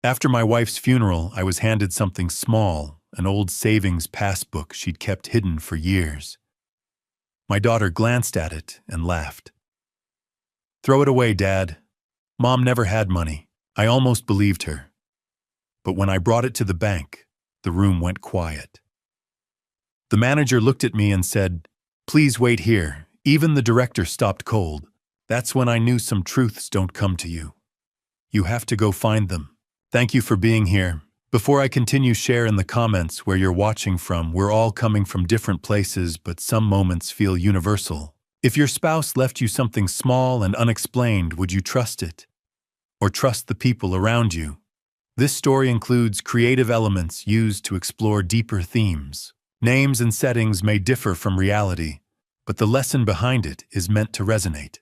After my wife's funeral, I was handed something small, an old savings passbook she'd kept hidden for years. My daughter glanced at it and laughed. "Throw it away, Dad. Mom never had money." I almost believed her. But when I brought it to the bank, the room went quiet. The manager looked at me and said, "Please wait here." Even the director stopped cold. That's when I knew some truths don't come to you. You have to go find them. Thank you for being here. Before I continue, share in the comments where you're watching from. We're all coming from different places, but some moments feel universal. If your spouse left you something small and unexplained, would you trust it? Or trust the people around you? This story includes creative elements used to explore deeper themes. Names and settings may differ from reality, but the lesson behind it is meant to resonate.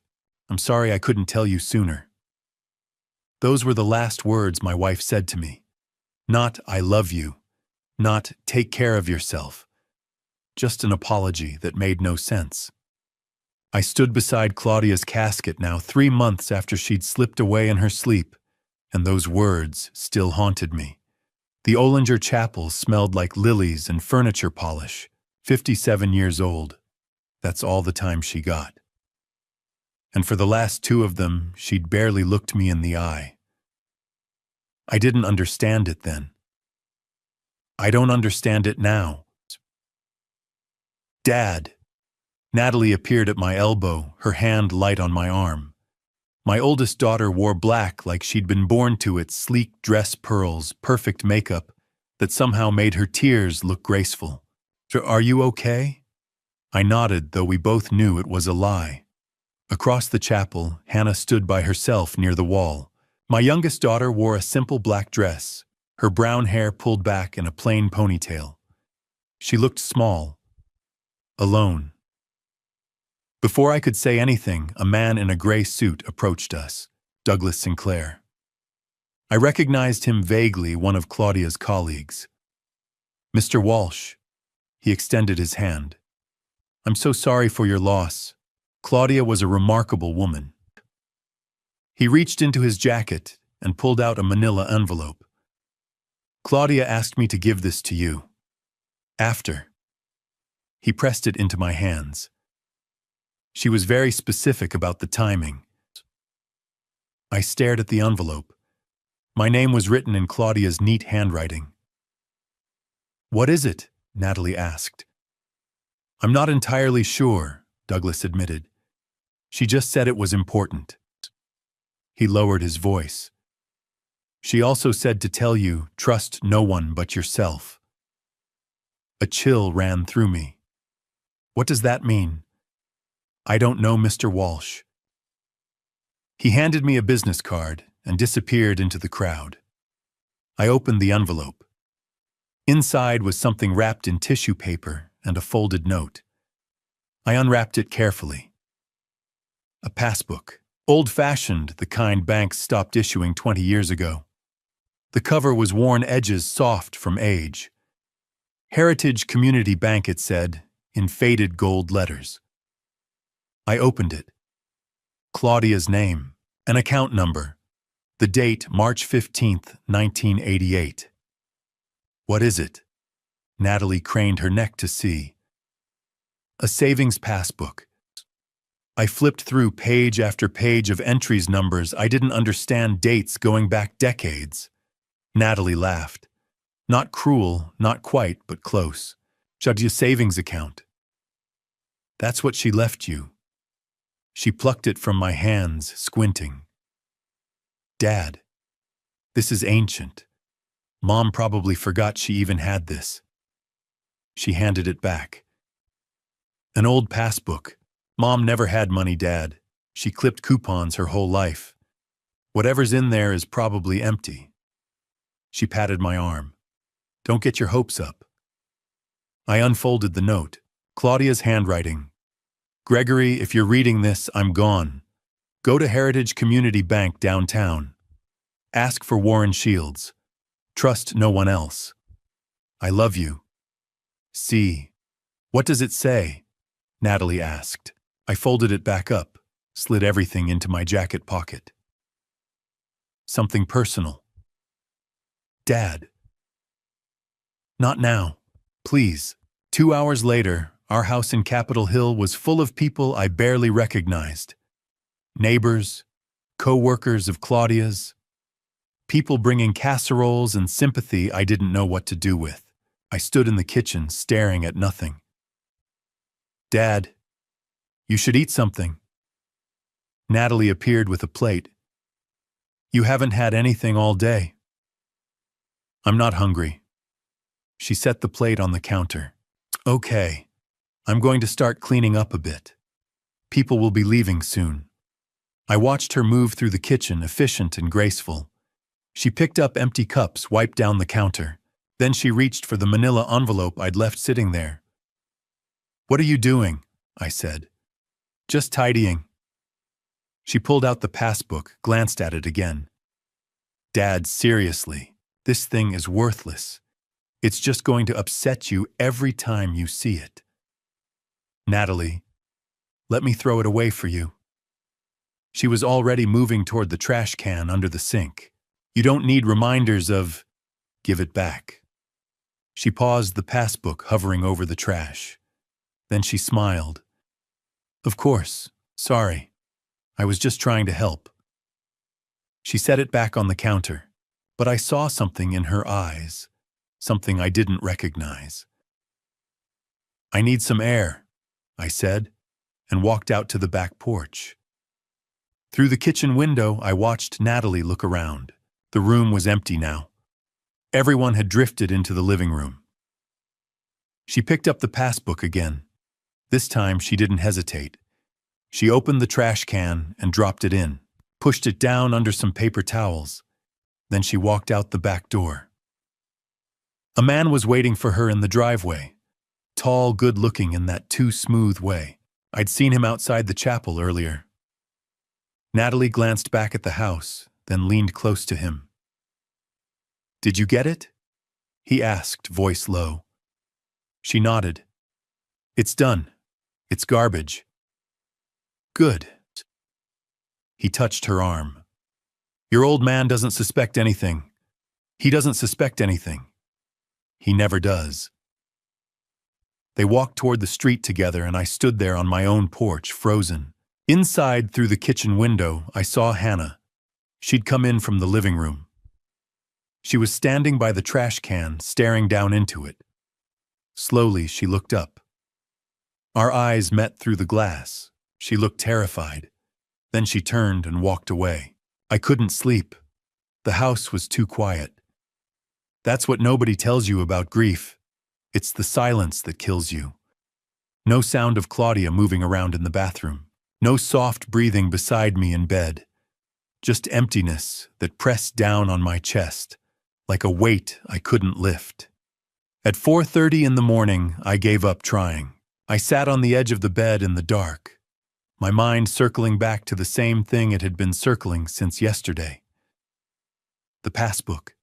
I'm sorry I couldn't tell you sooner. Those were the last words my wife said to me. Not "I love you," not "take care of yourself." Just an apology that made no sense. I stood beside Claudia's casket now 3 months after she'd slipped away in her sleep, and those words still haunted me. The Ollinger Chapel smelled like lilies and furniture polish. 57 years old. That's all the time she got. And for the last 2 of them, she'd barely looked me in the eye. I didn't understand it then. I don't understand it now. "Dad." Natalie appeared at my elbow, her hand light on my arm. My oldest daughter wore black like she'd been born to it, sleek dress pearls, perfect makeup that somehow made her tears look graceful. "Are you okay?" I nodded, though we both knew it was a lie. Across the chapel, Hannah stood by herself near the wall. My youngest daughter wore a simple black dress, her brown hair pulled back in a plain ponytail. She looked small, alone. Before I could say anything, a man in a gray suit approached us, Douglas Sinclair. I recognized him vaguely, one of Claudia's colleagues. "Mr. Walsh." He extended his hand. "I'm so sorry for your loss. Claudia was a remarkable woman." He reached into his jacket and pulled out a manila envelope. "Claudia asked me to give this to you. After." He pressed it into my hands. She was very specific about the timing. I stared at the envelope. My name was written in Claudia's neat handwriting. "What is it?" Natalie asked. "I'm not entirely sure," Douglas admitted. "She just said it was important." He lowered his voice. "She also said to tell you, trust no one but yourself." A chill ran through me. "What does that mean?" "I don't know, Mr. Walsh." He handed me a business card and disappeared into the crowd. I opened the envelope. Inside was something wrapped in tissue paper and a folded note. I unwrapped it carefully. A passbook. Old-fashioned, the kind banks stopped issuing 20 years ago. The cover was worn edges soft from age. Heritage Community Bank, it said, in faded gold letters. I opened it. Claudia's name, an account number, the date March 15th, 1988. "What is it?" Natalie craned her neck to see. "A savings passbook." I flipped through page after page of entries, numbers I didn't understand, dates going back decades. Natalie laughed. Not cruel, not quite, but close. "Just your savings account." "That's what she left you." She plucked it from my hands, squinting. "Dad, this is ancient. Mom probably forgot she even had this." She handed it back. "An old passbook. Mom never had money, Dad. She clipped coupons her whole life. Whatever's in there is probably empty." She patted my arm. "Don't get your hopes up." I unfolded the note. Claudia's handwriting. "Gregory, if you're reading this, I'm gone. Go to Heritage Community Bank downtown. Ask for Warren Shields. Trust no one else. I love you. See." "What does it say?" Natalie asked. I folded it back up, slid everything into my jacket pocket. "Something personal." Dad. Not now. Please. 2 hours later, our house in Capitol Hill was full of people I barely recognized. Neighbors, co-workers of Claudia's, people bringing casseroles and sympathy I didn't know what to do with. I stood in the kitchen, staring at nothing. Dad, you should eat something. Natalie appeared with a plate. You haven't had anything all day. I'm not hungry. She set the plate on the counter. Okay, I'm going to start cleaning up a bit. People will be leaving soon. I watched her move through the kitchen, efficient and graceful. She picked up empty cups, wiped down the counter. Then she reached for the manila envelope I'd left sitting there. What are you doing? I said. Just tidying. She pulled out the passbook, glanced at it again. Dad, seriously, this thing is worthless. It's just going to upset you every time you see it. Natalie, let me throw it away for you. She was already moving toward the trash can under the sink. You don't need reminders of, give it back. She paused, the passbook hovering over the trash. Then she smiled. Of course, sorry. I was just trying to help. She set it back on the counter, but I saw something in her eyes, something I didn't recognize. I need some air, I said, and walked out to the back porch. Through the kitchen window, I watched Natalie look around. The room was empty now. Everyone had drifted into the living room. She picked up the passbook again. This time she didn't hesitate. She opened the trash can and dropped it in, pushed it down under some paper towels. Then she walked out the back door. A man was waiting for her in the driveway, tall, good-looking in that too smooth way. I'd seen him outside the chapel earlier. Natalie glanced back at the house, then leaned close to him. Did you get it? He asked, voice low. She nodded. It's done. It's garbage. Good. He touched her arm. Your old man doesn't suspect anything. He doesn't suspect anything. He never does. They walked toward the street together, and I stood there on my own porch, frozen. Inside, through the kitchen window, I saw Hannah. She'd come in from the living room. She was standing by the trash can, staring down into it. Slowly, she looked up. Our eyes met through the glass. She looked terrified. Then she turned and walked away. I couldn't sleep. The house was too quiet. That's what nobody tells you about grief. It's the silence that kills you. No sound of Claudia moving around in the bathroom. No soft breathing beside me in bed. Just emptiness that pressed down on my chest, like a weight I couldn't lift. At 4:30 in the morning, I gave up trying. I sat on the edge of the bed in the dark, my mind circling back to the same thing it had been circling since yesterday. The passbook.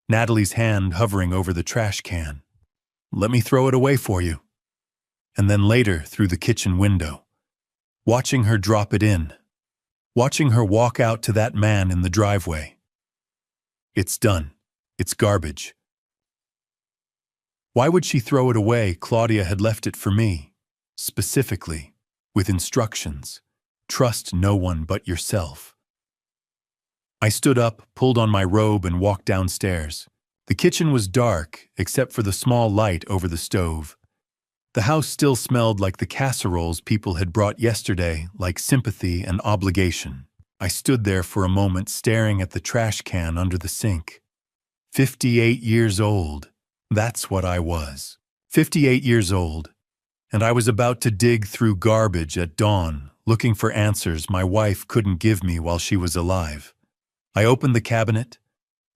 Natalie's hand hovering over the trash can. Let me throw it away for you. And then later, through the kitchen window, watching her drop it in, watching her walk out to that man in the driveway. It's done. It's garbage. Why would she throw it away? Claudia had left it for me, specifically, with instructions. Trust no one but yourself. I stood up, pulled on my robe, and walked downstairs. The kitchen was dark, except for the small light over the stove. The house still smelled like the casseroles people had brought yesterday, like sympathy and obligation. I stood there for a moment, staring at the trash can under the sink. 58 years old. That's what I was. 58 years old. And I was about to dig through garbage at dawn, looking for answers my wife couldn't give me while she was alive. I opened the cabinet,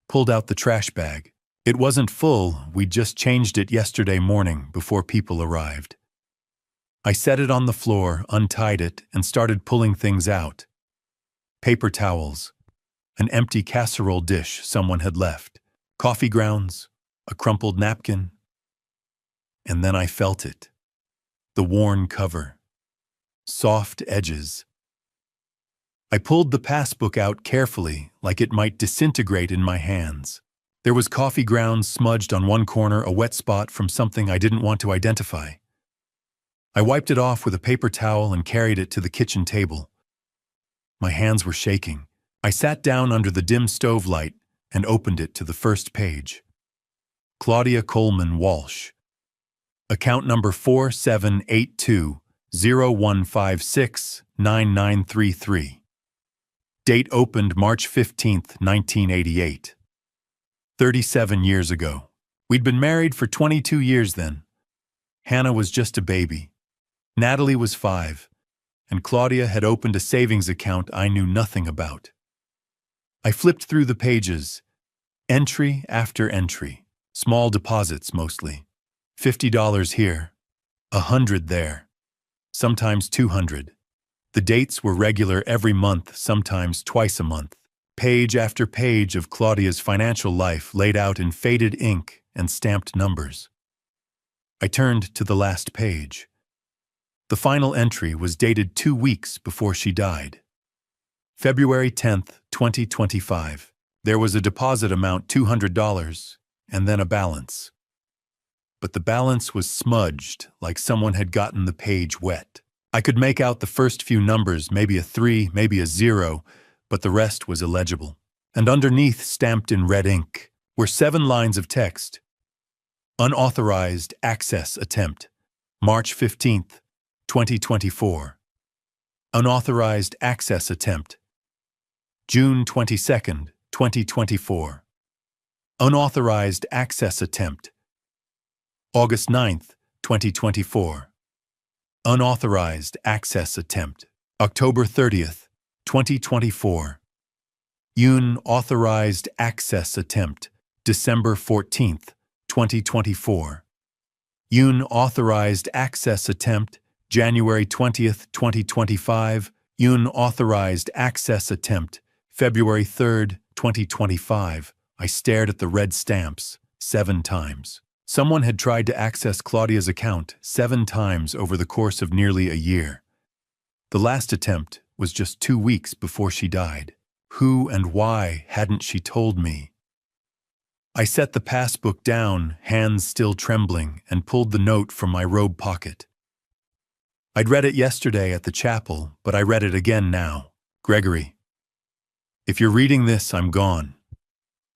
pulled out the trash bag. It wasn't full, we'd just changed it yesterday morning before people arrived. I set it on the floor, untied it, and started pulling things out. Paper towels, an empty casserole dish someone had left, coffee grounds, a crumpled napkin. And then I felt it. The worn cover. Soft edges. I pulled the passbook out carefully, like it might disintegrate in my hands. There was coffee grounds smudged on one corner, a wet spot from something I didn't want to identify. I wiped it off with a paper towel and carried it to the kitchen table. My hands were shaking. I sat down under the dim stove light and opened it to the first page. Claudia Coleman Walsh. Account number 4782-0156-9933. Date opened March 15, 1988. 37 years ago. We'd been married for 22 years then. Hannah was just a baby. Natalie was 5. And Claudia had opened a savings account I knew nothing about. I flipped through the pages, entry after entry, small deposits mostly. $50 here, $100 there, sometimes $200. The dates were regular every month, sometimes twice a month. Page after page of Claudia's financial life laid out in faded ink and stamped numbers. I turned to the last page. The final entry was dated 2 weeks before she died. February 10, 2025. There was a deposit amount $200 and then a balance. But the balance was smudged like someone had gotten the page wet. I could make out the first few numbers, maybe a 3, maybe a 0, but the rest was illegible. And underneath, stamped in red ink, were 7 lines of text. Unauthorized access attempt, March 15, 2024. Unauthorized access attempt, June 22, 2024. Unauthorized access attempt, August 9, 2024. Unauthorized access attempt, October 30, 2024. Unauthorized access attempt, December 14, 2024. Unauthorized access attempt, January 20, 2025. Unauthorized access attempt, February 3, 2025. I stared at the red stamps 7 times. Someone had tried to access Claudia's account 7 times over the course of nearly a year. The last attempt was just 2 weeks before she died. Who and why hadn't she told me? I set the passbook down, hands still trembling, and pulled the note from my robe pocket. I'd read it yesterday at the chapel, but I read it again now. Gregory, if you're reading this, I'm gone.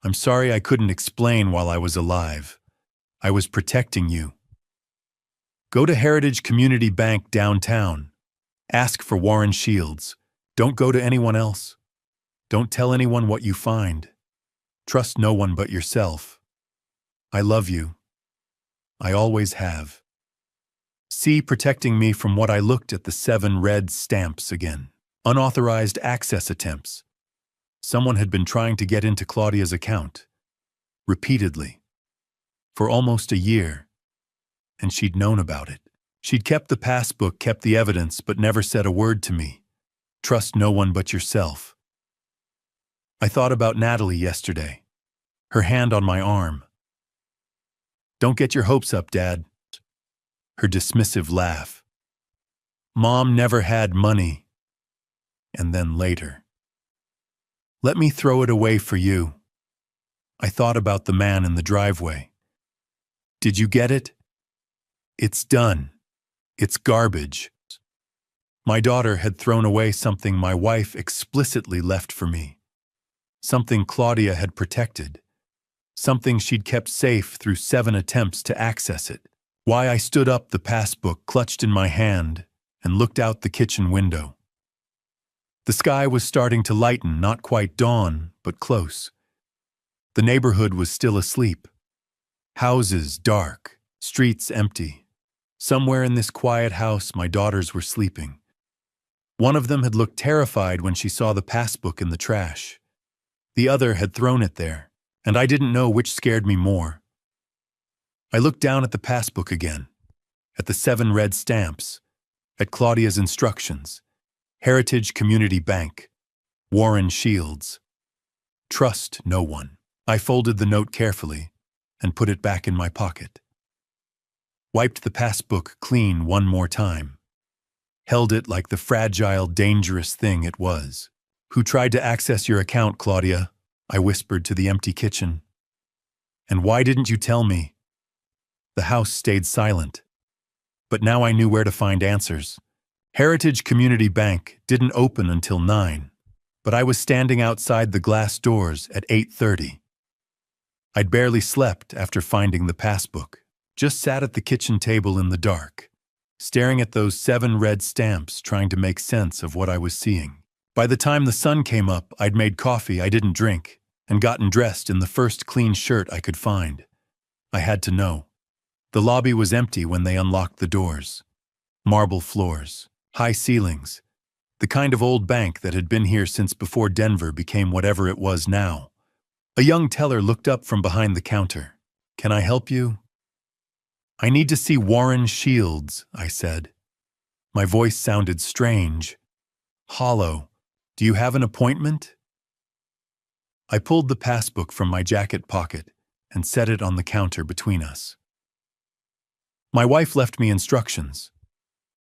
I'm sorry I couldn't explain while I was alive. I was protecting you. Go to Heritage Community Bank downtown. Ask for Warren Shields. Don't go to anyone else. Don't tell anyone what you find. Trust no one but yourself. I love you. I always have. See, protecting me from what I looked at the 7 red stamps again. Unauthorized access attempts. Someone had been trying to get into Claudia's account. Repeatedly. For almost a year. And she'd known about it. She'd kept the passbook, kept the evidence, but never said a word to me. Trust no one but yourself. I thought about Natalie yesterday. Her hand on my arm. Don't get your hopes up, Dad. Her dismissive laugh. Mom never had money. And then later. Let me throw it away for you. I thought about the man in the driveway. Did you get it? It's done. It's garbage. My daughter had thrown away something my wife explicitly left for me. Something Claudia had protected. Something she'd kept safe through 7 attempts to access it. Why I stood up, the passbook clutched in my hand, and looked out the kitchen window. The sky was starting to lighten, not quite dawn, but close. The neighborhood was still asleep. Houses dark, streets empty. Somewhere in this quiet house, my daughters were sleeping. One of them had looked terrified when she saw the passbook in the trash. The other had thrown it there, and I didn't know which scared me more. I looked down at the passbook again, at the 7 red stamps, at Claudia's instructions. Heritage Community Bank, Warren Shields. Trust no one. I folded the note carefully and put it back in my pocket. Wiped the passbook clean one more time. Held it like the fragile, dangerous thing it was. Who tried to access your account, Claudia? I whispered to the empty kitchen. And why didn't you tell me? The house stayed silent. But now I knew where to find answers. Heritage Community Bank didn't open until 9, but I was standing outside the glass doors at 8:30. I'd barely slept after finding the passbook, just sat at the kitchen table in the dark, staring at those 7 red stamps trying to make sense of what I was seeing. By the time the sun came up, I'd made coffee I didn't drink and gotten dressed in the first clean shirt I could find. I had to know. The lobby was empty when they unlocked the doors. Marble floors, high ceilings, the kind of old bank that had been here since before Denver became whatever it was now. A young teller looked up from behind the counter. "Can I help you?" "I need to see Warren Shields," I said. My voice sounded strange, hollow. "Do you have an appointment?" I pulled the passbook from my jacket pocket and set it on the counter between us. My wife left me instructions.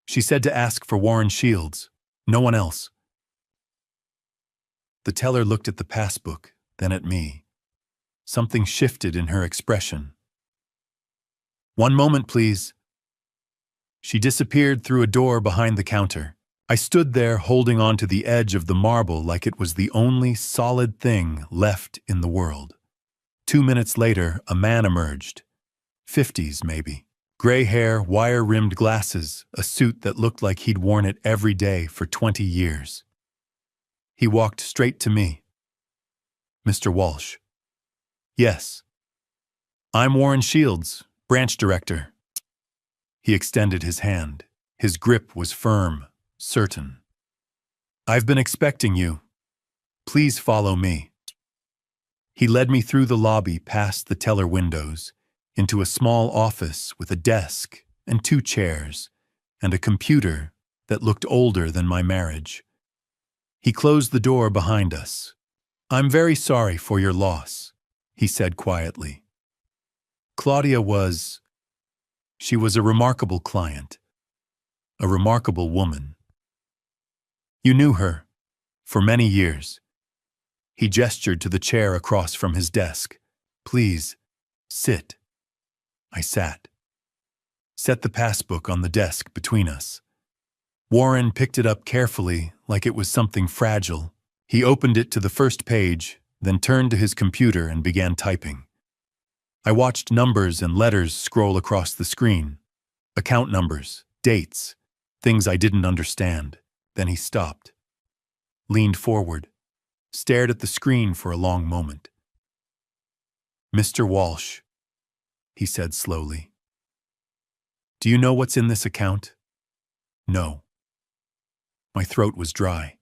She said to ask for Warren Shields, no one else. The teller looked at the passbook, then at me. Something shifted in her expression. "One moment, please." She disappeared through a door behind the counter. I stood there holding on to the edge of the marble like it was the only solid thing left in the world. 2 minutes later, a man emerged. 50s, maybe. Gray hair, wire-rimmed glasses, a suit that looked like he'd worn it every day for 20 years. He walked straight to me. "Mr. Walsh." "Yes." "I'm Warren Shields, branch director." He extended his hand. His grip was firm, certain. "I've been expecting you. Please follow me." He led me through the lobby past the teller windows, into a small office with a desk and 2 chairs, and a computer that looked older than my marriage. He closed the door behind us. "I'm very sorry for your loss," he said quietly. Claudia she was a remarkable client, a remarkable woman. "You knew her for many years." He gestured to the chair across from his desk. "Please, sit." I sat. Set the passbook on the desk between us. Warren picked it up carefully, like it was something fragile. He opened it to the first page, then turned to his computer and began typing. I watched numbers and letters scroll across the screen. Account numbers, dates, things I didn't understand. Then he stopped, leaned forward, stared at the screen for a long moment. "Mr. Walsh," he said slowly. "Do you know what's in this account?" "No." My throat was dry.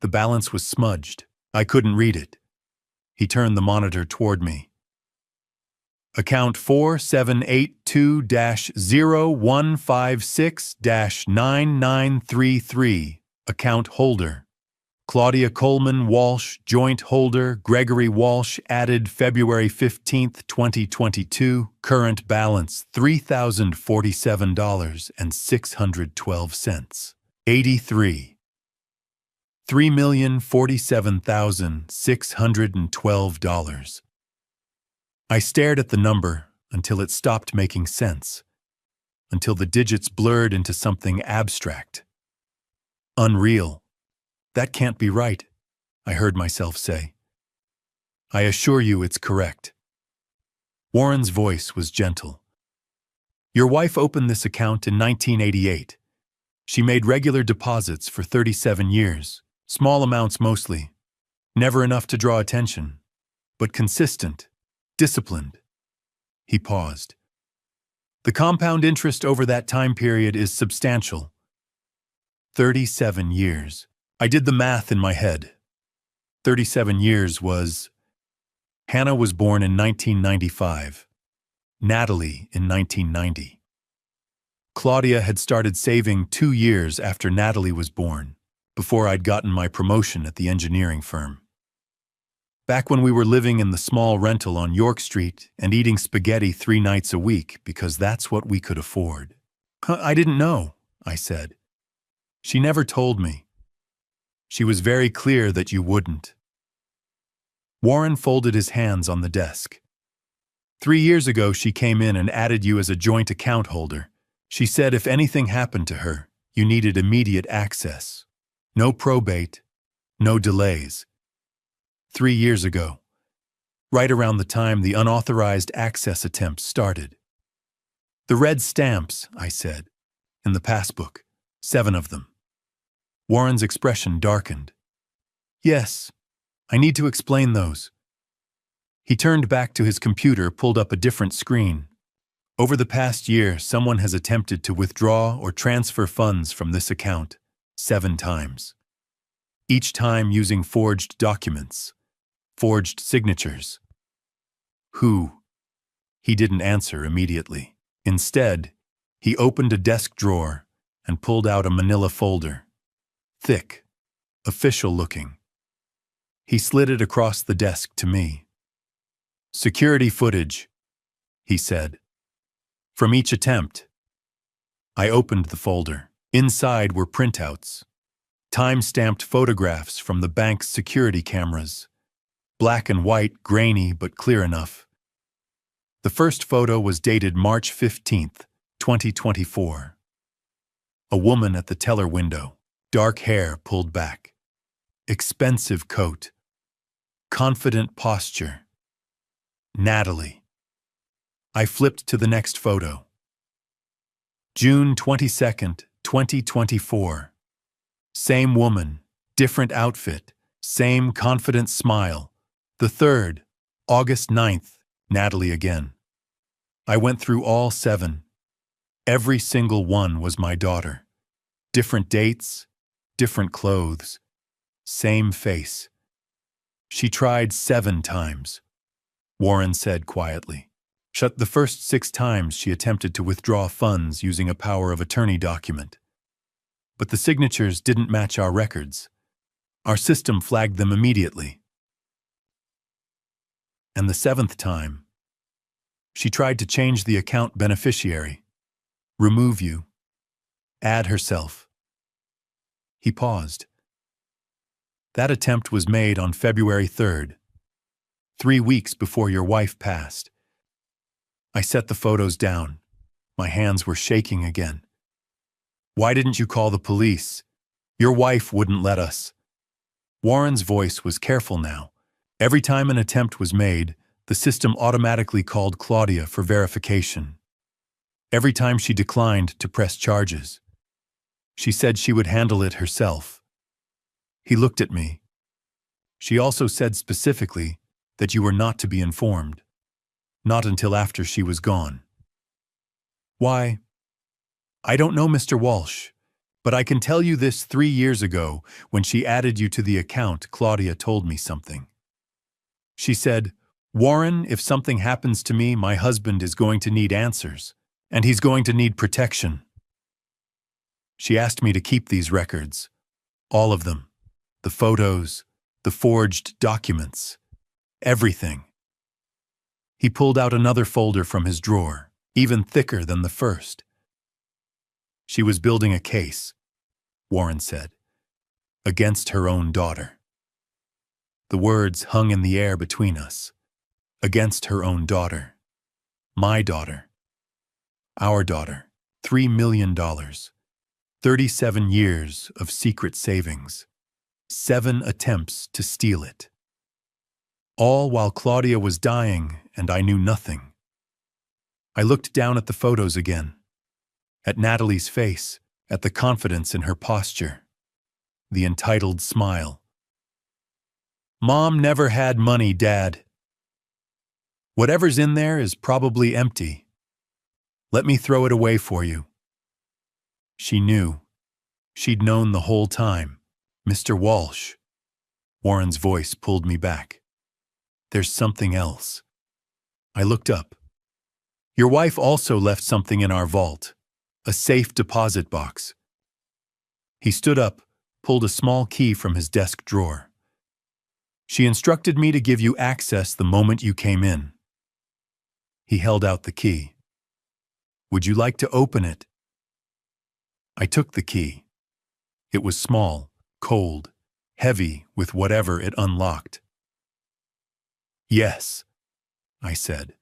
The balance was smudged. I couldn't read it. He turned the monitor toward me. "Account 4782-0156-9933. Account holder: Claudia Coleman Walsh, joint holder, Gregory Walsh, added February 15, 2022, current balance $3,047.612. 83. $3,047,612. I stared at the number until it stopped making sense, until the digits blurred into something abstract. Unreal. "That can't be right," I heard myself say. "I assure you it's correct." Warren's voice was gentle. "Your wife opened this account in 1988. She made regular deposits for 37 years, small amounts mostly, never enough to draw attention, but consistent, disciplined." He paused. "The compound interest over that time period is substantial. 37 years. I did the math in my head. 37 years was... Hannah was born in 1995. Natalie in 1990. Claudia had started saving 2 years after Natalie was born, before I'd gotten my promotion at the engineering firm. Back when we were living in the small rental on York Street and eating spaghetti 3 nights a week because that's what we could afford. "I didn't know," I said. "She never told me. She was very clear that you wouldn't." Warren folded his hands on the desk. 3 years ago, she came in and added you as a joint account holder. She said if anything happened to her, you needed immediate access. No probate, no delays. 3 years ago, right around the time the unauthorized access attempts started. The red stamps, I said, in the passbook, 7 of them. Warren's expression darkened. Yes, I need to explain those. He turned back to his computer, pulled up a different screen. Over the past year, someone has attempted to withdraw or transfer funds from this account 7 times. Each time using forged documents, forged signatures. Who? He didn't answer immediately. Instead, he opened a desk drawer and pulled out a manila folder. Thick, official-looking. He slid it across the desk to me. Security footage, he said. From each attempt. I opened the folder. Inside were printouts. Time-stamped photographs from the bank's security cameras. Black and white, grainy, but clear enough. The first photo was dated March 15th, 2024. A woman at the teller window, dark hair pulled back. Expensive coat. Confident posture. Natalie. I flipped to the next photo. June 22nd, 2024. Same woman, different outfit, same confident smile. The third, August 9th, Natalie again. I went through all 7. Every single one was my daughter. Different dates, different clothes, same face. She tried 7 times. Warren said quietly. The first 6 times she attempted to withdraw funds using a power of attorney document. But the signatures didn't match our records. Our system flagged them immediately. And the 7th time, she tried to change the account beneficiary, remove you, add herself. He paused. That attempt was made on February 3rd, 3 weeks before your wife passed. I set the photos down. My hands were shaking again. Why didn't you call the police? Your wife wouldn't let us. Warren's voice was careful now. Every time an attempt was made, the system automatically called Claudia for verification. Every time she declined to press charges, she said she would handle it herself. He looked at me. She also said specifically that you were not to be informed. Not until after she was gone. Why? I don't know, Mr. Walsh, but I can tell you this: 3 years ago, when she added you to the account, Claudia told me something. She said, Warren, if something happens to me, my husband is going to need answers, and he's going to need protection. She asked me to keep these records, all of them, the photos, the forged documents, everything. He pulled out another folder from his drawer, even thicker than the first. She was building a case, Warren said, against her own daughter. The words hung in the air between us. Against her own daughter. My daughter. Our daughter. $3 million. 37 years of secret savings. 7 attempts to steal it. All while Claudia was dying and I knew nothing. I looked down at the photos again. At Natalie's face, at the confidence in her posture. The entitled smile. Mom never had money, Dad. Whatever's in there is probably empty. Let me throw it away for you. She knew. She'd known the whole time. Mr. Walsh. Warren's voice pulled me back. There's something else. I looked up. Your wife also left something in our vault. A safe deposit box. He stood up, pulled a small key from his desk drawer. She instructed me to give you access the moment you came in. He held out the key. Would you like to open it? I took the key. It was small, cold, heavy with whatever it unlocked. Yes, I said.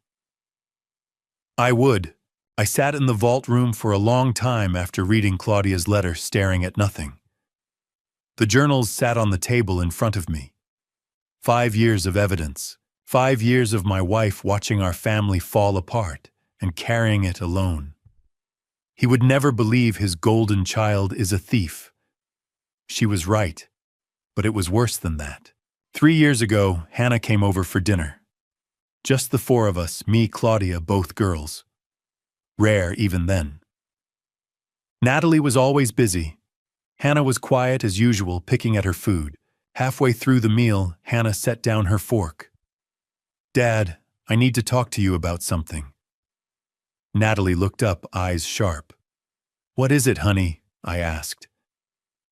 I would. I sat in the vault room for a long time after reading Claudia's letter, staring at nothing. The journals sat on the table in front of me. 5 years of evidence. 5 years of my wife watching our family fall apart and carrying it alone. He would never believe his golden child is a thief. She was right, but it was worse than that. 3 years ago, Hannah came over for dinner. Just the four of us, me, Claudia, both girls. Rare even then. Natalie was always busy. Hannah was quiet as usual, picking at her food. Halfway through the meal, Hannah set down her fork. "Dad, I need to talk to you about something." Natalie looked up, eyes sharp. "What is it, honey?" I asked.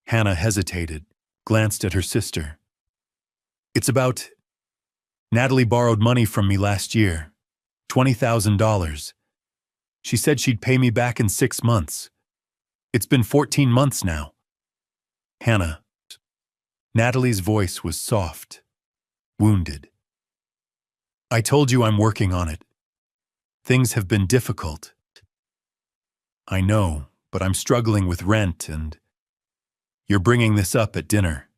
Hannah hesitated, glanced at her sister. "It's about... Natalie borrowed money from me last year. $20,000. She said she'd pay me back in 6 months. It's been 14 months now." Hannah. Natalie's voice was soft, wounded. "I told you I'm working on it. Things have been difficult." "I know, but I'm struggling with rent and... You're bringing this up at dinner."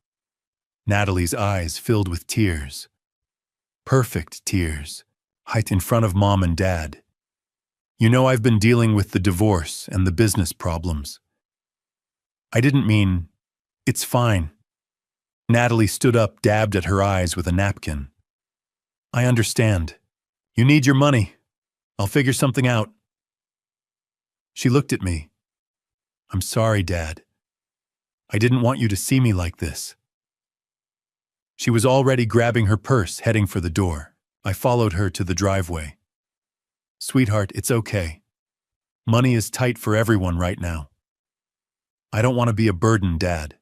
Natalie's eyes filled with tears. Perfect tears, right in front of Mom and Dad. "You know I've been dealing with the divorce and the business problems." "I didn't mean... It's fine." Natalie stood up, dabbed at her eyes with a napkin. "I understand. You need your money. I'll figure something out." She looked at me. "I'm sorry, Dad. I didn't want you to see me like this." She was already grabbing her purse, heading for the door. I followed her to the driveway. "Sweetheart, it's okay. Money is tight for everyone right now. I don't want to be a burden, Dad."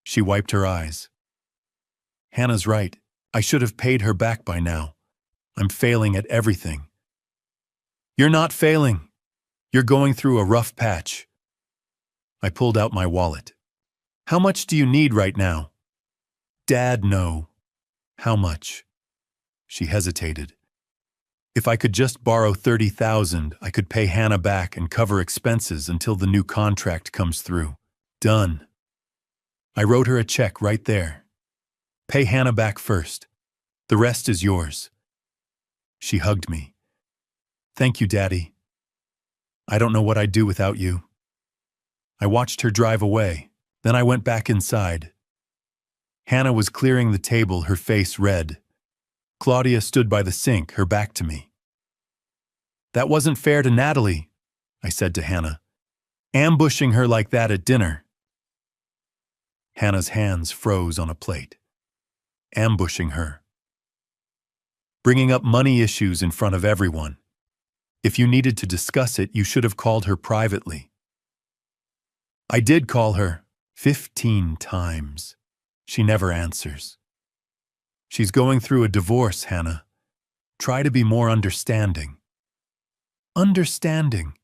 She wiped her eyes. "Hannah's right. I should have paid her back by now. I'm failing at everything." "You're not failing. You're going through a rough patch." I pulled out my wallet. "How much do you need right now?" "Dad, no." "How much?" She hesitated. "If I could just borrow $30,000, I could pay Hannah back and cover expenses until the new contract comes through." "Done." I wrote her a check right there. "Pay Hannah back first. The rest is yours." She hugged me. "Thank you, Daddy. I don't know what I'd do without you." I watched her drive away. Then I went back inside. Hannah was clearing the table, her face red. Claudia stood by the sink, her back to me. "That wasn't fair to Natalie," I said to Hannah. "Ambushing her like that at dinner." Hannah's hands froze on a plate. Ambushing her. Bringing up money issues in front of everyone. If you needed to discuss it, you should have called her privately. I did call her 15 times. She never answers. She's going through a divorce, Hannah. Try to be more understanding. Understanding.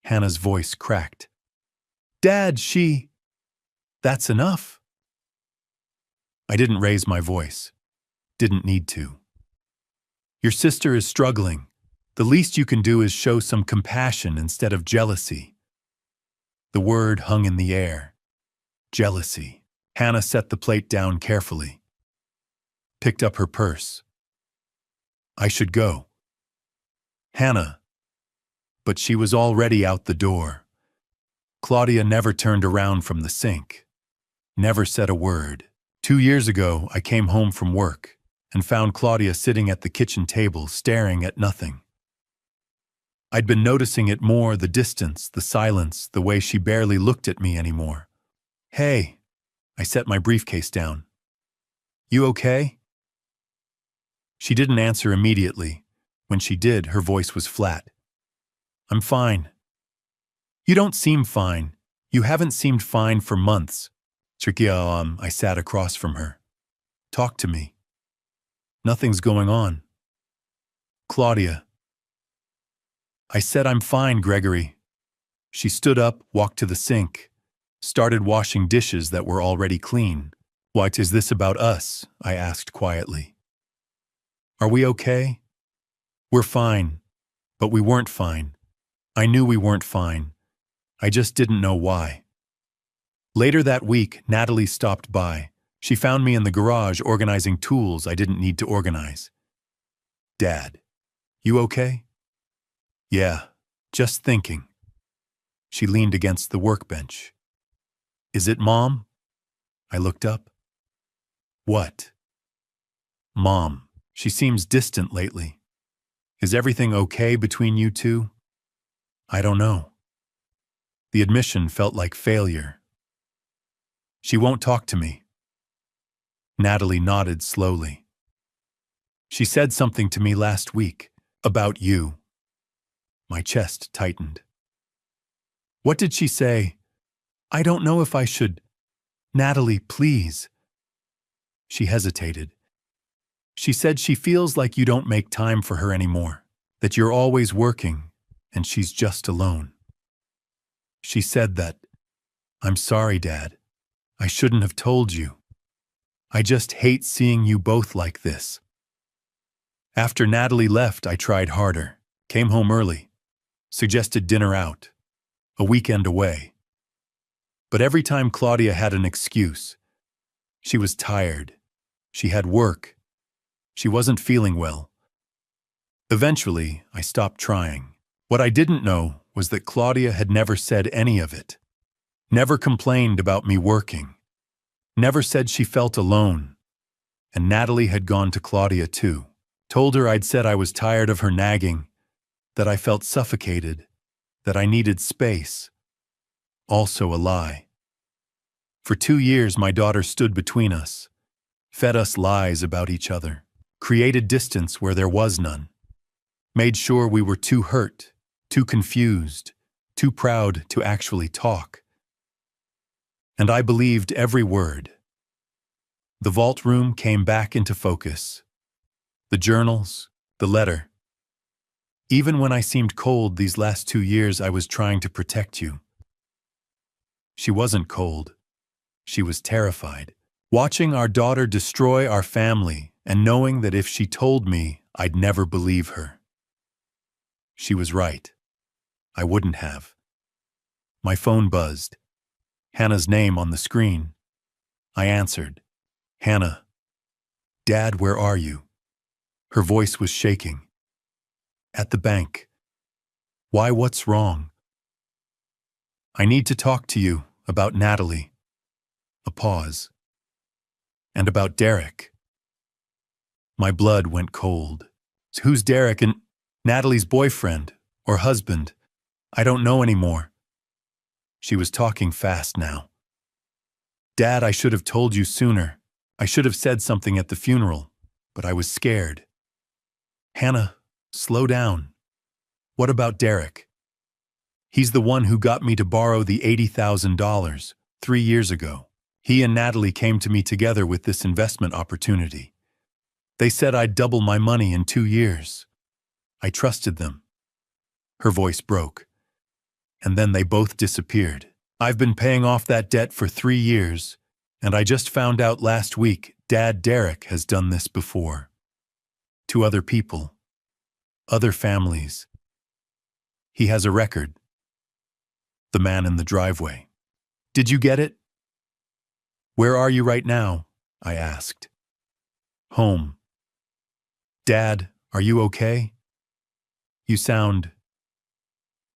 Hannah's voice cracked. "Dad, she..." "That's enough." I didn't raise my voice. Didn't need to. "Your sister is struggling. The least you can do is show some compassion instead of jealousy." The word hung in the air. Jealousy. Hannah set the plate down carefully. Picked up her purse. "I should go." "Hannah." But she was already out the door. Claudia never turned around from the sink. Never said a word. 2 years ago, I came home from work and found Claudia sitting at the kitchen table, staring at nothing. I'd been noticing it more, the distance, the silence, the way she barely looked at me anymore. "Hey," I set my briefcase down. "You okay?" She didn't answer immediately. When she did, her voice was flat. "I'm fine." "You don't seem fine. You haven't seemed fine for months." I sat across from her. "Talk to me." "Nothing's going on." "Claudia." I said, "I'm fine, Gregory." She stood up, walked to the sink, started washing dishes that were already clean. "What is this about us?" I asked quietly. "Are we okay?" "We're fine. But we weren't fine. I knew we weren't fine. I just didn't know why. Later that week, Natalie stopped by. She found me in the garage organizing tools I didn't need to organize. "Dad, you okay?" "Yeah, just thinking." She leaned against the workbench. "Is it Mom?" I looked up. "What?" "Mom. She seems distant lately. Is everything okay between you two?" "I don't know." The admission felt like failure. "She won't talk to me." Natalie nodded slowly. "She said something to me last week, about you." My chest tightened. "What did she say?" "I don't know if I should." "Natalie, please." She hesitated. "She said she feels like you don't make time for her anymore, that you're always working, and she's just alone." She said that. "I'm sorry, Dad. I shouldn't have told you. I just hate seeing you both like this." After Natalie left, I tried harder, came home early, suggested dinner out, a weekend away. But every time Claudia had an excuse. She was tired. She had work. She wasn't feeling well. Eventually, I stopped trying. What I didn't know was that Claudia had never said any of it. Never complained about me working. Never said she felt alone. And Natalie had gone to Claudia too. Told her I'd said I was tired of her nagging, that I felt suffocated, that I needed space. Also a lie. For 2 years, my daughter stood between us, fed us lies about each other, created distance where there was none, made sure we were too hurt, too confused, too proud to actually talk. And I believed every word. The vault room came back into focus. The journals, the letter. Even when I seemed cold these last 2 years, I was trying to protect you. She wasn't cold. She was terrified. Watching our daughter destroy our family and knowing that if she told me, I'd never believe her. She was right. I wouldn't have. My phone buzzed. Hannah's name on the screen. I answered. "Hannah." "Dad, where are you?" Her voice was shaking. "At the bank." "Why, what's wrong?" "I need to talk to you about Natalie." A pause. "And about Derek." My blood went cold. "Who's Derek?" "And Natalie's boyfriend or husband. I don't know anymore." She was talking fast now. "Dad, I should have told you sooner. I should have said something at the funeral, but I was scared." "Hannah, slow down. What about Derek?" "He's the one who got me to borrow the $80,000 3 years ago. He and Natalie came to me together with this investment opportunity. They said I'd double my money in 2 years. I trusted them." Her voice broke. "And then they both disappeared. I've been paying off that debt for 3 years, and I just found out last week Dad Derek has done this before. To other people. Other families. He has a record." The man in the driveway. "Did you get it?" "Where are you right now?" I asked. "Home." "Dad, are you okay?" "You sound..."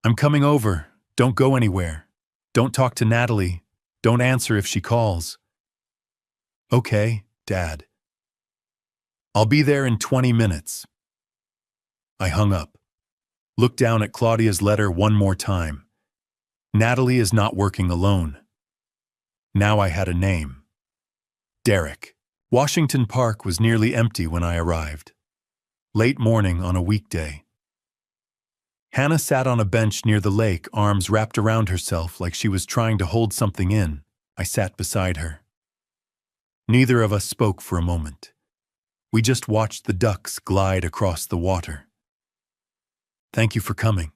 "I'm coming over. Don't go anywhere. Don't talk to Natalie. Don't answer if she calls." "Okay, Dad." "I'll be there in 20 minutes. I hung up. Looked down at Claudia's letter one more time. Natalie is not working alone. Now I had a name. Derek. Washington Park was nearly empty when I arrived. Late morning on a weekday. Hannah sat on a bench near the lake, arms wrapped around herself like she was trying to hold something in. I sat beside her. Neither of us spoke for a moment. We just watched the ducks glide across the water. "Thank you for coming,"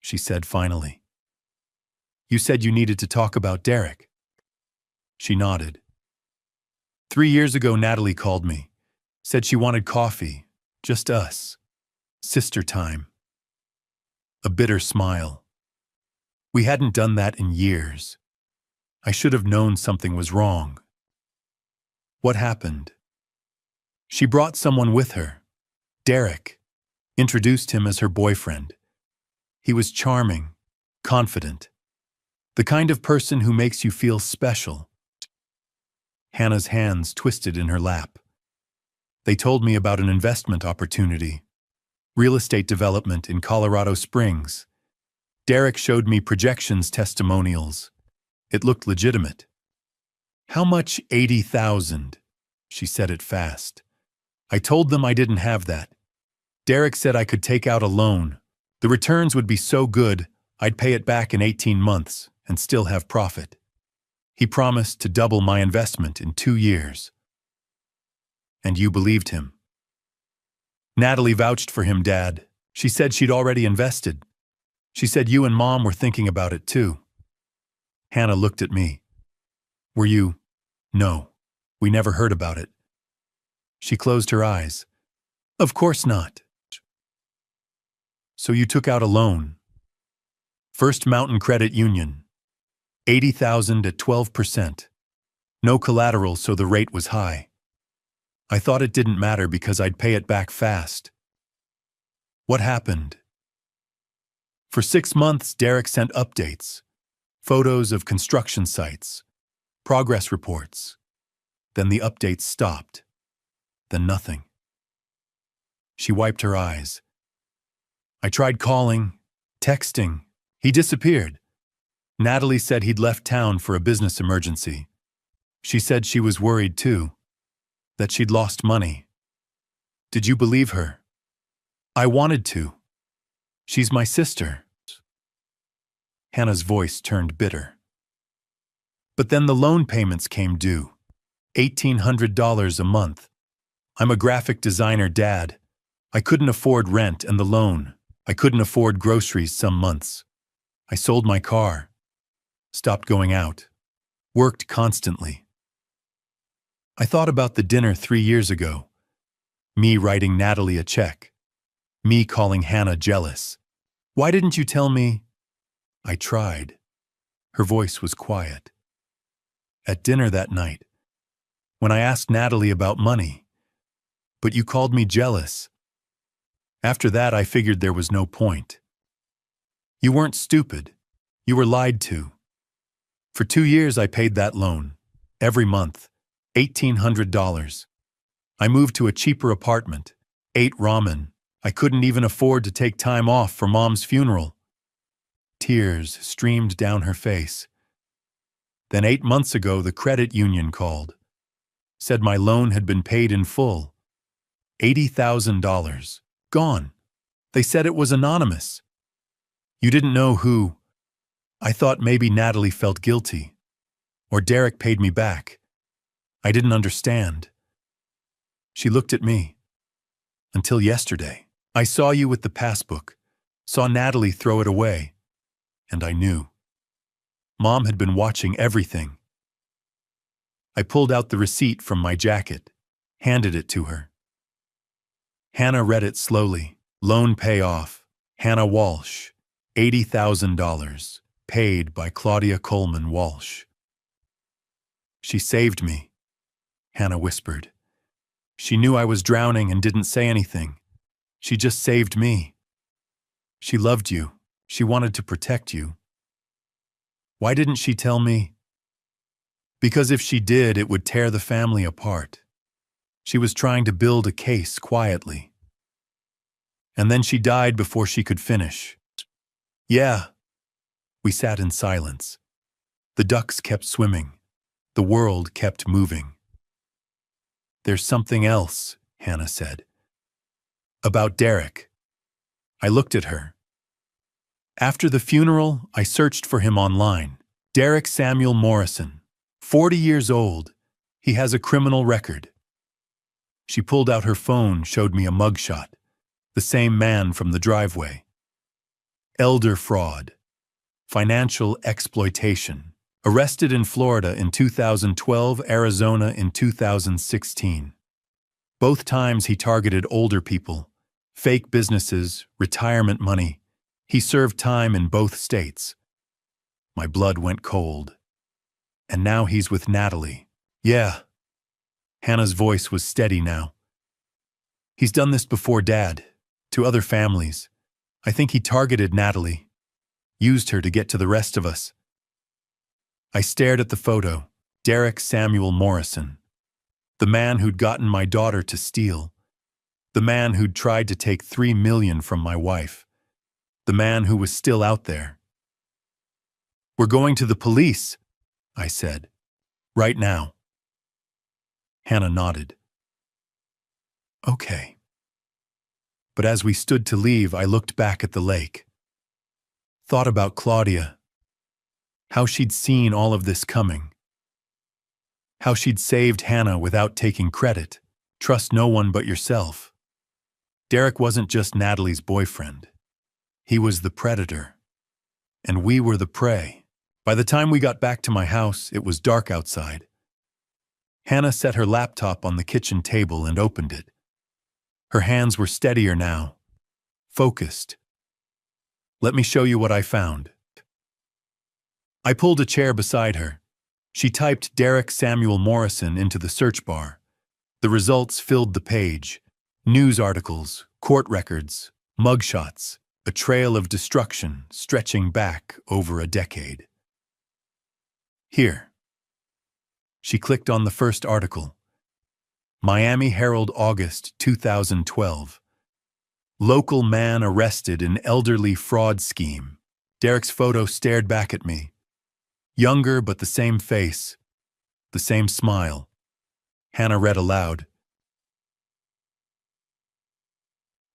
she said finally. "You said you needed to talk about Derek." She nodded. 3 years ago, Natalie called me. Said she wanted coffee. Just us. Sister time. a bitter smile. We hadn't done that in years. I should have known something was wrong. What happened? She brought someone with her. Derek introduced him as her boyfriend. He was charming, confident, the kind of person who makes you feel special. Hannah's hands twisted in her lap. They told me about an investment opportunity, real estate development in Colorado Springs. Derek showed me projections testimonials. It looked legitimate. How much? 80,000. She said it fast. I told them I didn't have that. Derek said I could take out a loan. The returns would be so good, I'd pay it back in 18 months and still have profit. He promised to double my investment in 2 years. And you believed him. Natalie vouched for him, Dad. She said she'd already invested. She said you and Mom were thinking about it too. Hannah looked at me. Were you? No, we never heard about it. She closed her eyes. Of course not. So you took out a loan. First Mountain Credit Union. 80,000 at 12%. No collateral, so the rate was high. I thought it didn't matter because I'd pay it back fast. What happened? For 6 months, Derek sent updates, photos of construction sites, progress reports. Then the updates stopped. Then nothing. She wiped her eyes. I tried calling, texting. He disappeared. Natalie said he'd left town for a business emergency. She said she was worried too, that she'd lost money. Did you believe her? I wanted to. She's my sister. Hannah's voice turned bitter. But then the loan payments came due. $1,800 a month. I'm a graphic designer, Dad. I couldn't afford rent and the loan. I couldn't afford groceries some months. I sold my car. Stopped going out. Worked constantly. I thought about the dinner 3 years ago. Me writing Natalie a check. Me calling Hannah jealous. Why didn't you tell me? I tried. Her voice was quiet. At dinner that night, when I asked Natalie about money, but you called me jealous. After that, I figured there was no point. You weren't stupid. You were lied to. For 2 years, I paid that loan. Every month. $1,800. I moved to a cheaper apartment. Ate ramen. I couldn't even afford to take time off for Mom's funeral. Tears streamed down her face. Then 8 months ago, the credit union called. Said my loan had been paid in full. $80,000. Gone. They said it was anonymous. You didn't know who. I thought maybe Natalie felt guilty. Or Derek paid me back. I didn't understand. She looked at me. Until yesterday. I saw you with the passbook. Saw Natalie throw it away. And I knew. Mom had been watching everything. I pulled out the receipt from my jacket, handed it to her. Hannah read it slowly. Loan payoff. Hannah Walsh. $80,000. Paid by Claudia Coleman Walsh. She saved me, Hannah whispered. She knew I was drowning and didn't say anything. She just saved me. She loved you. She wanted to protect you. Why didn't she tell me? Because if she did, it would tear the family apart. She was trying to build a case quietly. And then she died before she could finish. Yeah. We sat in silence. The ducks kept swimming. The world kept moving. There's something else, Hannah said. About Derek. I looked at her. After the funeral, I searched for him online. Derek Samuel Morrison, 40 years old. He has a criminal record. She pulled out her phone, showed me a mugshot. The same man from the driveway. Elder fraud. Financial exploitation. Arrested in Florida in 2012, Arizona in 2016. Both times he targeted older people, fake businesses, retirement money. He served time in both states. My blood went cold. And now he's with Natalie. Yeah. Hannah's voice was steady now. He's done this before, Dad, to other families. I think he targeted Natalie, used her to get to the rest of us. I stared at the photo. Derek Samuel Morrison. The man who'd gotten my daughter to steal. The man who'd tried to take $3 million from my wife. The man who was still out there. We're going to the police, I said. Right now. Hannah nodded. Okay. But as we stood to leave, I looked back at the lake. Thought about Claudia. How she'd seen all of this coming. How she'd saved Hannah without taking credit. Trust no one but yourself. Derek wasn't just Natalie's boyfriend. He was the predator. And we were the prey. By the time we got back to my house, it was dark outside. Hannah set her laptop on the kitchen table and opened it. Her hands were steadier now, focused. Let me show you what I found. I pulled a chair beside her. She typed Derek Samuel Morrison into the search bar. The results filled the page. News articles, court records, mugshots, a trail of destruction stretching back over a decade. Here. She clicked on the first article. Miami Herald, August 2012. Local man arrested in elderly fraud scheme. Derek's photo stared back at me. Younger but the same face, the same smile. Hannah read aloud.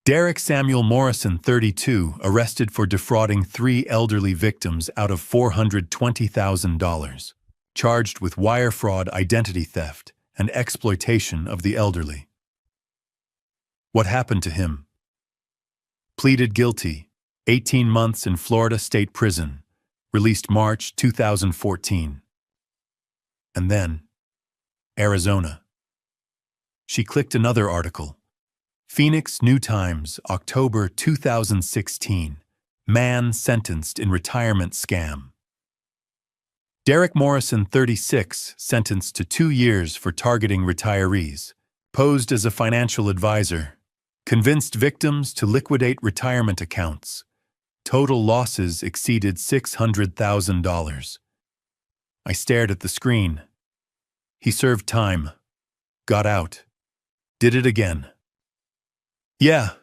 Derek Samuel Morrison, 32, arrested for defrauding 3 elderly victims out of $420,000. Charged with wire fraud, identity theft, and exploitation of the elderly. What happened to him? Pleaded guilty, 18 months in Florida State Prison, released March 2014. And then, Arizona. She clicked another article. Phoenix New Times, October 2016. Man sentenced in retirement scam. Derek Morrison, 36, sentenced to 2 years for targeting retirees, posed as a financial advisor, convinced victims to liquidate retirement accounts. Total losses exceeded $600,000. I stared at the screen. He served time, got out, did it again. Yeah,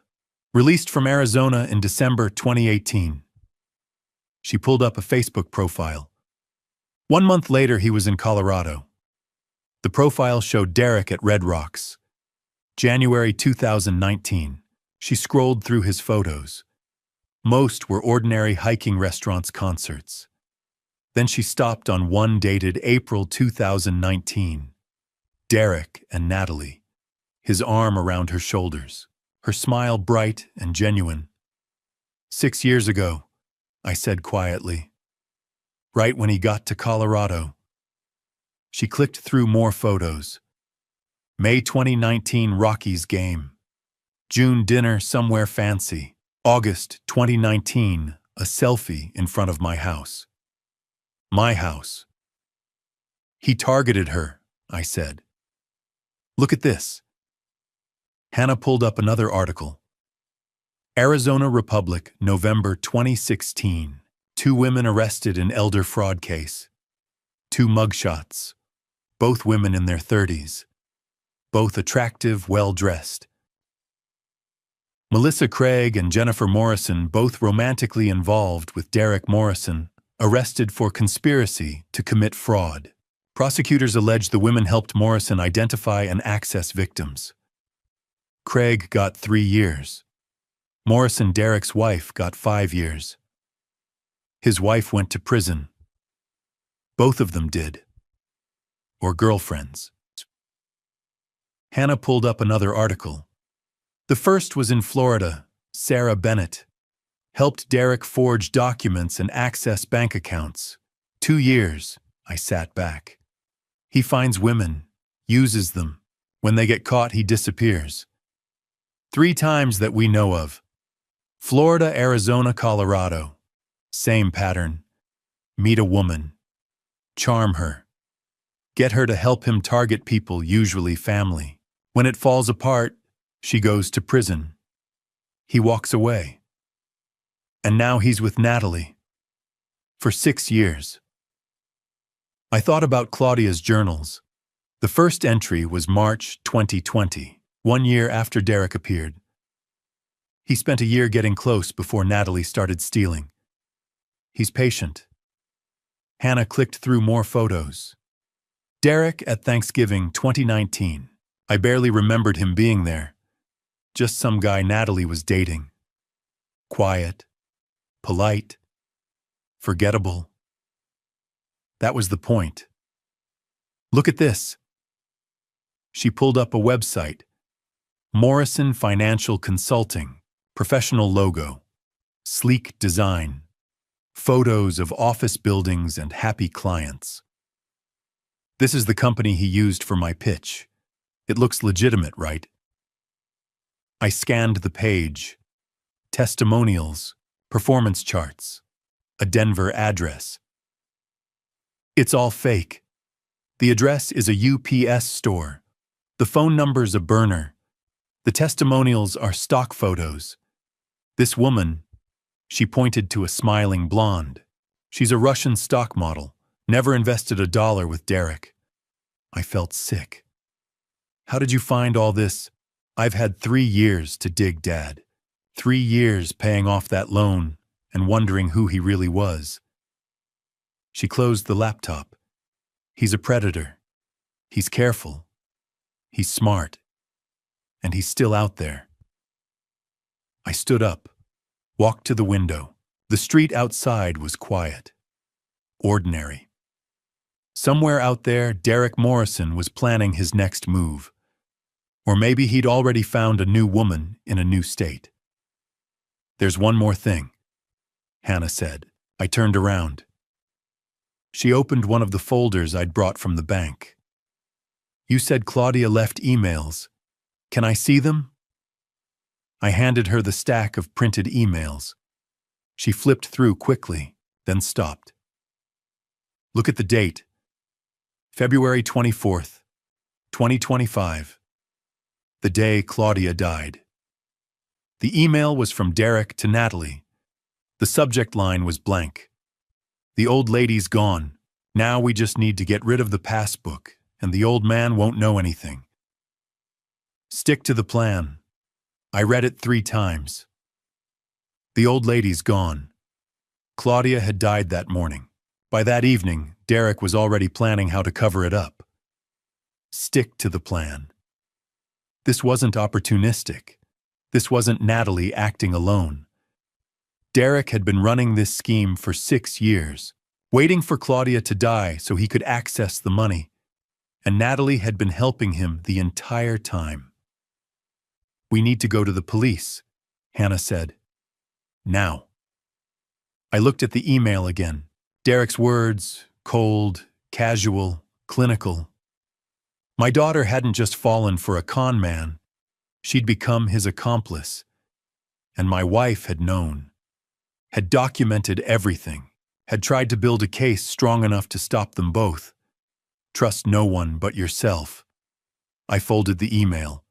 released from Arizona in December 2018. She pulled up a Facebook profile. 1 month later, he was in Colorado. The profile showed Derek at Red Rocks. January 2019. She scrolled through his photos. Most were ordinary hiking restaurants, concerts. Then she stopped on one dated April 2019. Derek and Natalie. His arm around her shoulders. Her smile bright and genuine. 6 years ago, I said quietly. Right when he got to Colorado. She clicked through more photos. May 2019 Rockies game. June dinner somewhere fancy. August 2019, a selfie in front of my house. My house. He targeted her, I said. Look at this. Hannah pulled up another article. Arizona Republic, November 2016. 2 women arrested in elder fraud case. 2 mugshots. Both women in their 30s. Both attractive, well-dressed. Melissa Craig and Jennifer Morrison, both romantically involved with Derek Morrison, arrested for conspiracy to commit fraud. Prosecutors allege the women helped Morrison identify and access victims. Craig got 3 years. Morrison, Derek's wife, got 5 years. His wife went to prison. Both of them did. Or girlfriends. Hannah pulled up another article. The first was in Florida. Sarah Bennett helped Derek forge documents and access bank accounts. 2 years, I sat back. He finds women, uses them. When they get caught, he disappears. 3 times that we know of. Florida, Arizona, Colorado. Same pattern. Meet a woman. Charm her. Get her to help him target people, usually family. When it falls apart, she goes to prison. He walks away. And now he's with Natalie. For 6 years. I thought about Claudia's journals. The first entry was March 2020, 1 year after Derek appeared. He spent a year getting close before Natalie started stealing. He's patient. Hannah clicked through more photos. Derek at Thanksgiving 2019. I barely remembered him being there. Just some guy Natalie was dating. Quiet, polite, forgettable. That was the point. Look at this. She pulled up a website. Morrison Financial Consulting. Professional logo. Sleek design. Photos of office buildings and happy clients. This is the company he used for my pitch. It looks legitimate, right? I scanned the page. Testimonials, performance charts, a Denver address. It's all fake. The address is a UPS store. The phone number's a burner. The testimonials are stock photos. This woman, she pointed to a smiling blonde. She's a Russian stock model, never invested $1 with Derek. I felt sick. How did you find all this? I've had 3 years to dig Dad. 3 years paying off that loan and wondering who he really was. She closed the laptop. He's a predator. He's careful. He's smart. And he's still out there. I stood up, walked to the window. The street outside was quiet. Ordinary. Somewhere out there, Derek Morrison was planning his next move. Or maybe he'd already found a new woman in a new state. There's one more thing, Hannah said. I turned around. She opened one of the folders I'd brought from the bank. You said Claudia left emails. Can I see them? I handed her the stack of printed emails. She flipped through quickly, then stopped. Look at the date. February 24th, 2025. The day Claudia died. The email was from Derek to Natalie. The subject line was blank. The old lady's gone. Now we just need to get rid of the passbook, and the old man won't know anything. Stick to the plan. I read it 3 times. The old lady's gone. Claudia had died that morning. By that evening, Derek was already planning how to cover it up. Stick to the plan. This wasn't opportunistic. This wasn't Natalie acting alone. Derek had been running this scheme for 6 years, waiting for Claudia to die so he could access the money, and Natalie had been helping him the entire time. We need to go to the police, Hannah said. Now. I looked at the email again. Derek's words, cold, casual, clinical. My daughter hadn't just fallen for a con man. She'd become his accomplice. And my wife had known, had documented everything, had tried to build a case strong enough to stop them both. Trust no one but yourself. I folded the email,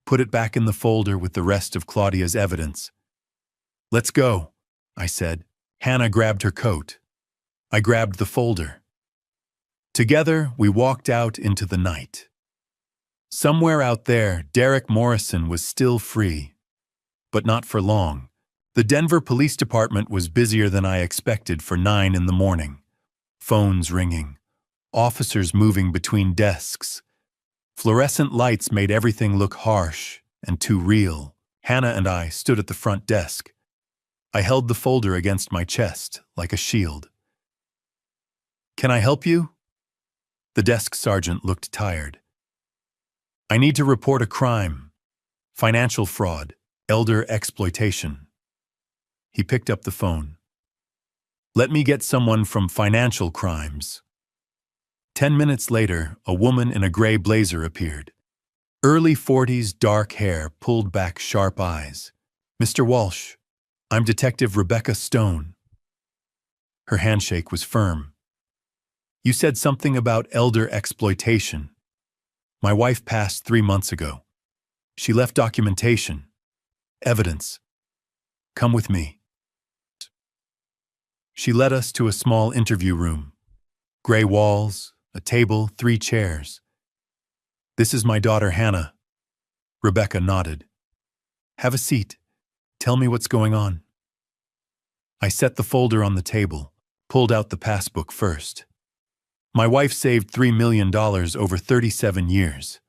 put it back in the folder with the rest of Claudia's evidence. Let's go, I said. Hannah grabbed her coat. I grabbed the folder. Together, we walked out into the night. Somewhere out there, Derek Morrison was still free. But not for long. The Denver Police Department was busier than I expected for 9 in the morning. Phones ringing. Officers moving between desks. Fluorescent lights made everything look harsh and too real. Hannah and I stood at the front desk. I held the folder against my chest like a shield. Can I help you? The desk sergeant looked tired. I need to report a crime. Financial fraud. Elder exploitation. He picked up the phone. Let me get someone from financial crimes. 10 minutes later, a woman in a gray blazer appeared. Early 40s, dark hair, pulled back sharp eyes. Mr. Walsh, I'm Detective Rebecca Stone. Her handshake was firm. You said something about elder exploitation. My wife passed 3 months ago. She left documentation, evidence. Come with me. She led us to a small interview room. Gray walls, a table, 3 chairs. This is my daughter Hannah. Rebecca nodded. Have a seat. Tell me what's going on. I set the folder on the table, pulled out the passbook first. My wife saved $3 million over 37 years.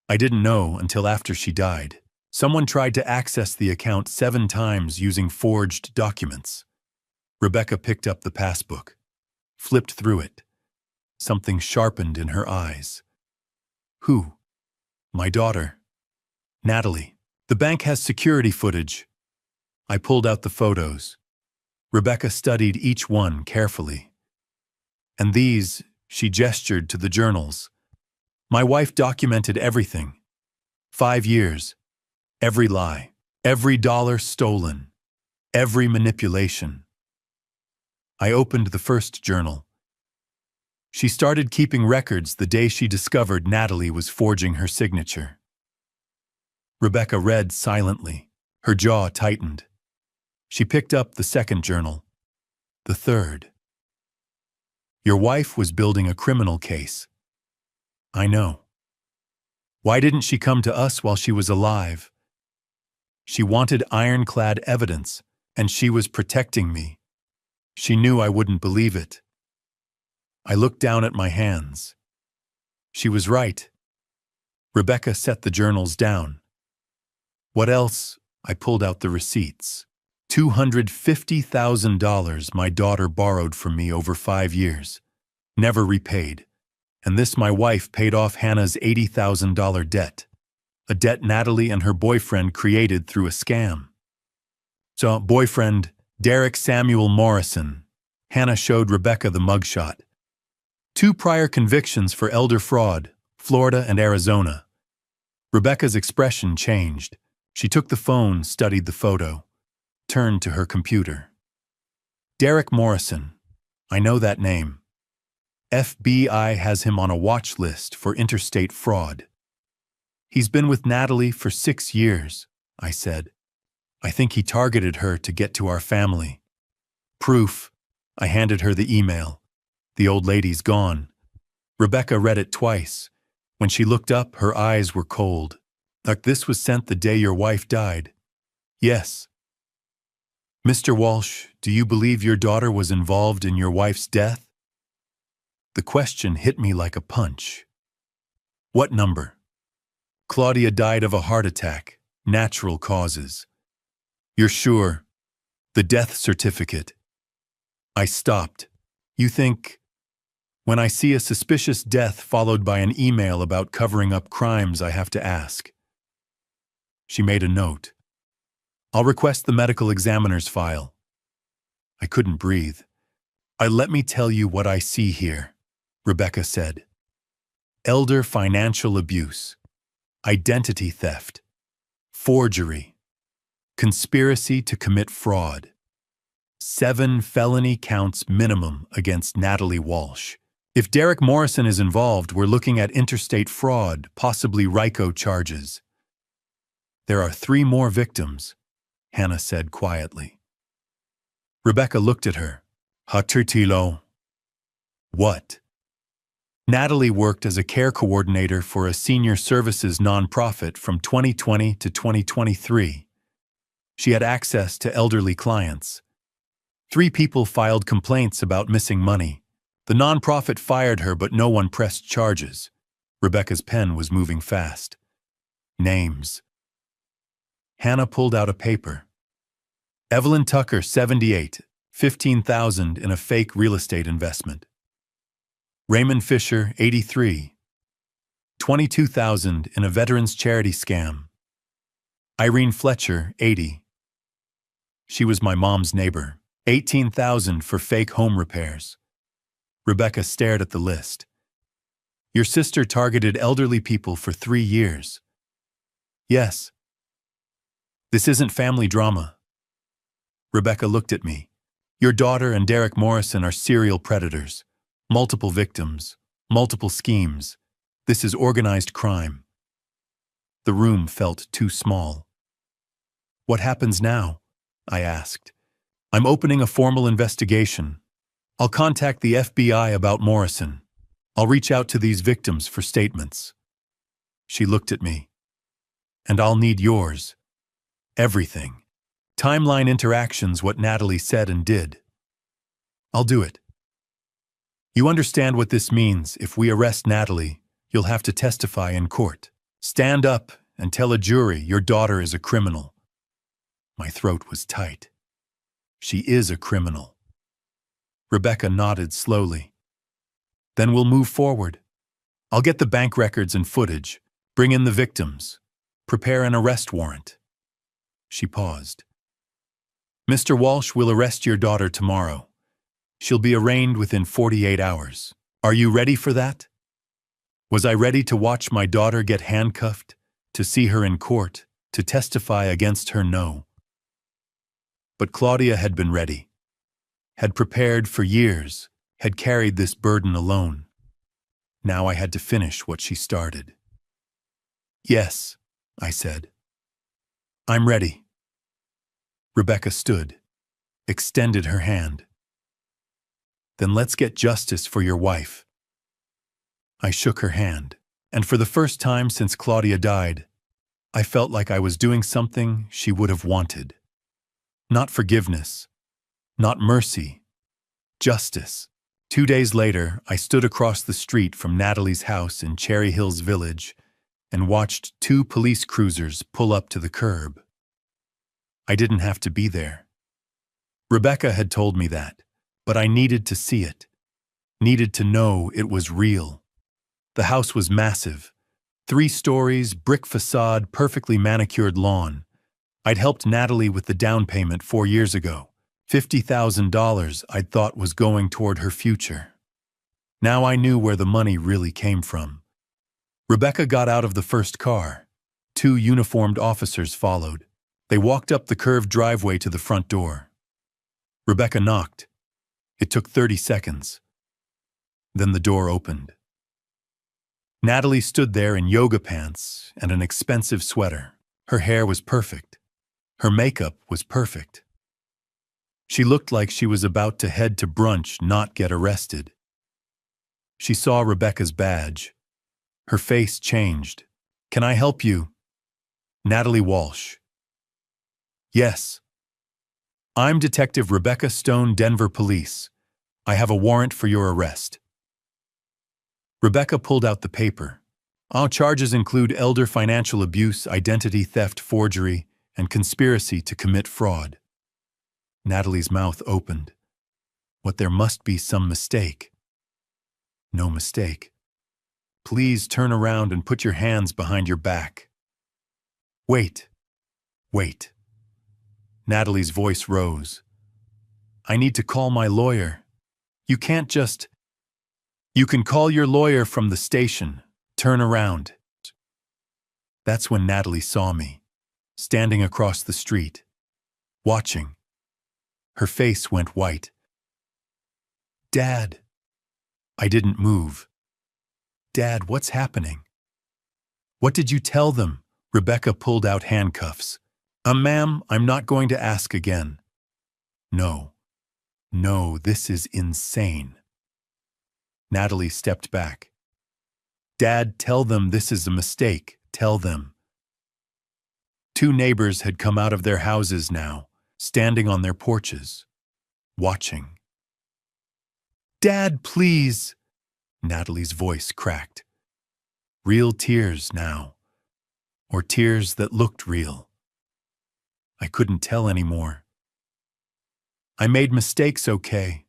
I didn't know until after she died. Someone tried to access the account 7 times using forged documents. Rebecca picked up the passbook, flipped through it. Something sharpened in her eyes. Who? My daughter. Natalie. The bank has security footage. I pulled out the photos. Rebecca studied each one carefully. And these, she gestured to the journals. My wife documented everything. 5 years. Every lie. Every dollar stolen. Every manipulation. I opened the first journal. She started keeping records the day she discovered Natalie was forging her signature. Rebecca read silently. Her jaw tightened. She picked up the second journal. The third. Your wife was building a criminal case. I know. Why didn't she come to us while she was alive? She wanted ironclad evidence, and she was protecting me. She knew I wouldn't believe it. I looked down at my hands. She was right. Rebecca set the journals down. What else? I pulled out the receipts. $250,000 my daughter borrowed from me over 5 years. Never repaid. And this my wife paid off Hannah's $80,000 debt. A debt Natalie and her boyfriend created through a scam. So, boyfriend, Derek Samuel Morrison. Hannah showed Rebecca the mugshot. 2 prior convictions for elder fraud, Florida and Arizona. Rebecca's expression changed. She took the phone, studied the photo, turned to her computer. Derek Morrison. I know that name. FBI has him on a watch list for interstate fraud. He's been with Natalie for 6 years, I said. I think he targeted her to get to our family. Proof. I handed her the email. The old lady's gone. Rebecca read it twice. When she looked up, her eyes were cold. Like this was sent the day your wife died. Yes. Mr. Walsh, do you believe your daughter was involved in your wife's death? The question hit me like a punch. What number? Claudia died of a heart attack, natural causes. You're sure? The death certificate. I stopped. You think? When I see a suspicious death followed by an email about covering up crimes, I have to ask. She made a note. I'll request the medical examiner's file. I couldn't breathe. Let me tell you what I see here, Rebecca said. Elder financial abuse, identity theft, forgery, conspiracy to commit fraud. 7 felony counts minimum against Natalie Walsh. If Derek Morrison is involved, we're looking at interstate fraud, possibly RICO charges. There are 3 more victims, Hannah said quietly. Rebecca looked at her. Haturtilo. What? Natalie worked as a care coordinator for a senior services nonprofit from 2020 to 2023. She had access to elderly clients. 3 people filed complaints about missing money. The nonprofit fired her, but no one pressed charges. Rebecca's pen was moving fast. Names. Hannah pulled out a paper. Evelyn Tucker, 78, $15,000 in a fake real estate investment. Raymond Fisher, 83, $22,000 in a veterans charity scam. Irene Fletcher, 80. She was my mom's neighbor. $18,000 for fake home repairs. Rebecca stared at the list. Your sister targeted elderly people for 3 years. Yes. This isn't family drama. Rebecca looked at me. Your daughter and Derek Morrison are serial predators. Multiple victims. Multiple schemes. This is organized crime. The room felt too small. What happens now? I asked. I'm opening a formal investigation. I'll contact the FBI about Morrison. I'll reach out to these victims for statements. She looked at me. And I'll need yours. Everything. Timeline interactions, what Natalie said and did. I'll do it. You understand what this means. If we arrest Natalie, you'll have to testify in court. Stand up and tell a jury your daughter is a criminal. My throat was tight. She is a criminal. Rebecca nodded slowly. Then we'll move forward. I'll get the bank records and footage, bring in the victims, prepare an arrest warrant. She paused. Mr. Walsh will arrest your daughter tomorrow. She'll be arraigned within 48 hours. Are you ready for that? Was I ready to watch my daughter get handcuffed, to see her in court, to testify against her? No. But Claudia had been ready, had prepared for years, had carried this burden alone. Now I had to finish what she started. Yes, I said. I'm ready. Rebecca stood, extended her hand. Then let's get justice for your wife. I shook her hand, and for the first time since Claudia died, I felt like I was doing something she would have wanted. Not forgiveness, not mercy, justice. 2 days later, I stood across the street from Natalie's house in Cherry Hills Village and watched 2 police cruisers pull up to the curb. I didn't have to be there. Rebecca had told me that, but I needed to see it, needed to know it was real. The house was massive, 3 stories, brick facade, perfectly manicured lawn. I'd helped Natalie with the down payment 4 years ago. $50,000 I'd thought was going toward her future. Now I knew where the money really came from. Rebecca got out of the first car. 2 uniformed officers followed. They walked up the curved driveway to the front door. Rebecca knocked. It took 30 seconds. Then the door opened. Natalie stood there in yoga pants and an expensive sweater. Her hair was perfect. Her makeup was perfect. She looked like she was about to head to brunch, not get arrested. She saw Rebecca's badge. Her face changed. Can I help you? Natalie Walsh. Yes. I'm Detective Rebecca Stone, Denver Police. I have a warrant for your arrest. Rebecca pulled out the paper. Our charges include elder financial abuse, identity theft, forgery, and conspiracy to commit fraud. Natalie's mouth opened. What, there must be some mistake. No mistake. Please turn around and put your hands behind your back. Wait. Wait. Natalie's voice rose. I need to call my lawyer. You can't just... You can call your lawyer from the station. Turn around. That's when Natalie saw me, standing across the street, watching. Her face went white. Dad. I didn't move. Dad, what's happening? What did you tell them? Rebecca pulled out handcuffs. Ma'am, I'm not going to ask again. No. No, this is insane. Natalie stepped back. Dad, tell them this is a mistake. Tell them. 2 neighbors had come out of their houses now, standing on their porches, watching. Dad, please. Natalie's voice cracked. Real tears now, or tears that looked real. I couldn't tell anymore. I made mistakes, okay,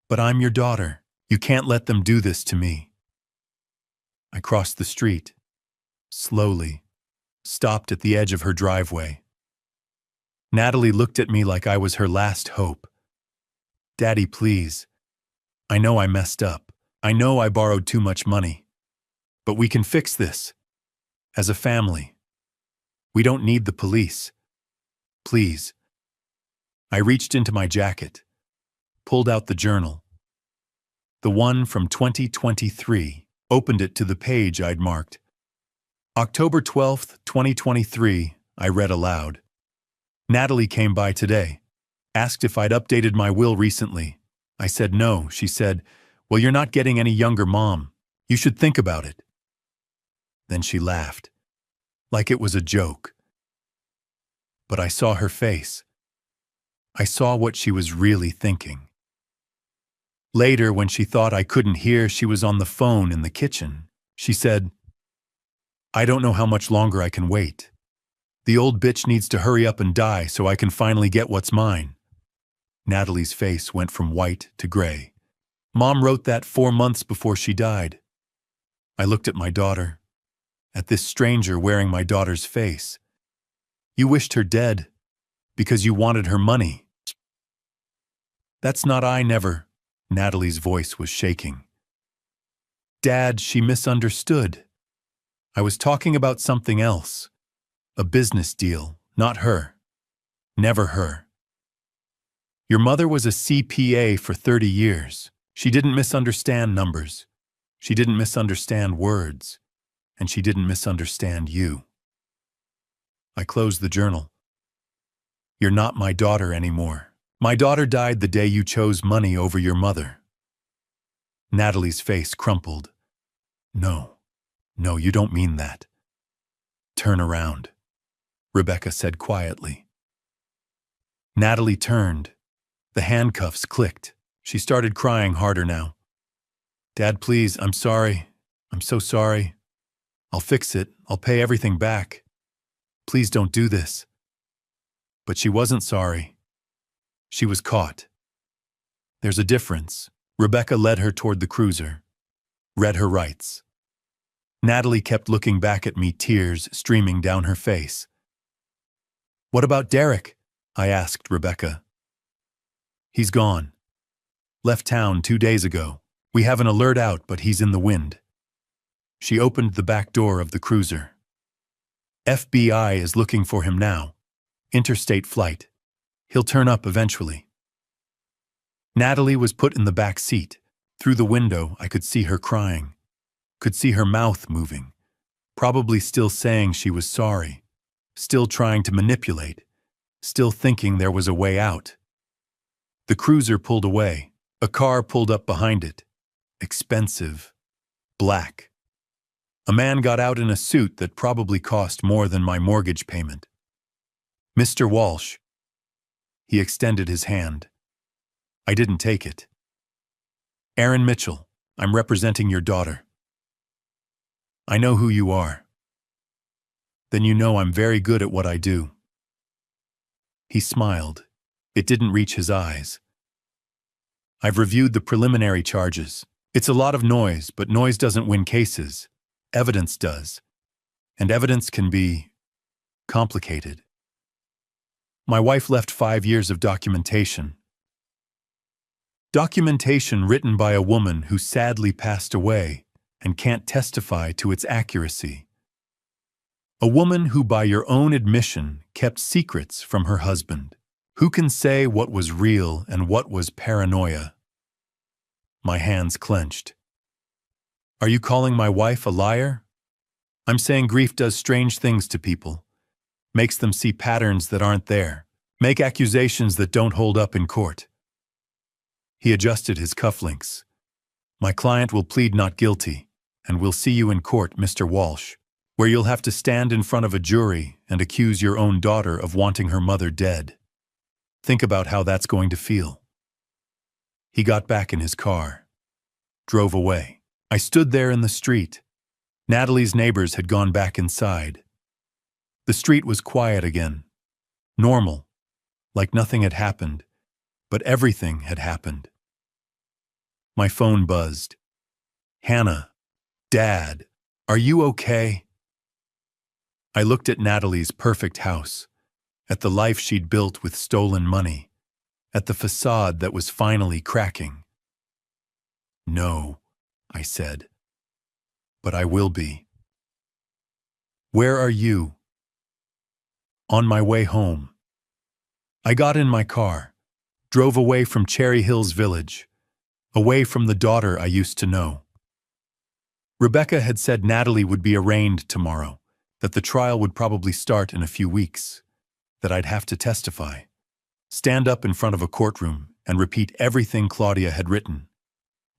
but I'm your daughter. You can't let them do this to me. I crossed the street, slowly, stopped at the edge of her driveway. Natalie looked at me like I was her last hope. Daddy, please. I know I messed up. I know I borrowed too much money. But we can fix this. As a family. We don't need the police. Please. I reached into my jacket, pulled out the journal, the one from 2023, opened it to the page I'd marked. October 12th, 2023, I read aloud. Natalie came by today, asked if I'd updated my will recently. I said no. She said, "Well, you're not getting any younger, Mom. You should think about it." Then she laughed, like it was a joke. But I saw her face. I saw what she was really thinking. Later, when she thought I couldn't hear, she was on the phone in the kitchen. She said, "I don't know how much longer I can wait. The old bitch needs to hurry up and die so I can finally get what's mine." Natalie's face went from white to gray. Mom wrote that 4 months before she died. I looked at my daughter, at this stranger wearing my daughter's face. "You wished her dead because you wanted her money." "That's not I never." Natalie's voice was shaking. "Dad, she misunderstood. I was talking about something else. A business deal, not her. Never her. Your mother was a CPA for 30 years. She didn't misunderstand numbers. She didn't misunderstand words. And she didn't misunderstand you." I closed the journal. "You're not my daughter anymore. My daughter died the day you chose money over your mother." Natalie's face crumpled. No, you don't mean that." "Turn around," Rebecca said quietly. Natalie turned. The handcuffs clicked. She started crying harder now. "Dad, please, I'm sorry. I'm so sorry. I'll fix it. I'll pay everything back. Please don't do this." But she wasn't sorry. She was caught. There's a difference. Rebecca led her toward the cruiser, read her rights. Natalie kept looking back at me, tears streaming down her face. "What about Derek?" I asked Rebecca. "He's gone. Left town 2 days ago. We have an alert out, but he's in the wind." She opened the back door of the cruiser. "FBI is looking for him now. Interstate flight. He'll turn up eventually." Natalie was put in the back seat. Through the window, I could see her crying. Could see her mouth moving. Probably still saying she was sorry. Still trying to manipulate. Still thinking there was a way out. The cruiser pulled away. A car pulled up behind it. Expensive. Black. A man got out in a suit that probably cost more than my mortgage payment. "Mr. Walsh." He extended his hand. I didn't take it. "Aaron Mitchell, I'm representing your daughter." "I know who you are." "Then you know I'm very good at what I do." He smiled. It didn't reach his eyes. "I've reviewed the preliminary charges. It's a lot of noise, but noise doesn't win cases. Evidence does. And evidence can be complicated. My wife left 5 years of documentation. Documentation written by a woman who sadly passed away and can't testify to its accuracy. A woman who, by your own admission, kept secrets from her husband. Who can say what was real and what was paranoia?" My hands clenched. "Are you calling my wife a liar?" "I'm saying grief does strange things to people. Makes them see patterns that aren't there. Make accusations that don't hold up in court." He adjusted his cufflinks. "My client will plead not guilty, and we'll see you in court, Mr. Walsh, where you'll have to stand in front of a jury and accuse your own daughter of wanting her mother dead. Think about how that's going to feel." He got back in his car, drove away. I stood there in the street. Natalie's neighbors had gone back inside. The street was quiet again. Normal, like nothing had happened, but everything had happened. My phone buzzed. "Hannah, Dad, are you okay?" I looked at Natalie's perfect house, at the life she'd built with stolen money, at the facade that was finally cracking. "No," I said, "but I will be." "Where are you?" "On my way home." I got in my car, drove away from Cherry Hills Village, away from the daughter I used to know. Rebecca had said Natalie would be arraigned tomorrow, that the trial would probably start in a few weeks, that I'd have to testify, stand up in front of a courtroom and repeat everything Claudia had written,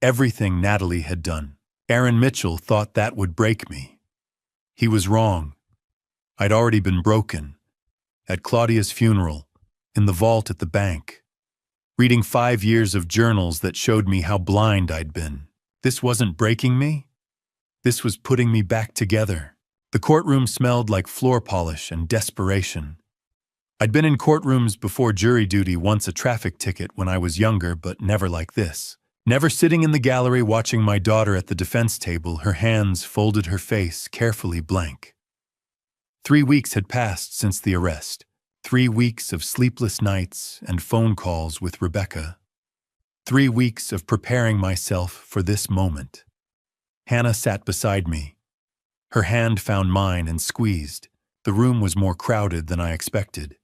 everything Natalie had done. Aaron Mitchell thought that would break me. He was wrong. I'd already been broken. At Claudia's funeral, in the vault at the bank, reading 5 years of journals that showed me how blind I'd been. This wasn't breaking me. This was putting me back together. The courtroom smelled like floor polish and desperation. I'd been in courtrooms before jury duty, once a traffic ticket when I was younger, but never like this. Never sitting in the gallery watching my daughter at the defense table, her hands folded, her face carefully blank. 3 weeks had passed since the arrest. 3 weeks of sleepless nights and phone calls with Rebecca. 3 weeks of preparing myself for this moment. Hannah sat beside me. Her hand found mine and squeezed. The room was more crowded than I expected.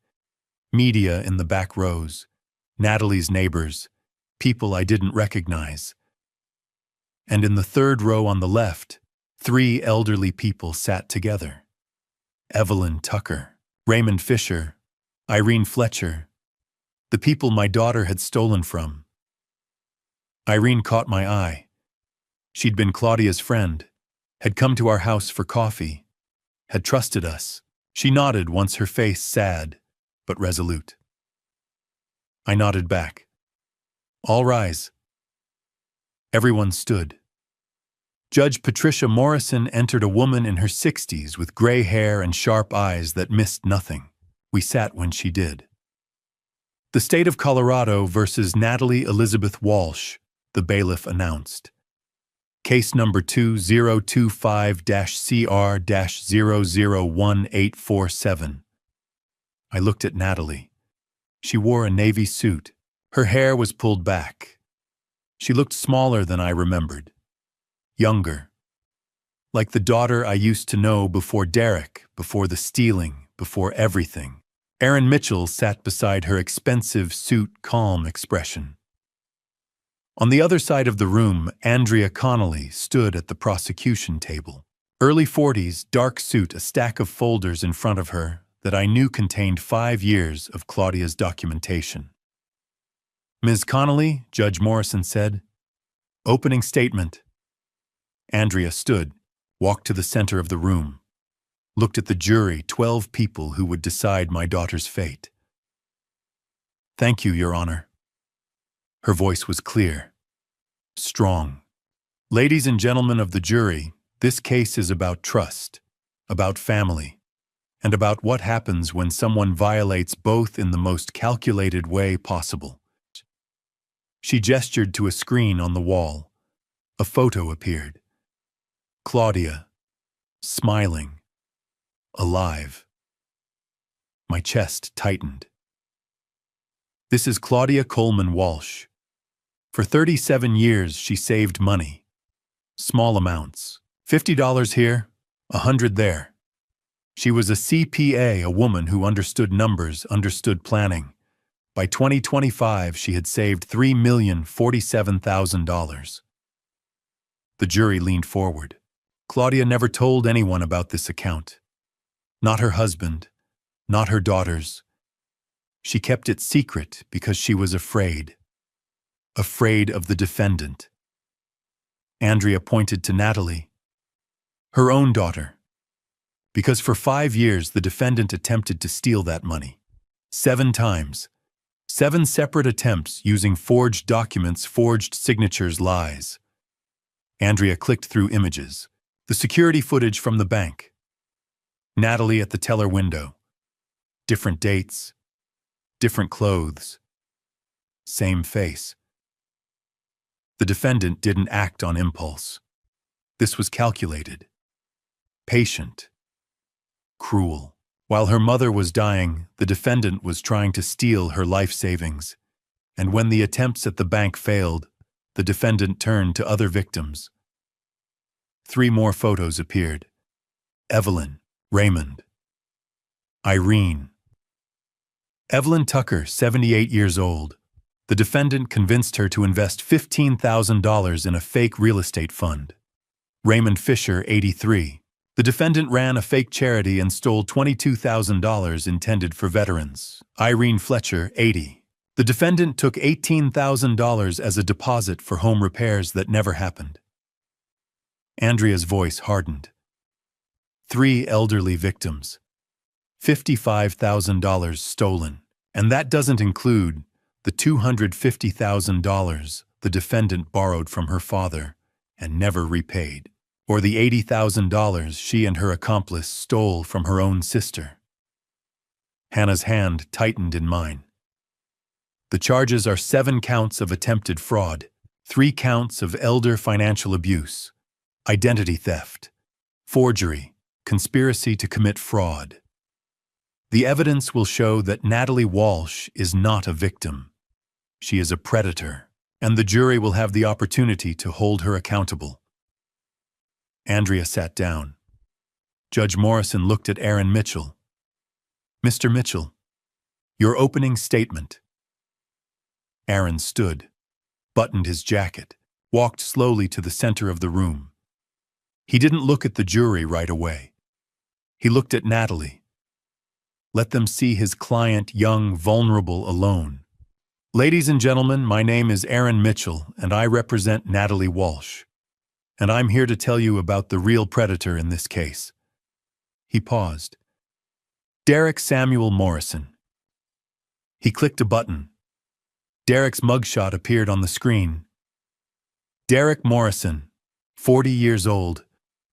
Media in the back rows, Natalie's neighbors, people I didn't recognize. And in the third row on the left, 3 elderly people sat together. Evelyn Tucker, Raymond Fisher, Irene Fletcher, the people my daughter had stolen from. Irene caught my eye. She'd been Claudia's friend, had come to our house for coffee, had trusted us. She nodded once, her face sad but resolute. I nodded back. All rise. Everyone stood. Judge Patricia Morrison entered, a woman in her 60s with gray hair and sharp eyes that missed nothing. We sat when she did. The state of Colorado versus Natalie Elizabeth Walsh, the bailiff announced. Case number 2025-CR-001847. I looked at Natalie. She wore a navy suit. Her hair was pulled back. She looked smaller than I remembered. Younger. Like the daughter I used to know before Derek, before the stealing, before everything. Aaron Mitchell sat beside her, expensive suit, calm expression. On the other side of the room, Andrea Connolly stood at the prosecution table. Early 40s, dark suit, a stack of folders in front of her that I knew contained 5 years of Claudia's documentation. Ms. Connolly, Judge Morrison said, opening statement. Andrea stood, walked to the center of the room, looked at the jury, 12 people who would decide my daughter's fate. Thank you, Your Honor. Her voice was clear, strong. Ladies and gentlemen of the jury, this case is about trust, about family, and about what happens when someone violates both in the most calculated way possible. She gestured to a screen on the wall. A photo appeared. Claudia, smiling, alive. My chest tightened. This is Claudia Coleman Walsh. For 37 years, she saved money. Small amounts. $50 here, $100 there. She was a CPA, a woman who understood numbers, understood planning. By 2025, she had saved $3,047,000. The jury leaned forward. Claudia never told anyone about this account. Not her husband, not her daughters. She kept it secret because she was afraid. Afraid of the defendant. Andrea pointed to Natalie, her own daughter, because for 5 years the defendant attempted to steal that money. 7 times. 7 separate attempts using forged documents, forged signatures, lies. Andrea clicked through images. The security footage from the bank. Natalie at the teller window. Different dates. Different clothes. Same face. The defendant didn't act on impulse. This was calculated. Patient. Cruel. While her mother was dying, the defendant was trying to steal her life savings. And when the attempts at the bank failed, the defendant turned to other victims. 3 more photos appeared. Evelyn, Raymond, Irene. Evelyn Tucker, 78 years old. The defendant convinced her to invest $15,000 in a fake real estate fund. Raymond Fisher, 83. The defendant ran a fake charity and stole $22,000 intended for veterans. Irene Fletcher, 80. The defendant took $18,000 as a deposit for home repairs that never happened. Andrea's voice hardened. 3 elderly victims. $55,000 stolen. And that doesn't include the $250,000 the defendant borrowed from her father and never repaid, or the $80,000 she and her accomplice stole from her own sister. Hannah's hand tightened in mine. The charges are 7 counts of attempted fraud, 3 counts of elder financial abuse, identity theft, forgery, conspiracy to commit fraud. The evidence will show that Natalie Walsh is not a victim. She is a predator, and the jury will have the opportunity to hold her accountable. Andrea sat down. Judge Morrison looked at Aaron Mitchell. Mr. Mitchell, your opening statement. Aaron stood, buttoned his jacket, walked slowly to the center of the room. He didn't look at the jury right away. He looked at Natalie. Let them see his client, young, vulnerable, alone. Ladies and gentlemen, my name is Aaron Mitchell, and I represent Natalie Walsh. And I'm here to tell you about the real predator in this case. He paused. Derek Samuel Morrison. He clicked a button. Derek's mugshot appeared on the screen. Derek Morrison, 40 years old,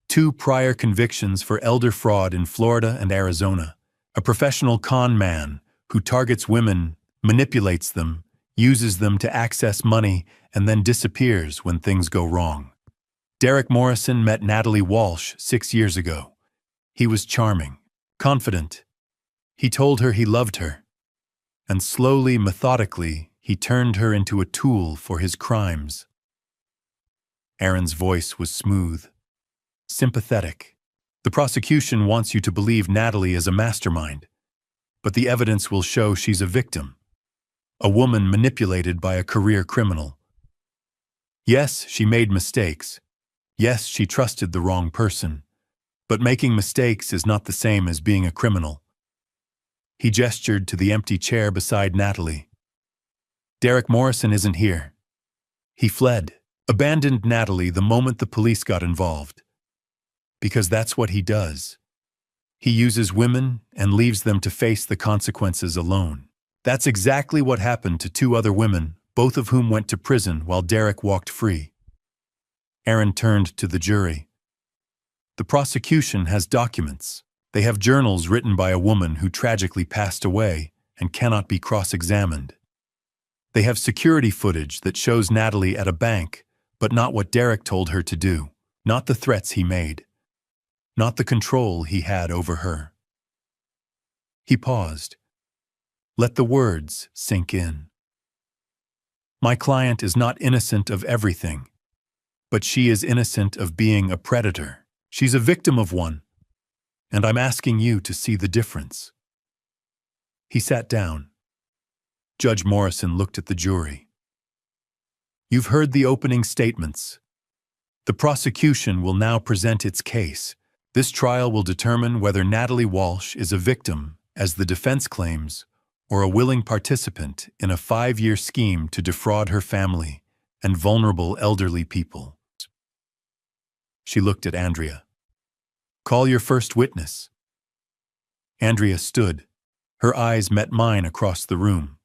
2 prior convictions for elder fraud in Florida and Arizona. A professional con man who targets women, manipulates them, uses them to access money, and then disappears when things go wrong. Derek Morrison met Natalie Walsh 6 years ago. He was charming, confident. He told her he loved her. And slowly, methodically, he turned her into a tool for his crimes. Aaron's voice was smooth, sympathetic. The prosecution wants you to believe Natalie is a mastermind, but the evidence will show she's a victim, a woman manipulated by a career criminal. Yes, she made mistakes. Yes, she trusted the wrong person, but making mistakes is not the same as being a criminal. He gestured to the empty chair beside Natalie. Derek Morrison isn't here. He fled, abandoned Natalie the moment the police got involved. Because that's what he does. He uses women and leaves them to face the consequences alone. That's exactly what happened to 2 other women, both of whom went to prison while Derek walked free. Aaron turned to the jury. The prosecution has documents. They have journals written by a woman who tragically passed away and cannot be cross-examined. They have security footage that shows Natalie at a bank, but not what Derek told her to do, not the threats he made, not the control he had over her. He paused. Let the words sink in. My client is not innocent of everything, but she is innocent of being a predator. She's a victim of one, and I'm asking you to see the difference. He sat down. Judge Morrison looked at the jury. You've heard the opening statements. The prosecution will now present its case. This trial will determine whether Natalie Walsh is a victim, as the defense claims, or a willing participant in a 5-year scheme to defraud her family and vulnerable elderly people. She looked at Andrea. Call your first witness. Andrea stood. Her eyes met mine across the room.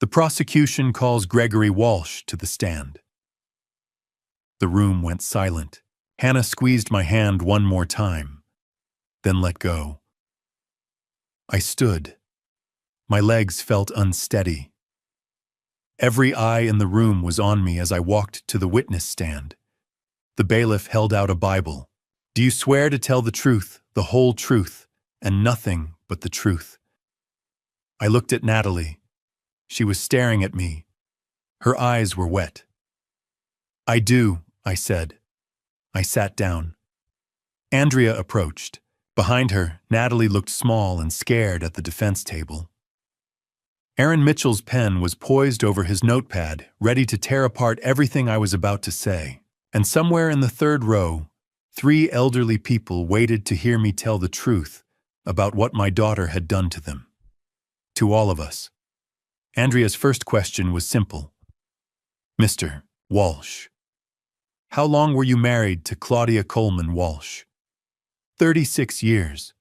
The prosecution calls Gregory Walsh to the stand. The room went silent. Hannah squeezed my hand one more time, then let go. I stood. My legs felt unsteady. Every eye in the room was on me as I walked to the witness stand. The bailiff held out a Bible. Do you swear to tell the truth, the whole truth, and nothing but the truth? I looked at Natalie. She was staring at me. Her eyes were wet. I do, I said. I sat down. Andrea approached. Behind her, Natalie looked small and scared at the defense table. Aaron Mitchell's pen was poised over his notepad, ready to tear apart everything I was about to say. And somewhere in the third row, 3 elderly people waited to hear me tell the truth about what my daughter had done to them. To all of us. Andrea's first question was simple. Mr. Walsh, how long were you married to Claudia Coleman Walsh? 36 years.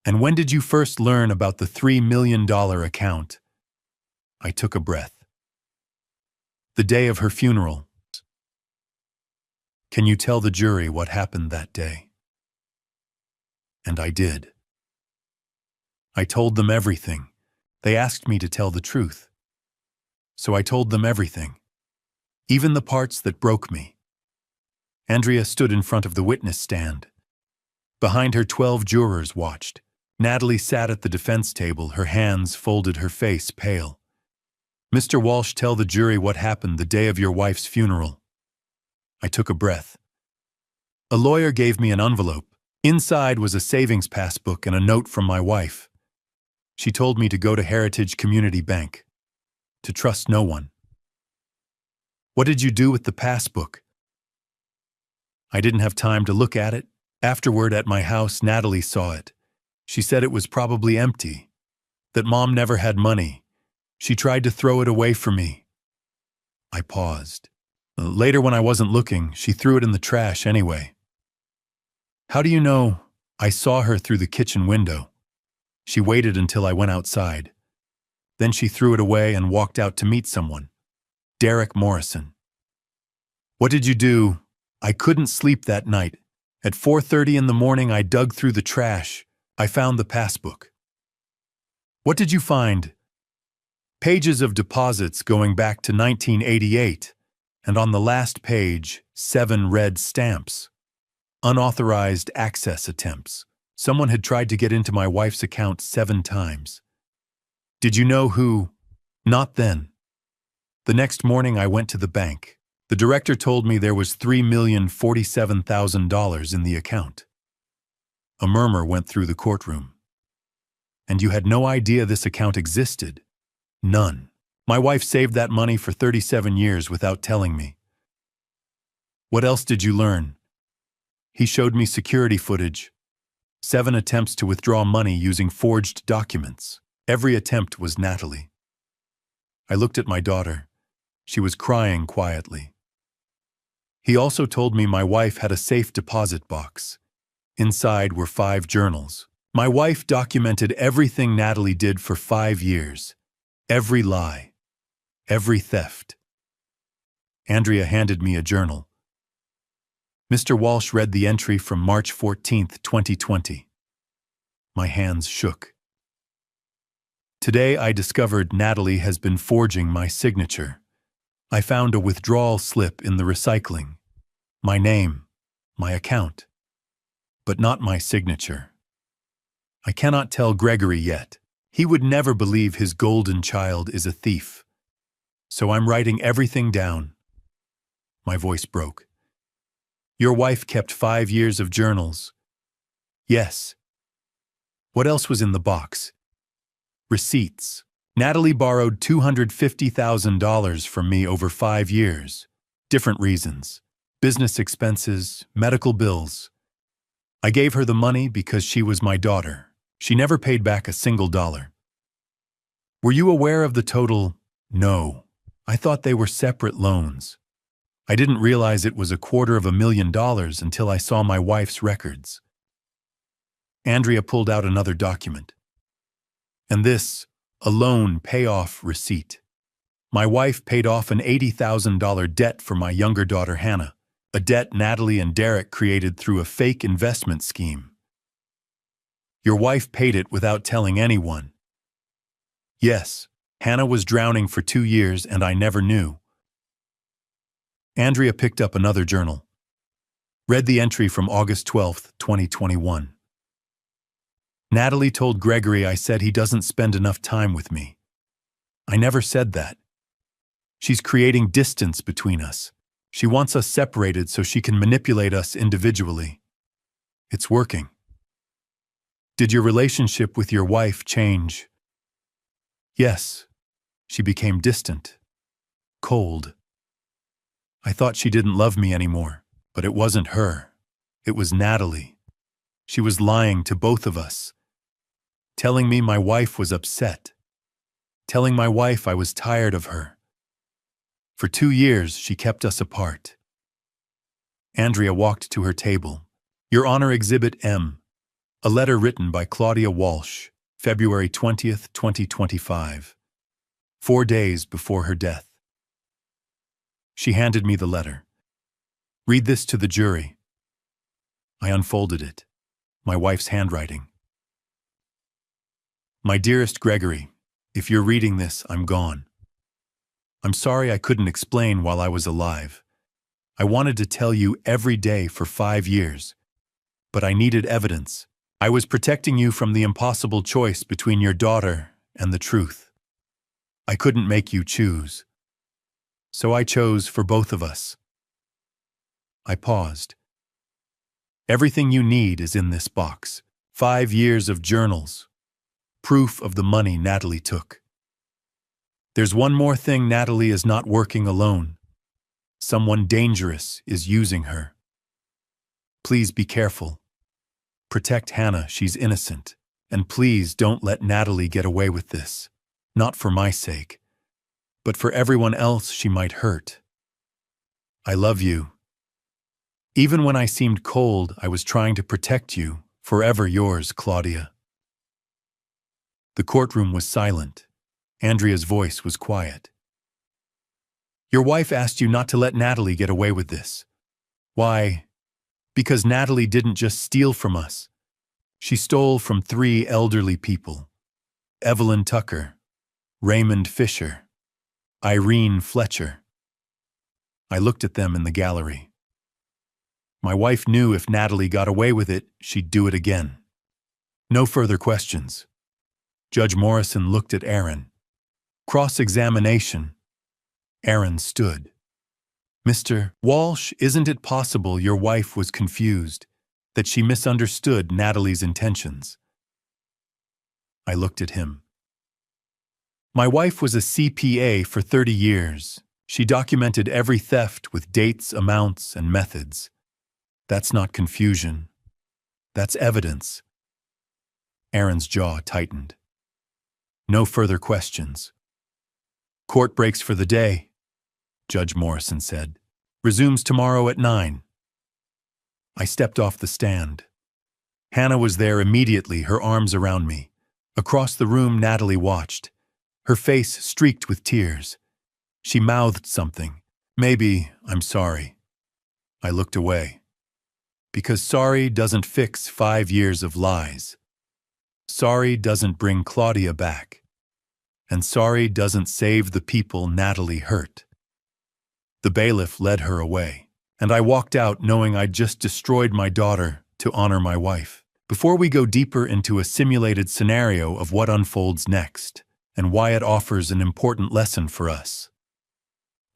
And when did you first learn about the $3 million account? I took a breath. The day of her funeral. Can you tell the jury what happened that day? And I did. I told them everything. They asked me to tell the truth. So I told them everything, even the parts that broke me. Andrea stood in front of the witness stand. Behind her, 12 jurors watched. Natalie sat at the defense table, her hands folded, her face pale. Mr. Walsh, tell the jury what happened the day of your wife's funeral. I took a breath. A lawyer gave me an envelope. Inside was a savings passbook and a note from my wife. She told me to go to Heritage Community Bank, to trust no one. What did you do with the passbook? I didn't have time to look at it. Afterward, at my house, Natalie saw it. She said it was probably empty, that Mom never had money. She tried to throw it away from me. I paused. Later, when I wasn't looking, she threw it in the trash anyway. How do you know? I saw her through the kitchen window. She waited until I went outside. Then she threw it away and walked out to meet someone. Derek Morrison. What did you do? I couldn't sleep that night. At 4:30 in the morning, I dug through the trash. I found the passbook. What did you find? Pages of deposits going back to 1988, and on the last page, 7 red stamps. Unauthorized access attempts. Someone had tried to get into my wife's account 7 times. Did you know who? Not then. The next morning, I went to the bank. The director told me there was $3,047,000 in the account. A murmur went through the courtroom. And you had no idea this account existed? None. My wife saved that money for 37 years without telling me. What else did you learn? He showed me security footage. 7 attempts to withdraw money using forged documents. Every attempt was Natalie. I looked at my daughter. She was crying quietly. He also told me my wife had a safe deposit box. Inside were 5 journals. My wife documented everything Natalie did for 5 years. Every lie. Every theft. Andrea handed me a journal. Mr. Walsh read the entry from March 14, 2020. My hands shook. Today I discovered Natalie has been forging my signature. I found a withdrawal slip in the recycling. My name, my account, but not my signature. I cannot tell Gregory yet. He would never believe his golden child is a thief. So I'm writing everything down. My voice broke. Your wife kept 5 years of journals. Yes. What else was in the box? Receipts. Natalie borrowed $250,000 from me over 5 years. Different reasons. Business expenses, medical bills. I gave her the money because she was my daughter. She never paid back a single dollar. Were you aware of the total? No. I thought they were separate loans. I didn't realize it was $250,000 until I saw my wife's records. Andrea pulled out another document. And this, a loan payoff receipt. My wife paid off an $80,000 debt for my younger daughter Hannah, a debt Natalie and Derek created through a fake investment scheme. Your wife paid it without telling anyone. Yes, Hannah was drowning for 2 years and I never knew. Andrea picked up another journal. Read the entry from August 12, 2021. Natalie told Gregory I said he doesn't spend enough time with me. I never said that. She's creating distance between us. She wants us separated so she can manipulate us individually. It's working. Did your relationship with your wife change? Yes, she became distant, cold. I thought she didn't love me anymore, but it wasn't her. It was Natalie. She was lying to both of us, telling me my wife was upset, telling my wife I was tired of her. For 2 years, she kept us apart. Andrea walked to her table. Your Honor, Exhibit M, a letter written by Claudia Walsh, February 20th, 2025, 4 days before her death. She handed me the letter. Read this to the jury. I unfolded it. My wife's handwriting. My dearest Gregory, if you're reading this, I'm gone. I'm sorry I couldn't explain while I was alive. I wanted to tell you every day for 5 years, but I needed evidence. I was protecting you from the impossible choice between your daughter and the truth. I couldn't make you choose. So I chose for both of us. I paused. Everything you need is in this box. 5 years of journals. Proof of the money Natalie took. There's one more thing. Natalie is not working alone. Someone dangerous is using her. Please be careful. Protect Hannah, she's innocent. And please don't let Natalie get away with this. Not for my sake, but for everyone else she might hurt. I love you. Even when I seemed cold, I was trying to protect you. Forever yours, Claudia. The courtroom was silent. Andrea's voice was quiet. Your wife asked you not to let Natalie get away with this. Why? Because Natalie didn't just steal from us. She stole from 3 elderly people. Evelyn Tucker, Raymond Fisher, Irene Fletcher. I looked at them in the gallery. My wife knew if Natalie got away with it, she'd do it again. No further questions. Judge Morrison looked at Aaron. Cross-examination. Aaron stood. Mr. Walsh, isn't it possible your wife was confused, that she misunderstood Natalie's intentions? I looked at him. My wife was a CPA for 30 years. She documented every theft with dates, amounts, and methods. That's not confusion. That's evidence. Aaron's jaw tightened. No further questions. Court breaks for the day, Judge Morrison said. Resumes tomorrow at 9. I stepped off the stand. Hannah was there immediately, her arms around me. Across the room, Natalie watched. Her face streaked with tears. She mouthed something. Maybe, I'm sorry. I looked away. Because sorry doesn't fix 5 years of lies. Sorry doesn't bring Claudia back. And sorry doesn't save the people Natalie hurt. The bailiff led her away, and I walked out knowing I'd just destroyed my daughter to honor my wife. Before we go deeper into a simulated scenario of what unfolds next, and why it offers an important lesson for us,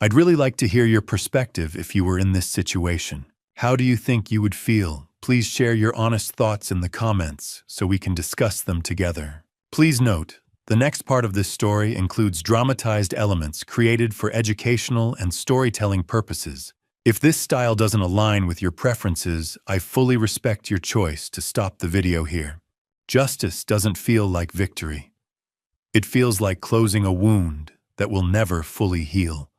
I'd really like to hear your perspective if you were in this situation. How do you think you would feel? Please share your honest thoughts in the comments so we can discuss them together. Please note, the next part of this story includes dramatized elements created for educational and storytelling purposes. If this style doesn't align with your preferences, I fully respect your choice to stop the video here. Justice doesn't feel like victory. It feels like closing a wound that will never fully heal.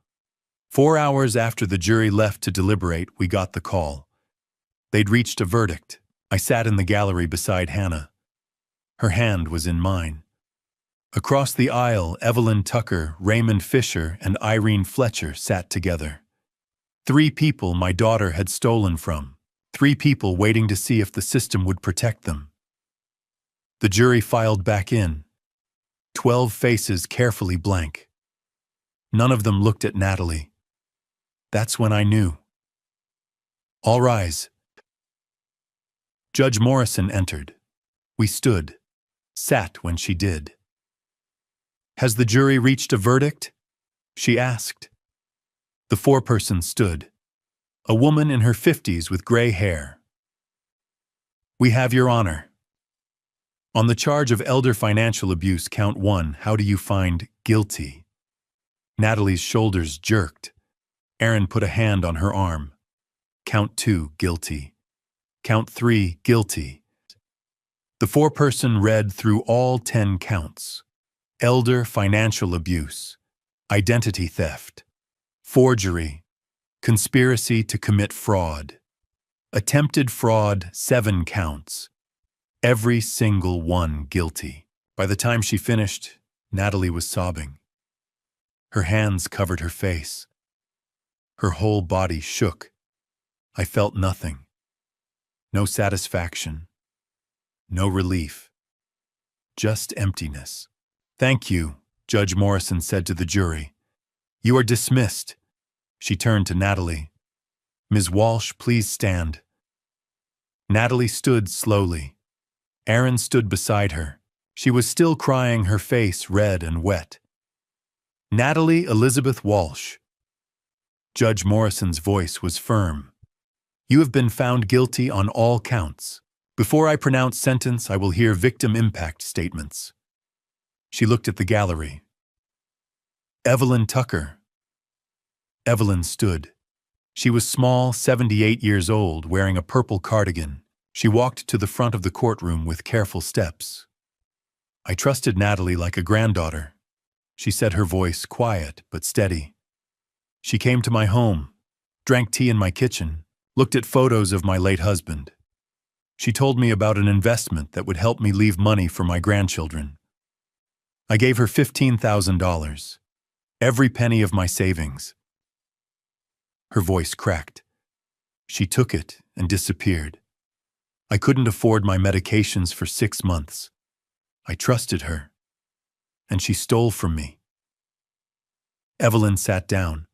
4 hours after the jury left to deliberate, we got the call. They'd reached a verdict. I sat in the gallery beside Hannah. Her hand was in mine. Across the aisle, Evelyn Tucker, Raymond Fisher, and Irene Fletcher sat together. 3 people my daughter had stolen from. 3 people waiting to see if the system would protect them. The jury filed back in. 12 faces carefully blank. None of them looked at Natalie. That's when I knew. All rise. Judge Morrison entered. We stood, sat when she did. Has the jury reached a verdict? She asked. The 4-person stood. A woman in her 50s with gray hair. We have your honor. On the charge of elder financial abuse, count 1, how do you find guilty? Natalie's shoulders jerked. Aaron put a hand on her arm. Count 2, guilty. Count 3, guilty. The foreperson read through all 10 counts. Elder financial abuse, identity theft, forgery, conspiracy to commit fraud, attempted fraud, 7 counts. Every single one guilty. By the time she finished, Natalie was sobbing. Her hands covered her face. Her whole body shook. I felt nothing. No satisfaction. No relief. Just emptiness. Thank you, Judge Morrison said to the jury. You are dismissed. She turned to Natalie. Ms. Walsh, please stand. Natalie stood slowly. Aaron stood beside her. She was still crying, her face red and wet. Natalie Elizabeth Walsh. Judge Morrison's voice was firm. You have been found guilty on all counts. Before I pronounce sentence, I will hear victim impact statements. She looked at the gallery. Evelyn Tucker. Evelyn stood. She was small, 78 years old, wearing a purple cardigan. She walked to the front of the courtroom with careful steps. I trusted Natalie like a granddaughter. She said, her voice quiet but steady. She came to my home, drank tea in my kitchen, looked at photos of my late husband. She told me about an investment that would help me leave money for my grandchildren. I gave her $15,000, every penny of my savings. Her voice cracked. She took it and disappeared. I couldn't afford my medications for 6 months. I trusted her, and she stole from me. Evelyn sat down.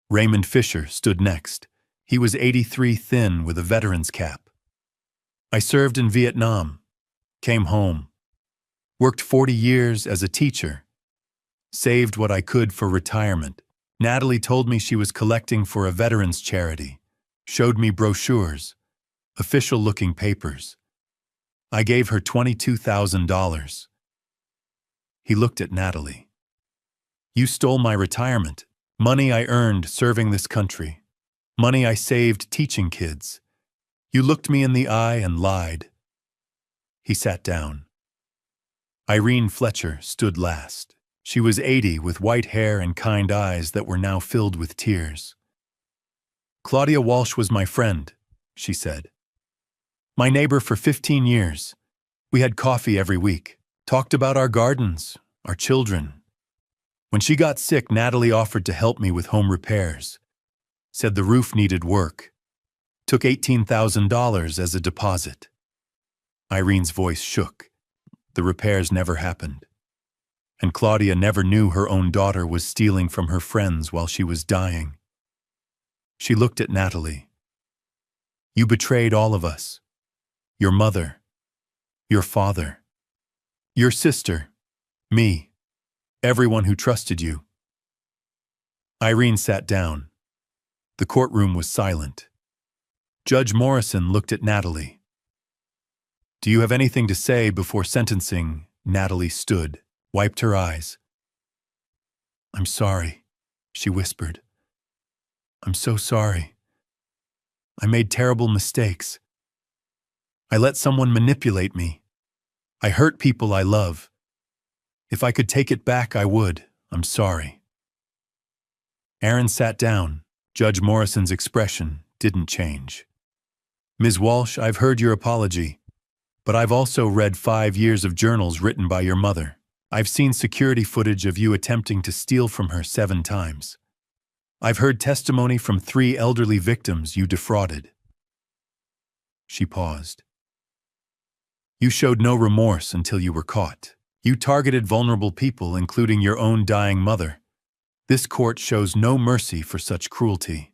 Raymond Fisher stood next. He was 83, thin, with a veteran's cap. I served in Vietnam, came home, worked 40 years as a teacher, saved what I could for retirement. Natalie told me she was collecting for a veterans charity, showed me brochures, official-looking papers. I gave her $22,000. He looked at Natalie. You stole my retirement, money I earned serving this country, money I saved teaching kids. You looked me in the eye and lied. He sat down. Irene Fletcher stood last. She was 80, with white hair and kind eyes that were now filled with tears. Claudia Walsh was my friend, she said. My neighbor for 15 years. We had coffee every week, talked about our gardens, our children. When she got sick, Natalie offered to help me with home repairs. Said the roof needed work. Took $18,000 as a deposit. Irene's voice shook. The repairs never happened. And Claudia never knew her own daughter was stealing from her friends while she was dying. She looked at Natalie. You betrayed all of us. Your mother, your father, your sister, me, everyone who trusted you. Irene sat down. The courtroom was silent. Judge Morrison looked at Natalie. Do you have anything to say before sentencing? Natalie stood, wiped her eyes. I'm sorry, she whispered. I'm so sorry. I made terrible mistakes. I let someone manipulate me. I hurt people I love. If I could take it back, I would. I'm sorry. Aaron sat down. Judge Morrison's expression didn't change. Ms. Walsh, I've heard your apology, but I've also read 5 years of journals written by your mother. I've seen security footage of you attempting to steal from her 7 times. I've heard testimony from 3 elderly victims you defrauded. She paused. You showed no remorse until you were caught. You targeted vulnerable people, including your own dying mother. This court shows no mercy for such cruelty.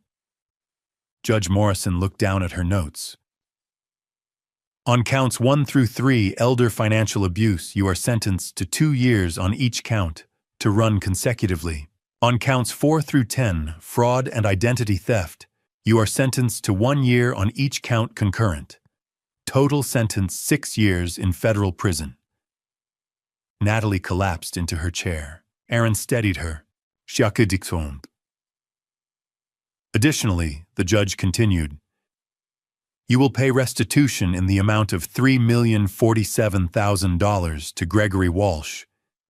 Judge Morrison looked down at her notes. On counts 1 through 3, elder financial abuse, you are sentenced to 2 years on each count, to run consecutively. On counts 4 through 10, fraud and identity theft, you are sentenced to 1 year on each count concurrent. Total sentence 6 years in federal prison. Natalie collapsed into her chair. Aaron steadied her. Shaka dixoned. Additionally, the judge continued, you will pay restitution in the amount of $3,047,000 to Gregory Walsh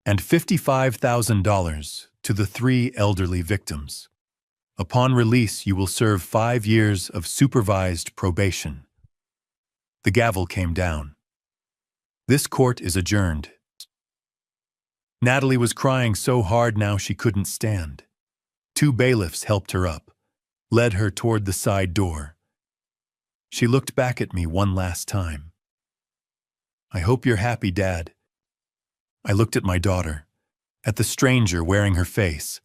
and $55,000 to the 3 elderly victims. Upon release, you will serve 5 years of supervised probation. The gavel came down. This court is adjourned. Natalie was crying so hard now she couldn't stand. 2 bailiffs helped her up, led her toward the side door. She looked back at me one last time. I hope you're happy, Dad. I looked at my daughter, at the stranger wearing her face.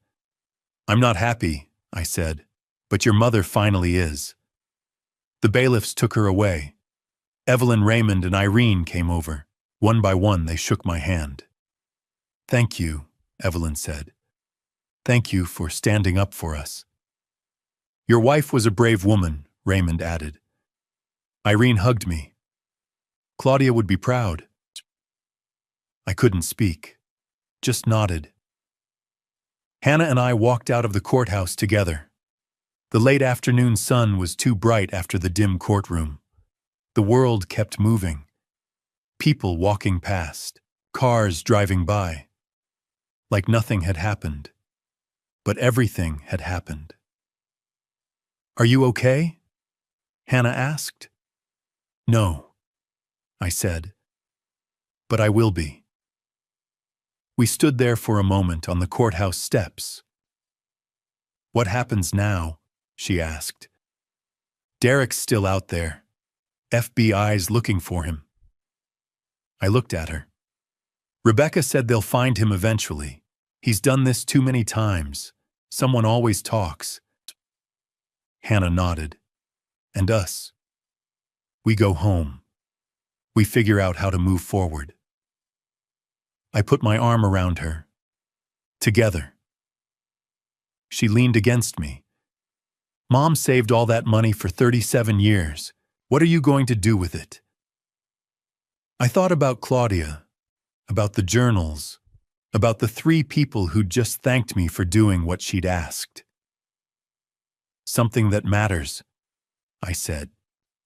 I'm not happy, I said, but your mother finally is. The bailiffs took her away. Evelyn, Raymond, and Irene came over. One by one, they shook my hand. Thank you, Evelyn said. Thank you for standing up for us. Your wife was a brave woman, Raymond added. Irene hugged me. Claudia would be proud. I couldn't speak, just nodded. Hannah and I walked out of the courthouse together. The late afternoon sun was too bright after the dim courtroom. The world kept moving. People walking past, cars driving by. Like nothing had happened. But everything had happened. Are you okay? Hannah asked. No, I said. But I will be. We stood there for a moment on the courthouse steps. What happens now? She asked. Derek's still out there. FBI's looking for him. I looked at her. Rebecca said they'll find him eventually. He's done this too many times. Someone always talks. Hannah nodded. And us? We go home. We figure out how to move forward. I put my arm around her. Together. She leaned against me. Mom saved all that money for 37 years. What are you going to do with it? I thought about Claudia, about the journals, about the 3 people who'd just thanked me for doing what she'd asked. Something that matters, I said.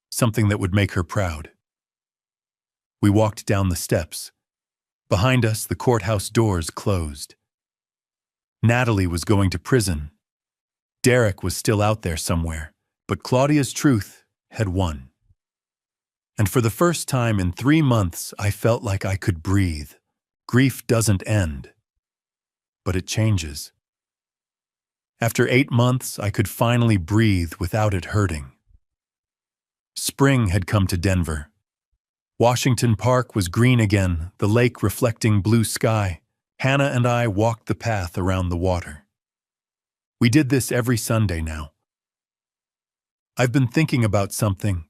Something that would make her proud. We walked down the steps. Behind us, the courthouse doors closed. Natalie was going to prison. Derek was still out there somewhere, but Claudia's truth had won. And for the first time in 3 months, I felt like I could breathe. Grief doesn't end, but it changes. After 8 months, I could finally breathe without it hurting. Spring had come to Denver. Washington Park was green again, the lake reflecting blue sky. Hannah and I walked the path around the water. We did this every Sunday now. I've been thinking about something,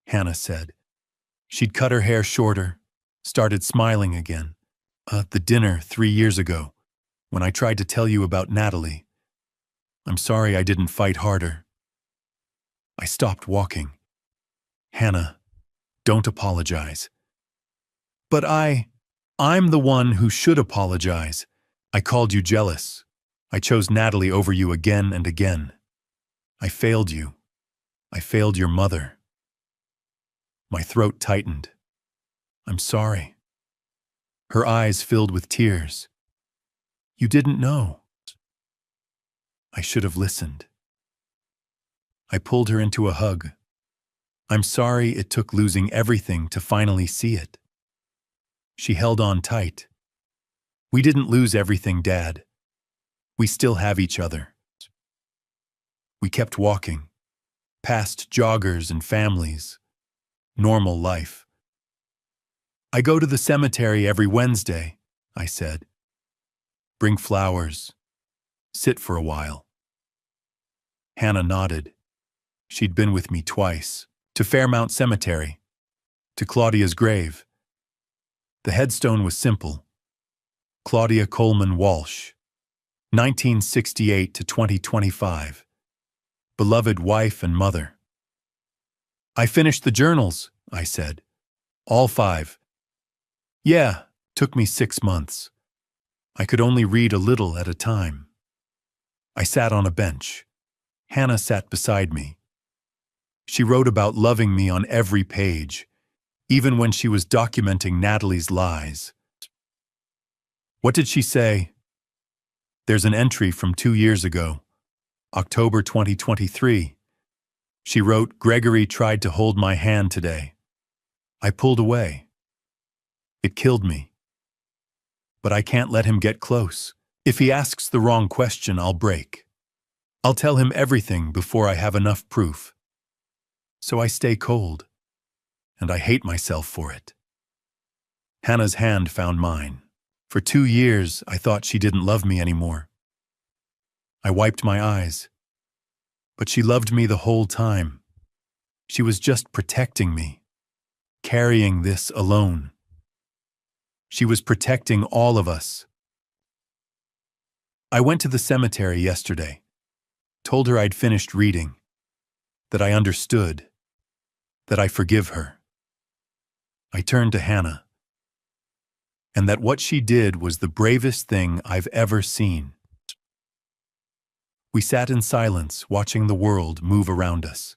Hannah said. She'd cut her hair shorter, started smiling again. The dinner 3 years ago, when I tried to tell you about Natalie. I'm sorry I didn't fight harder. I stopped walking. Hannah, don't apologize. But I'm the one who should apologize. I called you jealous. I chose Natalie over you again and again. I failed you. I failed your mother. My throat tightened. I'm sorry. Her eyes filled with tears. You didn't know. I should have listened. I pulled her into a hug. I'm sorry it took losing everything to finally see it. She held on tight. We didn't lose everything, Dad. We still have each other. We kept walking, past joggers and families. Normal life. I go to the cemetery every Wednesday, I said. Bring flowers. Sit for a while. Hannah nodded. She'd been with me twice, to Fairmount Cemetery, to Claudia's grave. The headstone was simple. Claudia Coleman Walsh, 1968 to 2025. Beloved wife and mother. I finished the journals, I said. All 5. Yeah, took me 6 months. I could only read a little at a time. I sat on a bench. Hannah sat beside me. She wrote about loving me on every page, even when she was documenting Natalie's lies. What did she say? There's an entry from 2 years ago, October 2023. She wrote, Gregory tried to hold my hand today. I pulled away. It killed me. But I can't let him get close. If he asks the wrong question, I'll break. I'll tell him everything before I have enough proof. So I stay cold, and I hate myself for it. Hannah's hand found mine. For 2 years, I thought she didn't love me anymore. I wiped my eyes. But she loved me the whole time. She was just protecting me, carrying this alone. She was protecting all of us. I went to the cemetery yesterday, told her I'd finished reading, that I understood, that I forgive her. I turned to Hannah, and that what she did was the bravest thing I've ever seen. We sat in silence, watching the world move around us.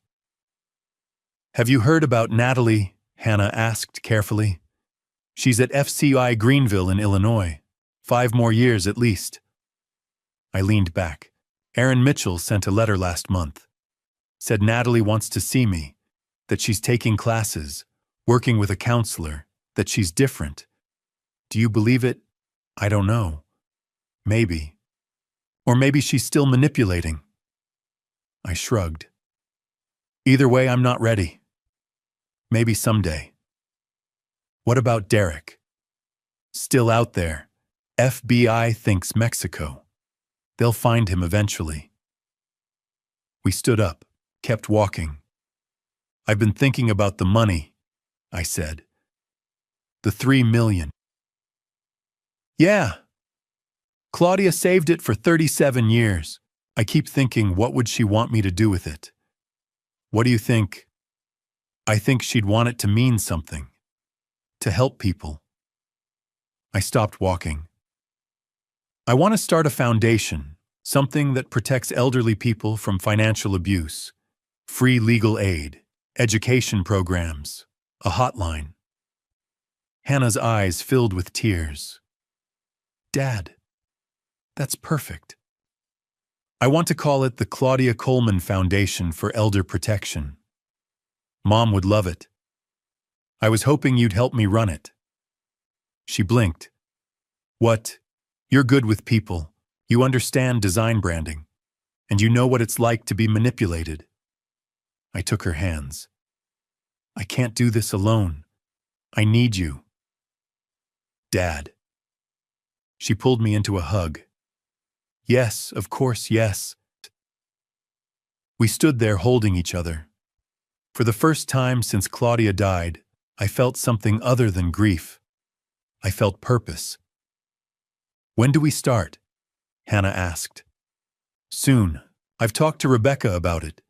Have you heard about Natalie? Hannah asked carefully. She's at FCI Greenville in Illinois. 5 more years at least. I leaned back. Aaron Mitchell sent a letter last month. Said Natalie wants to see me, that she's taking classes, working with a counselor, that she's different. Do you believe it? I don't know. Maybe. Or maybe she's still manipulating. I shrugged. Either way, I'm not ready. Maybe someday. What about Derek? Still out there. FBI thinks Mexico. They'll find him eventually. We stood up, kept walking. I've been thinking about the money, I said. The $3 million. Yeah. Claudia saved it for 37 years. I keep thinking, what would she want me to do with it? What do you think? I think she'd want it to mean something. To help people. I stopped walking. I want to start a foundation, something that protects elderly people from financial abuse, free legal aid, education programs, a hotline. Hannah's eyes filled with tears. Dad, that's perfect. I want to call it the Claudia Coleman Foundation for Elder Protection. Mom would love it. I was hoping you'd help me run it. She blinked. What? You're good with people. You understand design branding. And you know what it's like to be manipulated. I took her hands. I can't do this alone. I need you. Dad. She pulled me into a hug. Yes, of course, yes. We stood there holding each other. For the first time since Claudia died, I felt something other than grief. I felt purpose. When do we start? Hannah asked. Soon. I've talked to Rebecca about it.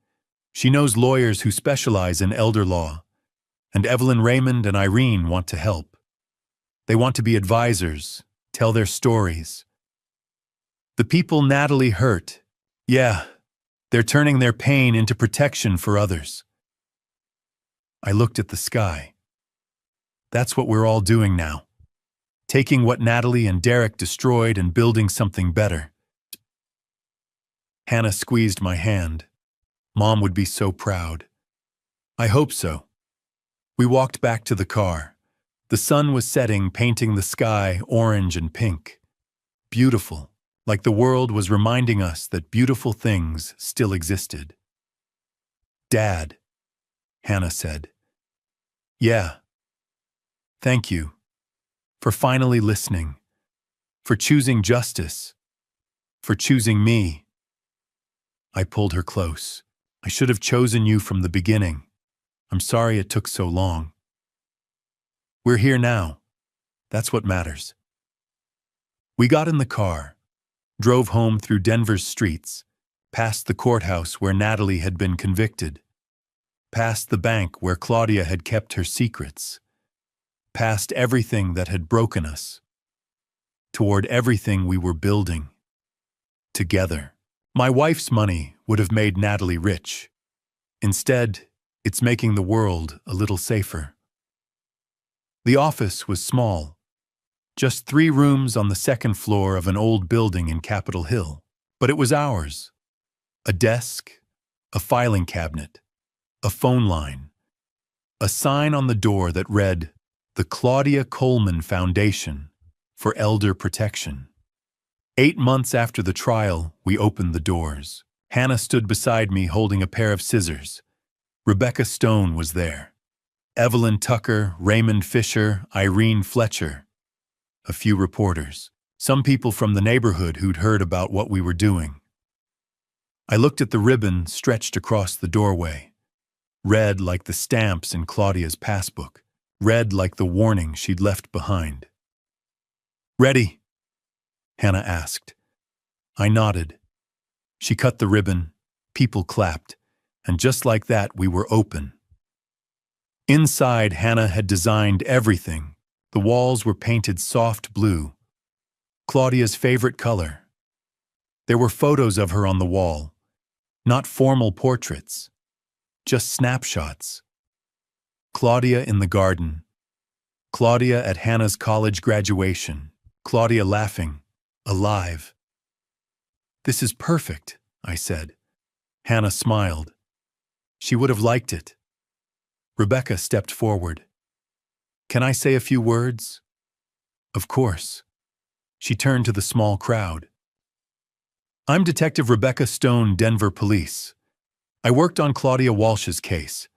She knows lawyers who specialize in elder law, and Evelyn Raymond and Irene want to help. They want to be advisors, tell their stories. The people Natalie hurt, yeah, they're turning their pain into protection for others. I looked at the sky. That's what we're all doing now. Taking what Natalie and Derek destroyed and building something better. Hannah squeezed my hand. Mom would be so proud. I hope so. We walked back to the car. The sun was setting, painting the sky orange and pink. Beautiful, like the world was reminding us that beautiful things still existed. Dad, Hannah said. Yeah. Thank you. For finally listening. For choosing justice. For choosing me. I pulled her close. I should have chosen you from the beginning. I'm sorry it took so long. We're here now. That's what matters. We got in the car, drove home through Denver's streets, past the courthouse where Natalie had been convicted. past the bank where Claudia had kept her secrets, past everything that had broken us, toward everything we were building together. My wife's money would have made Natalie rich. Instead, it's making the world a little safer. The office was small, just 3 rooms on the second floor of an old building in Capitol Hill. But it was ours. A desk, a filing cabinet, a phone line, a sign on the door that read, "The Claudia Coleman Foundation for Elder Protection." 8 months after the trial, we opened the doors. Hannah stood beside me holding a pair of scissors. Rebecca Stone was there. Evelyn Tucker, Raymond Fisher, Irene Fletcher. A few reporters. Some people from the neighborhood who'd heard about what we were doing. I looked at the ribbon stretched across the doorway. Red like the stamps in Claudia's passbook. Red like the warning she'd left behind. "Ready?" Hannah asked. I nodded. She cut the ribbon, people clapped, and just like that we were open. Inside, Hannah had designed everything. The walls were painted soft blue, Claudia's favorite color. There were photos of her on the wall, not formal portraits, just snapshots. Claudia in the garden, Claudia at Hannah's college graduation, Claudia laughing, alive. "This is perfect," I said. Hannah smiled. She would have liked it. Rebecca stepped forward. "Can I say a few words?" "Of course." She turned to the small crowd. "I'm Detective Rebecca Stone, Denver Police. I worked on Claudia Walsh's case.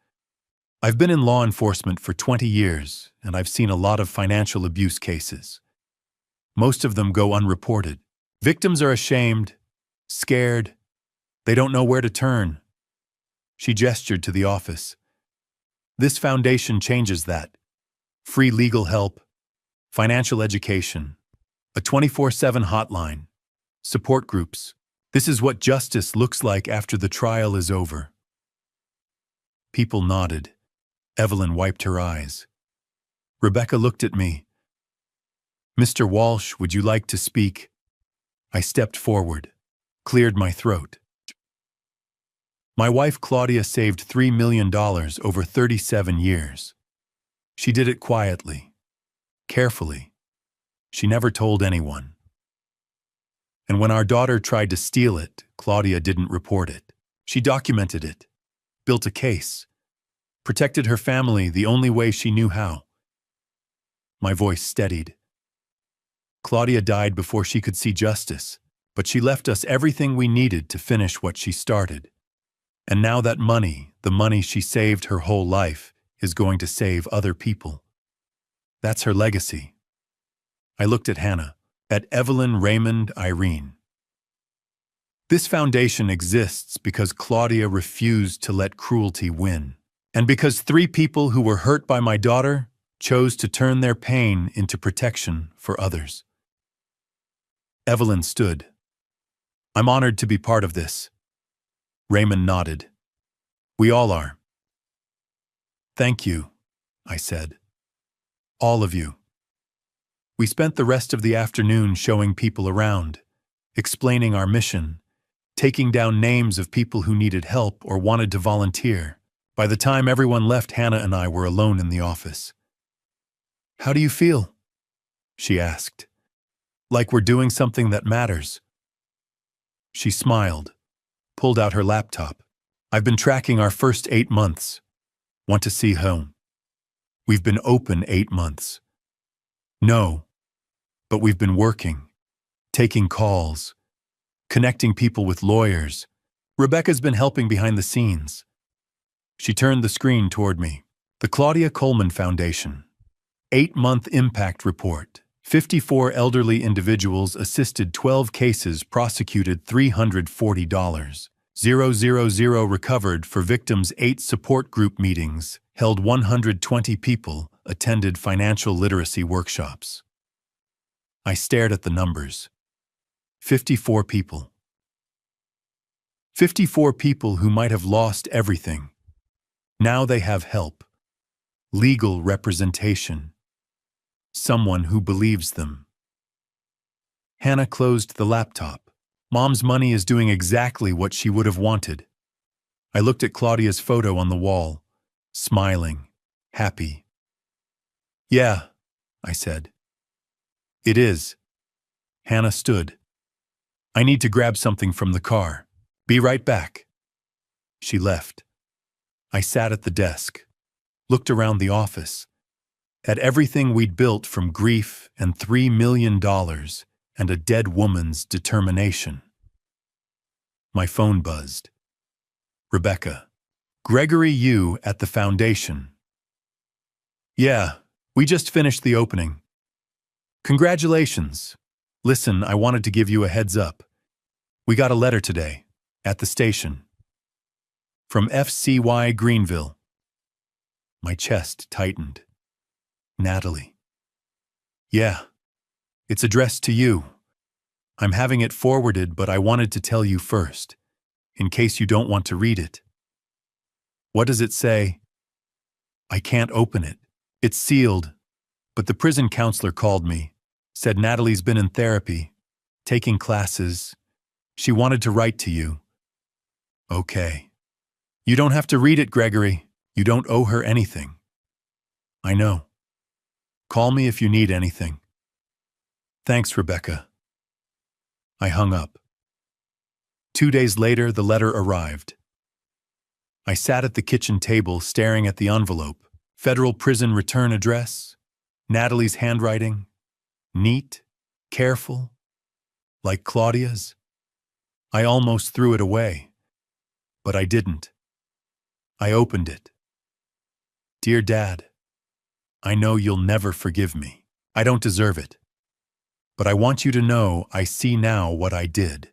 I've been in law enforcement for 20 years, and I've seen a lot of financial abuse cases. Most of them go unreported. Victims are ashamed, scared. They don't know where to turn." She gestured to the office. "This foundation changes that. Free legal help, financial education, a 24/7 hotline, support groups. This is what justice looks like after the trial is over." People nodded. Evelyn wiped her eyes. Rebecca looked at me. "Mr. Walsh, would you like to speak?" I stepped forward, cleared my throat. My wife Claudia saved $3 million over 37 years. She did it quietly, carefully. She never told anyone. And when our daughter tried to steal it, Claudia didn't report it. She documented it, built a case, protected her family the only way she knew how. My voice steadied. Claudia died before she could see justice, but she left us everything we needed to finish what she started. And now that money, the money she saved her whole life, is going to save other people. That's her legacy. I looked at Hannah, at Evelyn, Raymond, Irene. This foundation exists because Claudia refused to let cruelty win, and because 3 people who were hurt by my daughter chose to turn their pain into protection for others. Evelyn stood. "I'm honored to be part of this." Raymond nodded. "We all are." "Thank you," I said. "All of you." We spent the rest of the afternoon showing people around, explaining our mission, taking down names of people who needed help or wanted to volunteer. By the time everyone left, Hannah and I were alone in the office. "How do you feel?" she asked. "Like we're doing something that matters." She smiled, pulled out her laptop. "I've been tracking our first 8 months. Want to see home? We've been open 8 months. No, but we've been working, taking calls, connecting people with lawyers. Rebecca's been helping behind the scenes." She turned the screen toward me. "The Claudia Coleman Foundation. 8-month impact report. 54 elderly individuals assisted, 12 cases prosecuted, $340. 000 recovered for victims, 8 support group meetings, held 120 people, attended financial literacy workshops." I stared at the numbers. 54 people. 54 people who might have lost everything. Now they have help, legal representation, someone who believes them. Hannah closed the laptop. Mom's money is doing exactly what she would have wanted. I looked at Claudia's photo on the wall, smiling, happy. Yeah, I said. It is. Hannah stood. I need to grab something from the car. Be right back. She left. I sat at the desk, looked around the office, at everything we'd built from grief and $3 million and a dead woman's determination. My phone buzzed. Rebecca. Gregory, you at the foundation. Yeah, we just finished the opening. Congratulations. Listen, I wanted to give you a heads up. We got a letter today, at the station. From FCY Greenville. My chest tightened. Natalie. Yeah, it's addressed to you. I'm having it forwarded, but I wanted to tell you first, in case you don't want to read it. What does it say? I can't open it. It's sealed, but the prison counselor called me, said Natalie's been in therapy, taking classes. She wanted to write to you. Okay. You don't have to read it, Gregory. You don't owe her anything. I know. Call me if you need anything. Thanks, Rebecca. I hung up. 2 days later, the letter arrived. I sat at the kitchen table staring at the envelope. Federal prison return address, Natalie's handwriting, neat, careful, like Claudia's. I almost threw it away, but I didn't. I opened it. Dear Dad, I know you'll never forgive me. I don't deserve it. But I want you to know I see now what I did.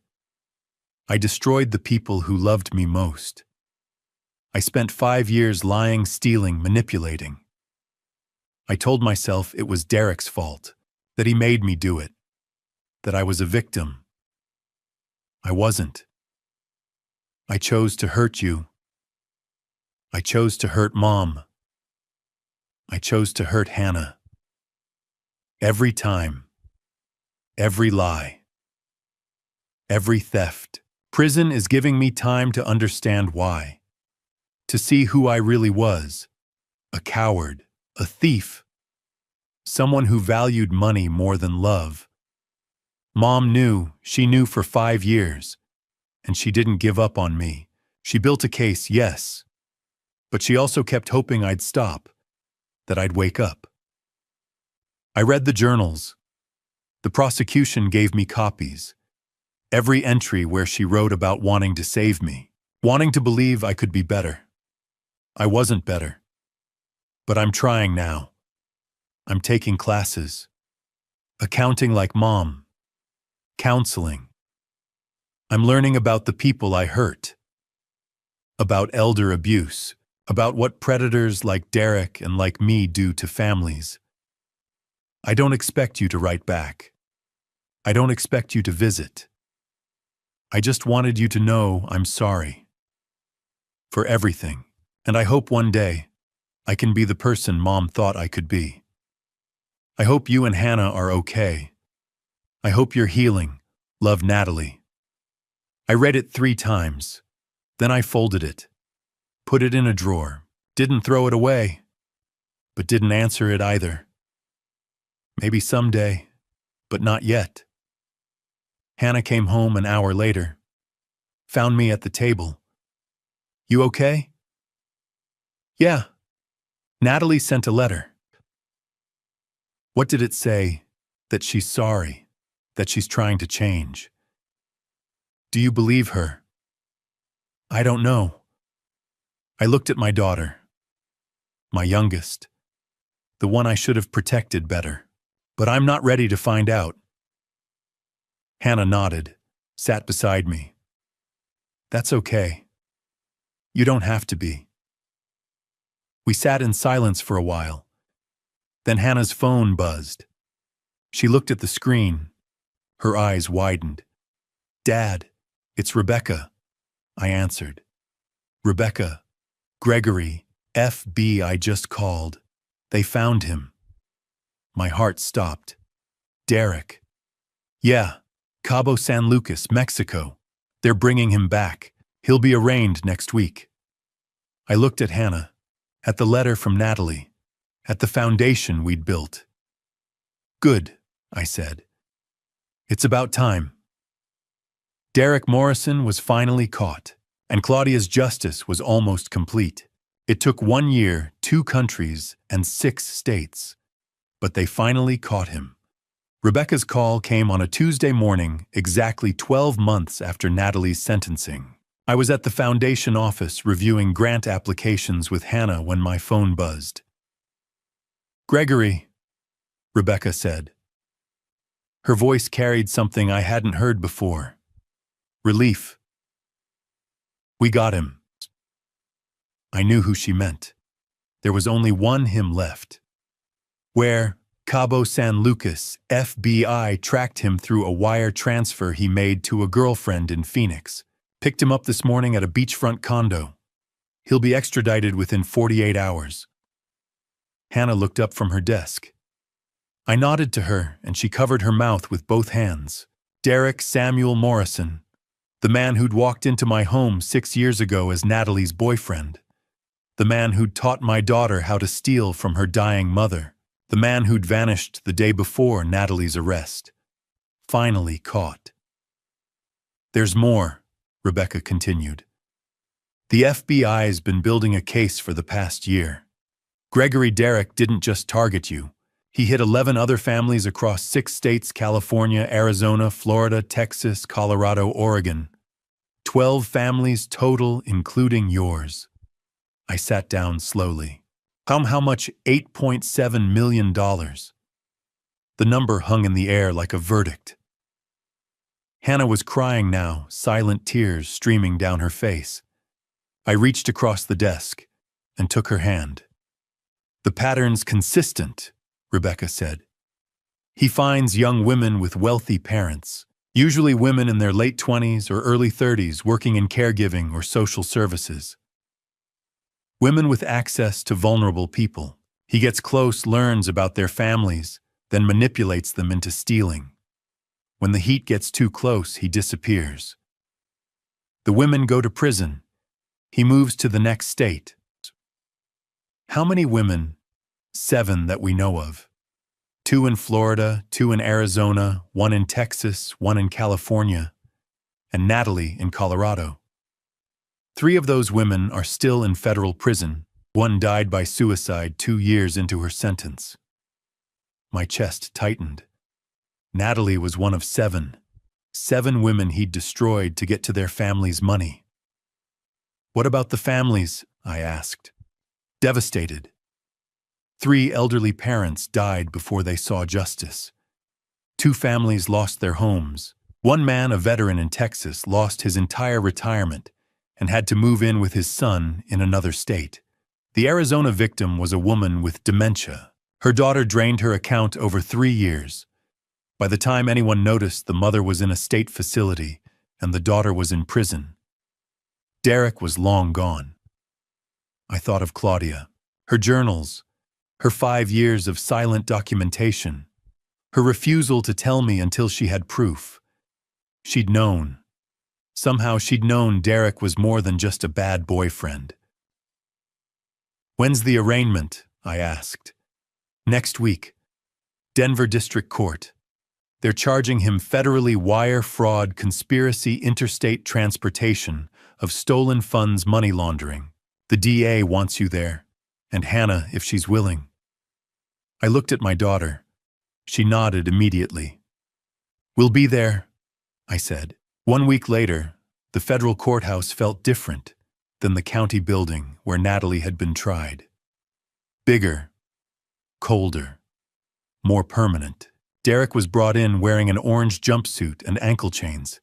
I destroyed the people who loved me most. I spent 5 years lying, stealing, manipulating. I told myself it was Derek's fault, that he made me do it, that I was a victim. I wasn't. I chose to hurt you. I chose to hurt Mom. I chose to hurt Hannah. Every time. Every lie. Every theft. Prison is giving me time to understand why. To see who I really was. A coward. A thief. Someone who valued money more than love. Mom knew, she knew for 5 years. And she didn't give up on me. She built a case, yes. But she also kept hoping I'd stop. That I'd wake up. I read the journals. The prosecution gave me copies. Every entry where she wrote about wanting to save me. Wanting to believe I could be better. I wasn't better. But I'm trying now. I'm taking classes. Accounting like Mom. Counseling. I'm learning about the people I hurt. About elder abuse. About what predators like Derek and like me do to families. I don't expect you to write back. I don't expect you to visit. I just wanted you to know I'm sorry. For everything. And I hope one day I can be the person Mom thought I could be. I hope you and Hannah are okay. I hope you're healing. Love, Natalie. I read it 3 times. Then I folded it. Put it in a drawer. Didn't throw it away. But didn't answer it either. Maybe someday, but not yet. Hannah came home an hour later. Found me at the table. You okay? Yeah. Natalie sent a letter. What did it say? That she's sorry. That she's trying to change. Do you believe her? I don't know. I looked at my daughter. My youngest. The one I should have protected better. But I'm not ready to find out. Hannah nodded, sat beside me. That's okay. You don't have to be. We sat in silence for a while. Then Hannah's phone buzzed. She looked at the screen. Her eyes widened. Dad, it's Rebecca. I answered. Rebecca, Gregory, FBI just called. They found him. My heart stopped. Derek. Yeah, Cabo San Lucas, Mexico. They're bringing him back. He'll be arraigned next week. I looked at Hannah, at the letter from Natalie, at the foundation we'd built. Good, I said. It's about time. Derek Morrison was finally caught, and Claudia's justice was almost complete. It took 1 year, 2 countries, and 6 states. But they finally caught him. Rebecca's call came on a Tuesday morning, exactly 12 months after Natalie's sentencing. I was at the foundation office reviewing grant applications with Hannah when my phone buzzed. Gregory, Rebecca said. Her voice carried something I hadn't heard before. Relief. We got him. I knew who she meant. There was only one him left. Where? Cabo San Lucas, FBI tracked him through a wire transfer he made to a girlfriend in Phoenix. Picked him up this morning at a beachfront condo. He'll be extradited within 48 hours. Hannah looked up from her desk. I nodded to her, and she covered her mouth with both hands. Derek Samuel Morrison, the man who'd walked into my home 6 years ago as Natalie's boyfriend. The man who'd taught my daughter how to steal from her dying mother. The man who'd vanished the day before Natalie's arrest. Finally caught. There's more, Rebecca continued. The FBI's been building a case for the past year. Gregory Derek didn't just target you. He hit 11 other families across 6 states: California, Arizona, Florida, Texas, Colorado, Oregon. 12 families total, including yours. I sat down slowly. How much? $8.7 million. The number hung in the air like a verdict. Hannah was crying now, silent tears streaming down her face. I reached across the desk and took her hand. The pattern's consistent, Rebecca said. He finds young women with wealthy parents, usually women in their late 20s or early 30s working in caregiving or social services. Women with access to vulnerable people. He gets close, learns about their families, then manipulates them into stealing. When the heat gets too close, he disappears. The women go to prison. He moves to the next state. How many women? 7 that we know of. 2 in Florida, 2 in Arizona, 1 in Texas, 1 in California, and Natalie in Colorado. 3 of those women are still in federal prison. 1 died by suicide 2 years into her sentence. My chest tightened. Natalie was one of 7. 7 women he'd destroyed to get to their family's money. What about the families? I asked. Devastated. 3 elderly parents died before they saw justice. 2 families lost their homes. 1 man, a veteran in Texas, lost his entire retirement and had to move in with his son in another state. The Arizona victim was a woman with dementia. Her daughter drained her account over 3 years. By the time anyone noticed, the mother was in a state facility and the daughter was in prison. Derek was long gone. I thought of Claudia, her journals, her 5 years of silent documentation, her refusal to tell me until she had proof. She'd known. Somehow she'd known Derek was more than just a bad boyfriend. When's the arraignment? I asked. Next week. Denver District Court. They're charging him federally wire fraud, conspiracy, interstate transportation of stolen funds, money laundering. The DA wants you there, and Hannah, if she's willing. I looked at my daughter. She nodded immediately. We'll be there, I said. 1 week later, the federal courthouse felt different than the county building where Natalie had been tried. Bigger, colder, more permanent. Derek was brought in wearing an orange jumpsuit and ankle chains.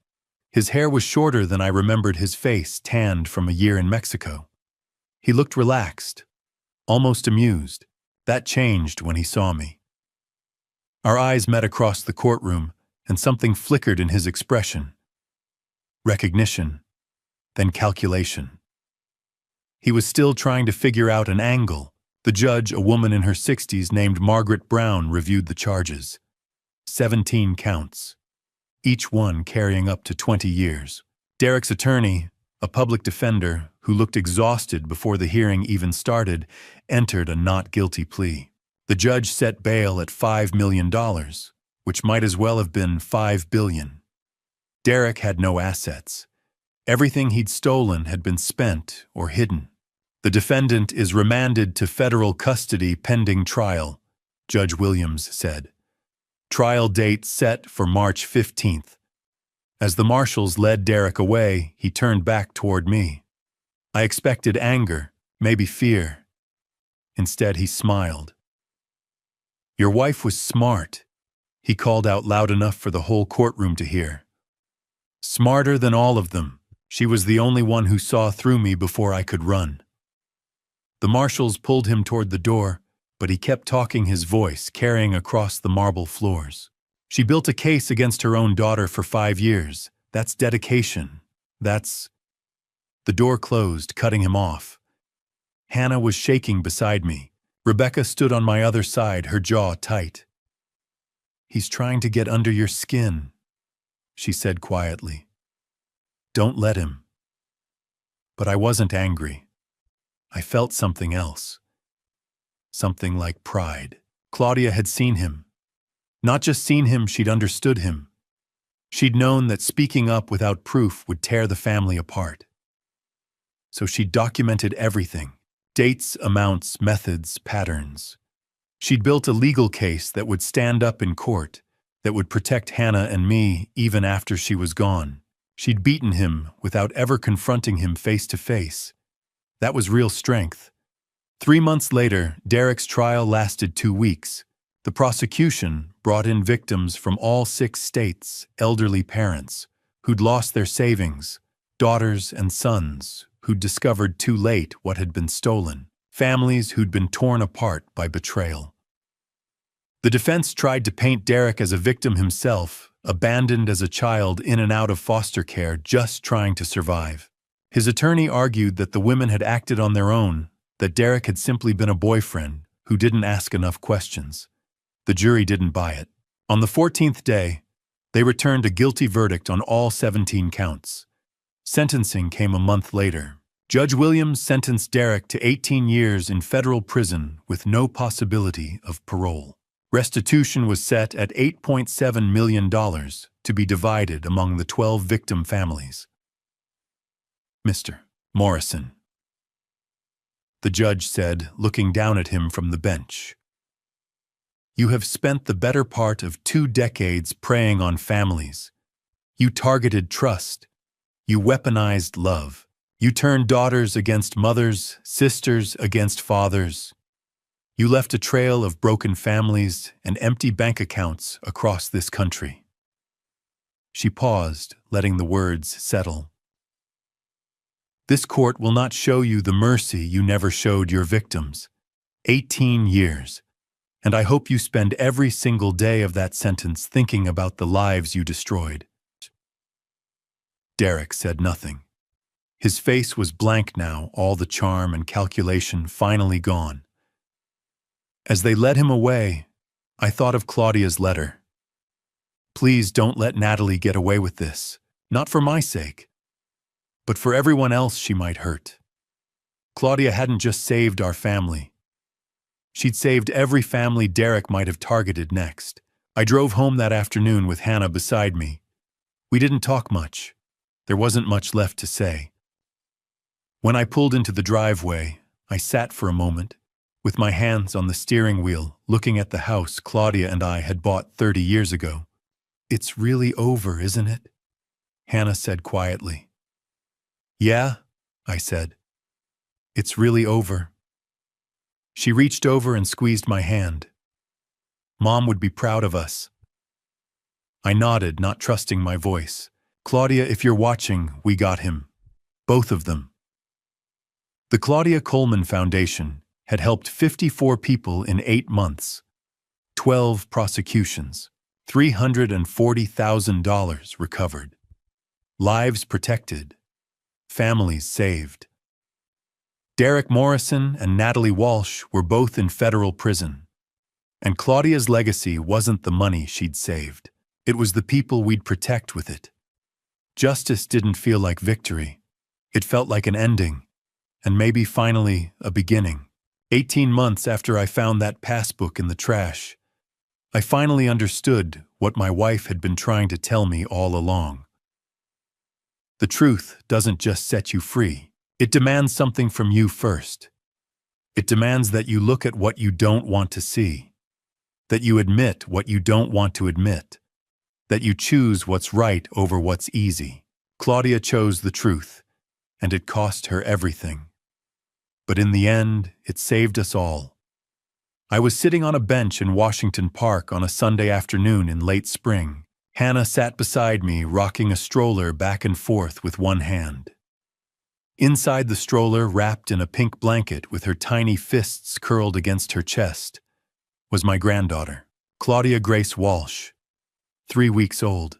His hair was shorter than I remembered his face, tanned from a year in Mexico. He looked relaxed, almost amused. That changed when he saw me. Our eyes met across the courtroom, and something flickered in his expression. Recognition, then calculation. He was still trying to figure out an angle. The judge, a woman in her 60s named Margaret Brown, reviewed the charges. 17 counts, each one carrying up to 20 years. Derek's attorney, a public defender who looked exhausted before the hearing even started, entered a not guilty plea. The judge set bail at $5 million, which might as well have been $5 billion. Derek had no assets. Everything he'd stolen had been spent or hidden. The defendant is remanded to federal custody pending trial, Judge Williams said. Trial date set for March 15th. As the marshals led Derek away, he turned back toward me. I expected anger, maybe fear. Instead, he smiled. "Your wife was smart," he called out loud enough for the whole courtroom to hear. "Smarter than all of them. She was the only one who saw through me before I could run." The marshals pulled him toward the door, but he kept talking, his voice carrying across the marble floors. "She built a case against her own daughter for 5 years. That's dedication. That's—" The door closed, cutting him off. Hannah was shaking beside me. Rebecca stood on my other side, her jaw tight. "He's trying to get under your skin," she said quietly. "Don't let him." But I wasn't angry. I felt something else. Something like pride. Claudia had seen him. Not just seen him, she'd understood him. She'd known that speaking up without proof would tear the family apart. So she documented everything. Dates, amounts, methods, patterns. She'd built a legal case that would stand up in court, that would protect Hannah and me even after she was gone. She'd beaten him without ever confronting him face to face. That was real strength. 3 months later, Derek's trial lasted 2 weeks. The prosecution brought in victims from all 6 states, elderly parents who'd lost their savings, daughters and sons who'd discovered too late what had been stolen, families who'd been torn apart by betrayal. The defense tried to paint Derek as a victim himself, abandoned as a child in and out of foster care, just trying to survive. His attorney argued that the women had acted on their own, that Derek had simply been a boyfriend who didn't ask enough questions. The jury didn't buy it. On the 14th day, they returned a guilty verdict on all 17 counts. Sentencing came a month later. Judge Williams sentenced Derek to 18 years in federal prison with no possibility of parole. Restitution was set at $8.7 million to be divided among the 12 victim families. "Mr. Morrison," the judge said, looking down at him from the bench, "you have spent the better part of 2 decades preying on families. You targeted trust. You weaponized love. You turned daughters against mothers, sisters against fathers. You left a trail of broken families and empty bank accounts across this country." She paused, letting the words settle. "This court will not show you the mercy you never showed your victims. 18 years. And I hope you spend every single day of that sentence thinking about the lives you destroyed." Derek said nothing. His face was blank now, all the charm and calculation finally gone. As they led him away, I thought of Claudia's letter. "Please don't let Natalie get away with this, not for my sake, but for everyone else she might hurt." Claudia hadn't just saved our family. She'd saved every family Derek might have targeted next. I drove home that afternoon with Hannah beside me. We didn't talk much. There wasn't much left to say. When I pulled into the driveway, I sat for a moment, with my hands on the steering wheel, looking at the house Claudia and I had bought 30 years ago. "It's really over, isn't it?" Hannah said quietly. "Yeah," I said. "It's really over." She reached over and squeezed my hand. "Mom would be proud of us." I nodded, not trusting my voice. "Claudia, if you're watching, we got him. Both of them." The Claudia Coleman Foundation had helped 54 people in 8 months, 12 prosecutions, $340,000 recovered, lives protected, families saved. Derek Morrison and Natalie Walsh were both in federal prison. And Claudia's legacy wasn't the money she'd saved. It was the people we'd protect with it. Justice didn't feel like victory. It felt like an ending, and maybe finally a beginning. 18 months after I found that passbook in the trash, I finally understood what my wife had been trying to tell me all along. The truth doesn't just set you free. It demands something from you first. It demands that you look at what you don't want to see, that you admit what you don't want to admit, that you choose what's right over what's easy. Claudia chose the truth, and it cost her everything. But in the end, it saved us all. I was sitting on a bench in Washington Park on a Sunday afternoon in late spring. Hannah sat beside me, rocking a stroller back and forth with one hand. Inside the stroller, wrapped in a pink blanket with her tiny fists curled against her chest, was my granddaughter, Claudia Grace Walsh, 3 weeks old.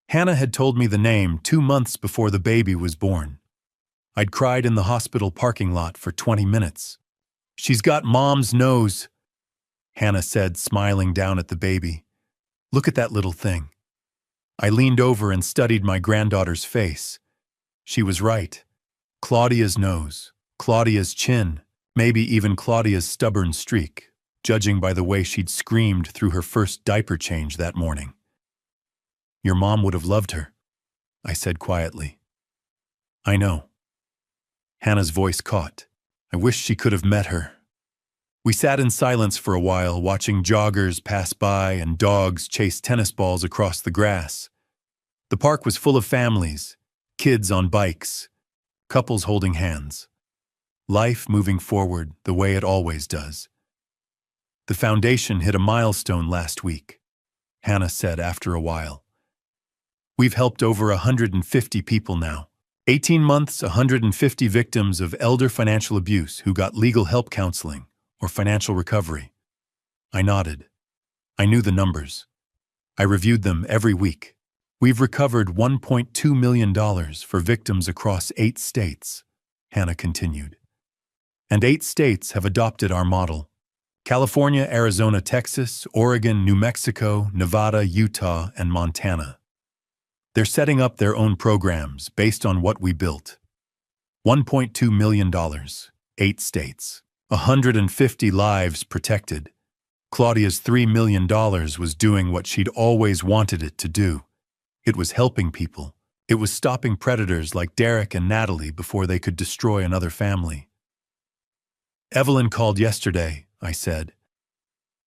Hannah had told me the name 2 months before the baby was born. I'd cried in the hospital parking lot for 20 minutes. "She's got Mom's nose," Hannah said, smiling down at the baby. "Look at that little thing." I leaned over and studied my granddaughter's face. She was right. Claudia's nose, Claudia's chin, maybe even Claudia's stubborn streak, judging by the way she'd screamed through her first diaper change that morning. "Your mom would have loved her," I said quietly. "I know." Hannah's voice caught. I wish she could have met her. We sat in silence for a while, watching joggers pass by and dogs chase tennis balls across the grass. The park was full of families, kids on bikes, couples holding hands. Life moving forward the way it always does. "The foundation hit a milestone last week," Hannah said after a while. "We've helped over 150 people now. 18 months, 150 victims of elder financial abuse who got legal help counseling or financial recovery." I nodded. I knew the numbers. I reviewed them every week. "We've recovered $1.2 million for victims across 8 states, Hannah continued. "And 8 states have adopted our model. California, Arizona, Texas, Oregon, New Mexico, Nevada, Utah, and Montana. They're setting up their own programs based on what we built. $1.2 million, 8 states, 150 lives protected. Claudia's $3 million was doing what she'd always wanted it to do. It was helping people. It was stopping predators like Derek and Natalie before they could destroy another family." "Evelyn called yesterday," I said.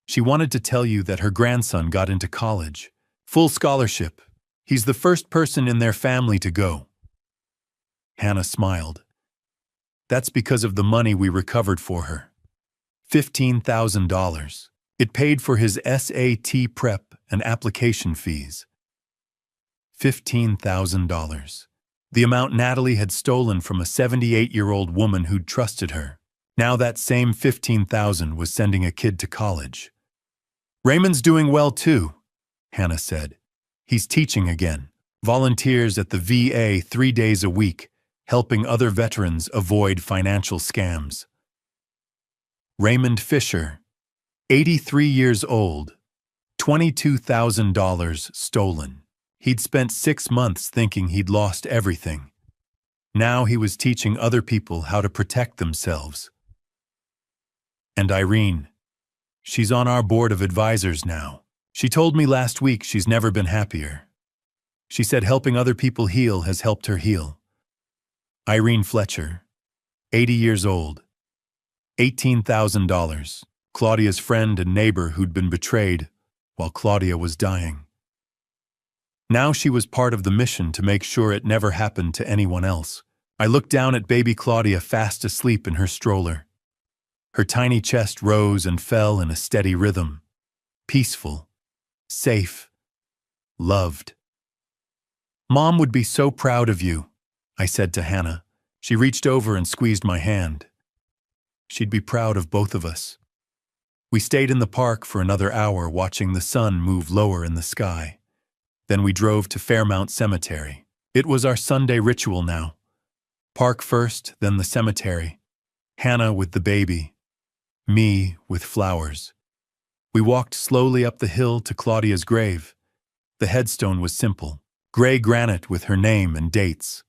"She wanted to tell you that her grandson got into college. Full scholarship. He's the first person in their family to go." Hannah smiled. "That's because of the money we recovered for her. $15,000. It paid for his SAT prep and application fees." $15,000. The amount Natalie had stolen from a 78-year-old woman who'd trusted her. Now that same $15,000 was sending a kid to college. "Raymond's doing well too," Hannah said. "He's teaching again. Volunteers at the VA 3 days a week, helping other veterans avoid financial scams." Raymond Fisher, 83 years old, $22,000 stolen. He'd spent 6 months thinking he'd lost everything. Now he was teaching other people how to protect themselves. And Irene, she's on our board of advisors now. She told me last week she's never been happier. She said helping other people heal has helped her heal. Irene Fletcher, 80 years old, $18,000, Claudia's friend and neighbor who'd been betrayed while Claudia was dying. Now she was part of the mission to make sure it never happened to anyone else. I looked down at baby Claudia fast asleep in her stroller. Her tiny chest rose and fell in a steady rhythm. Peaceful, safe, loved. "Mom would be so proud of you," I said to Hannah. She reached over and squeezed my hand. She'd be proud of both of us. We stayed in the park for another hour watching the sun move lower in the sky. Then we drove to Fairmount Cemetery. It was our Sunday ritual now. Park first, then the cemetery. Hannah with the baby. Me with flowers. We walked slowly up the hill to Claudia's grave. The headstone was simple, gray granite with her name and dates.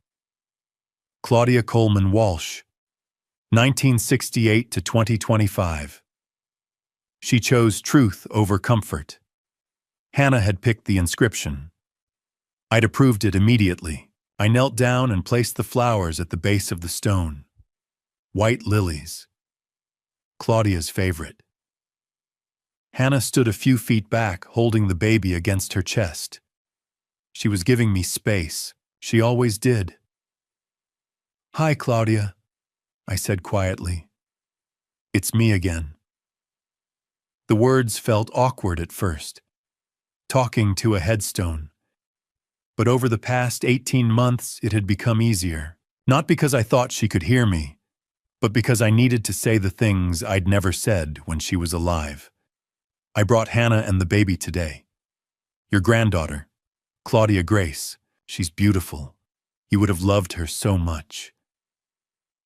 Claudia Coleman Walsh, 1968 to 2025. She chose truth over comfort. Hannah had picked the inscription. I'd approved it immediately. I knelt down and placed the flowers at the base of the stone. White lilies. Claudia's favorite. Hannah stood a few feet back, holding the baby against her chest. She was giving me space. She always did. "Hi, Claudia," I said quietly. "It's me again." The words felt awkward at first, talking to a headstone. But over the past 18 months, it had become easier. Not because I thought she could hear me, but because I needed to say the things I'd never said when she was alive. I brought Hannah and the baby today. Your granddaughter, Claudia Grace. She's beautiful. You would have loved her so much.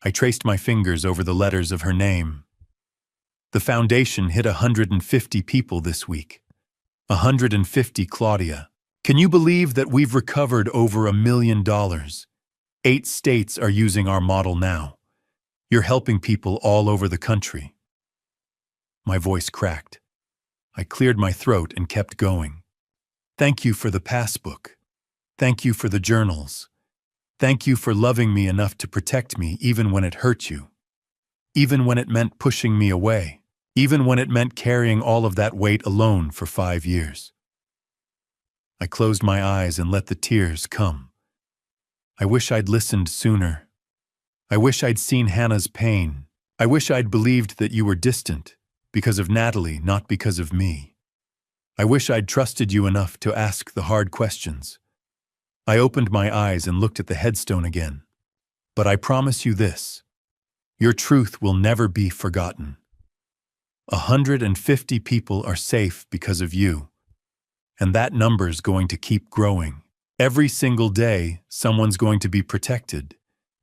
I traced my fingers over the letters of her name. The foundation hit 150 people this week. 150 Claudia. Can you believe that we've recovered over $1 million? 8 states are using our model now. You're helping people all over the country. My voice cracked. I cleared my throat and kept going. Thank you for the passbook. Thank you for the journals. Thank you for loving me enough to protect me even when it hurt you. Even when it meant pushing me away. Even when it meant carrying all of that weight alone for 5 years. I closed my eyes and let the tears come. I wish I'd listened sooner. I wish I'd seen Hannah's pain. I wish I'd believed that you were distant, because of Natalie, not because of me. I wish I'd trusted you enough to ask the hard questions. I opened my eyes and looked at the headstone again. But I promise you this, your truth will never be forgotten. 150 people are safe because of you. And that number's going to keep growing. Every single day, someone's going to be protected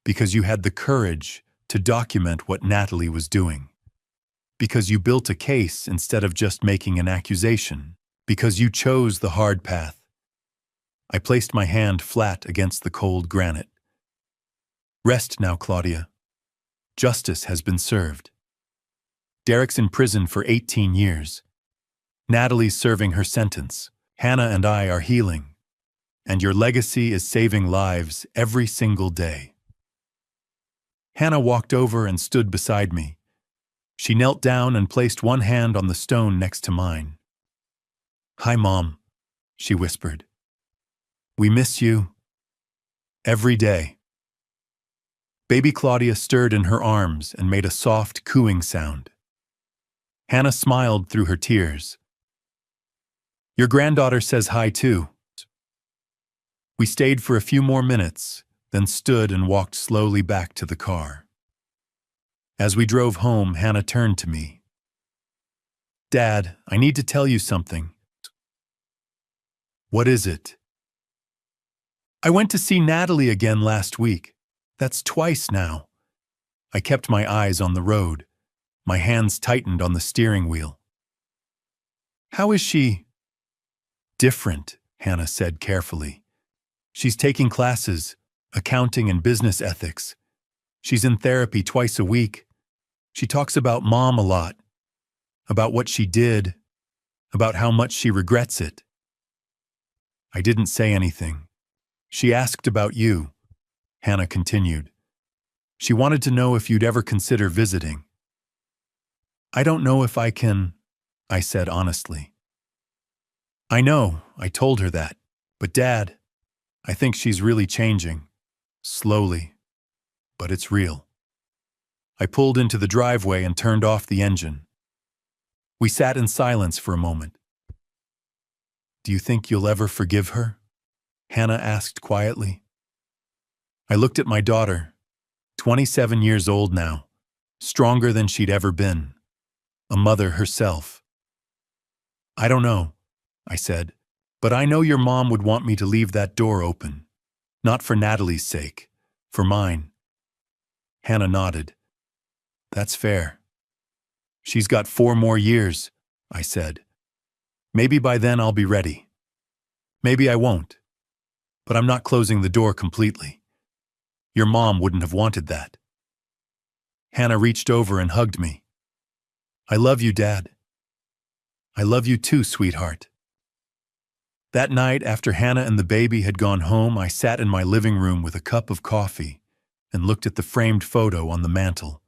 because you had the courage to document what Natalie was doing. Because you built a case instead of just making an accusation. Because you chose the hard path. I placed my hand flat against the cold granite. Rest now, Claudia. Justice has been served. Derek's in prison for 18 years. Natalie's serving her sentence. Hannah and I are healing. And your legacy is saving lives every single day. Hannah walked over and stood beside me. She knelt down and placed one hand on the stone next to mine. "Hi, Mom," she whispered. "We miss you. Every day." Baby Claudia stirred in her arms and made a soft, cooing sound. Hannah smiled through her tears. "Your granddaughter says hi too." We stayed for a few more minutes, then stood and walked slowly back to the car. As we drove home, Hannah turned to me. "Dad, I need to tell you something." "What is it?" "I went to see Natalie again last week. That's twice now." I kept my eyes on the road. My hands tightened on the steering wheel. "How is she?" "Different," Hannah said carefully. "She's taking classes, accounting and business ethics. She's in therapy twice a week. She talks about Mom a lot, about what she did, about how much she regrets it." I didn't say anything. "She asked about you," Hannah continued. "She wanted to know if you'd ever consider visiting." "I don't know if I can," I said honestly. "I know, I told her that. But Dad, I think she's really changing. Slowly. But it's real." I pulled into the driveway and turned off the engine. We sat in silence for a moment. "Do you think you'll ever forgive her?" Hannah asked quietly. I looked at my daughter, 27 years old now, stronger than she'd ever been, a mother herself. "I don't know," I said, "but I know your mom would want me to leave that door open. Not for Natalie's sake, for mine. Hannah nodded. That's fair. She's got 4 more years, I said. Maybe by then I'll be ready. Maybe I won't. But I'm not closing the door completely. Your mom wouldn't have wanted that. Hannah reached over and hugged me. I love you, Dad. I love you too, sweetheart. That night, after Hannah and the baby had gone home, I sat in my living room with a cup of coffee and looked at the framed photo on the mantel.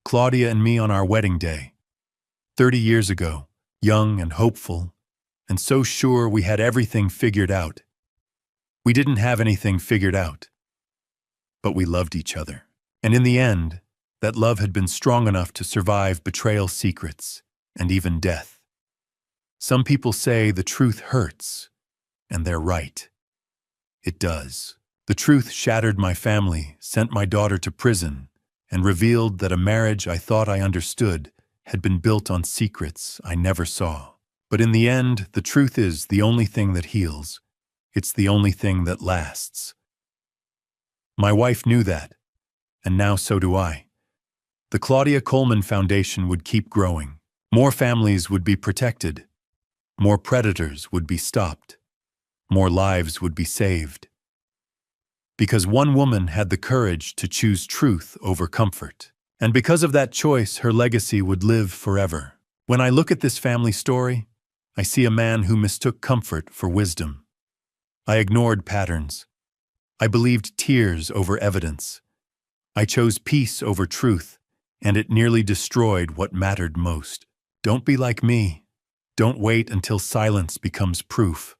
Claudia and me on our wedding day, 30 years ago, young and hopeful, and so sure we had everything figured out. We didn't have anything figured out, but we loved each other. And in the end, that love had been strong enough to survive betrayal, secrets, and even death. Some people say the truth hurts, and they're right. It does. The truth shattered my family, sent my daughter to prison, and revealed that a marriage I thought I understood had been built on secrets I never saw. But in the end, the truth is the only thing that heals. It's the only thing that lasts. My wife knew that, and now so do I. The Claudia Coleman Foundation would keep growing. More families would be protected. More predators would be stopped. More lives would be saved. Because one woman had the courage to choose truth over comfort. And because of that choice, her legacy would live forever. When I look at this family story, I see a man who mistook comfort for wisdom. I ignored patterns. I believed tears over evidence. I chose peace over truth, and it nearly destroyed what mattered most. Don't be like me. Don't wait until silence becomes proof.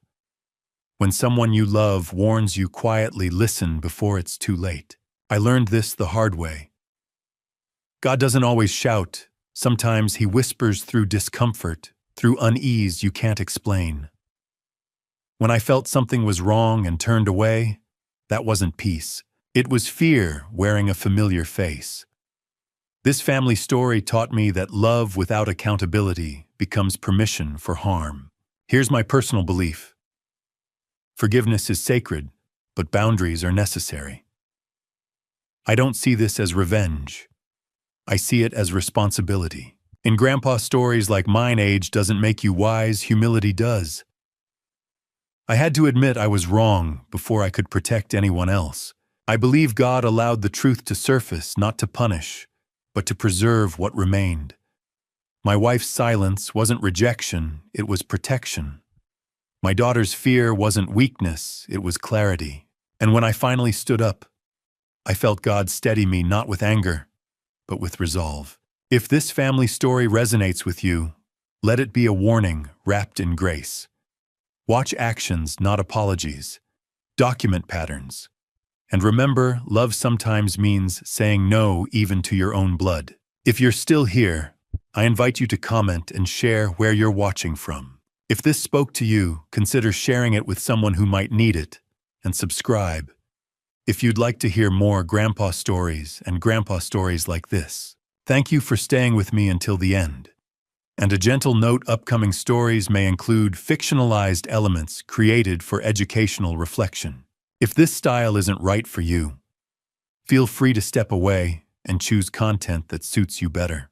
When someone you love warns you quietly, listen before it's too late. I learned this the hard way. God doesn't always shout. Sometimes He whispers through discomfort, through unease you can't explain. When I felt something was wrong and turned away, that wasn't peace. It was fear wearing a familiar face. This family story taught me that love without accountability becomes permission for harm. Here's my personal belief. Forgiveness is sacred, but boundaries are necessary. I don't see this as revenge. I see it as responsibility. In grandpa stories like mine, age doesn't make you wise, humility does. I had to admit I was wrong before I could protect anyone else. I believe God allowed the truth to surface, not to punish, but to preserve what remained. My wife's silence wasn't rejection, it was protection. My daughter's fear wasn't weakness, it was clarity. And when I finally stood up, I felt God steady me not with anger, but with resolve. If this family story resonates with you, let it be a warning wrapped in grace. Watch actions, not apologies. Document patterns. And remember, love sometimes means saying no even to your own blood. If you're still here, I invite you to comment and share where you're watching from. If this spoke to you, consider sharing it with someone who might need it, and subscribe. If you'd like to hear more grandpa stories and grandpa stories like this, thank you for staying with me until the end. And a gentle note, upcoming stories may include fictionalized elements created for educational reflection. If this style isn't right for you, feel free to step away and choose content that suits you better.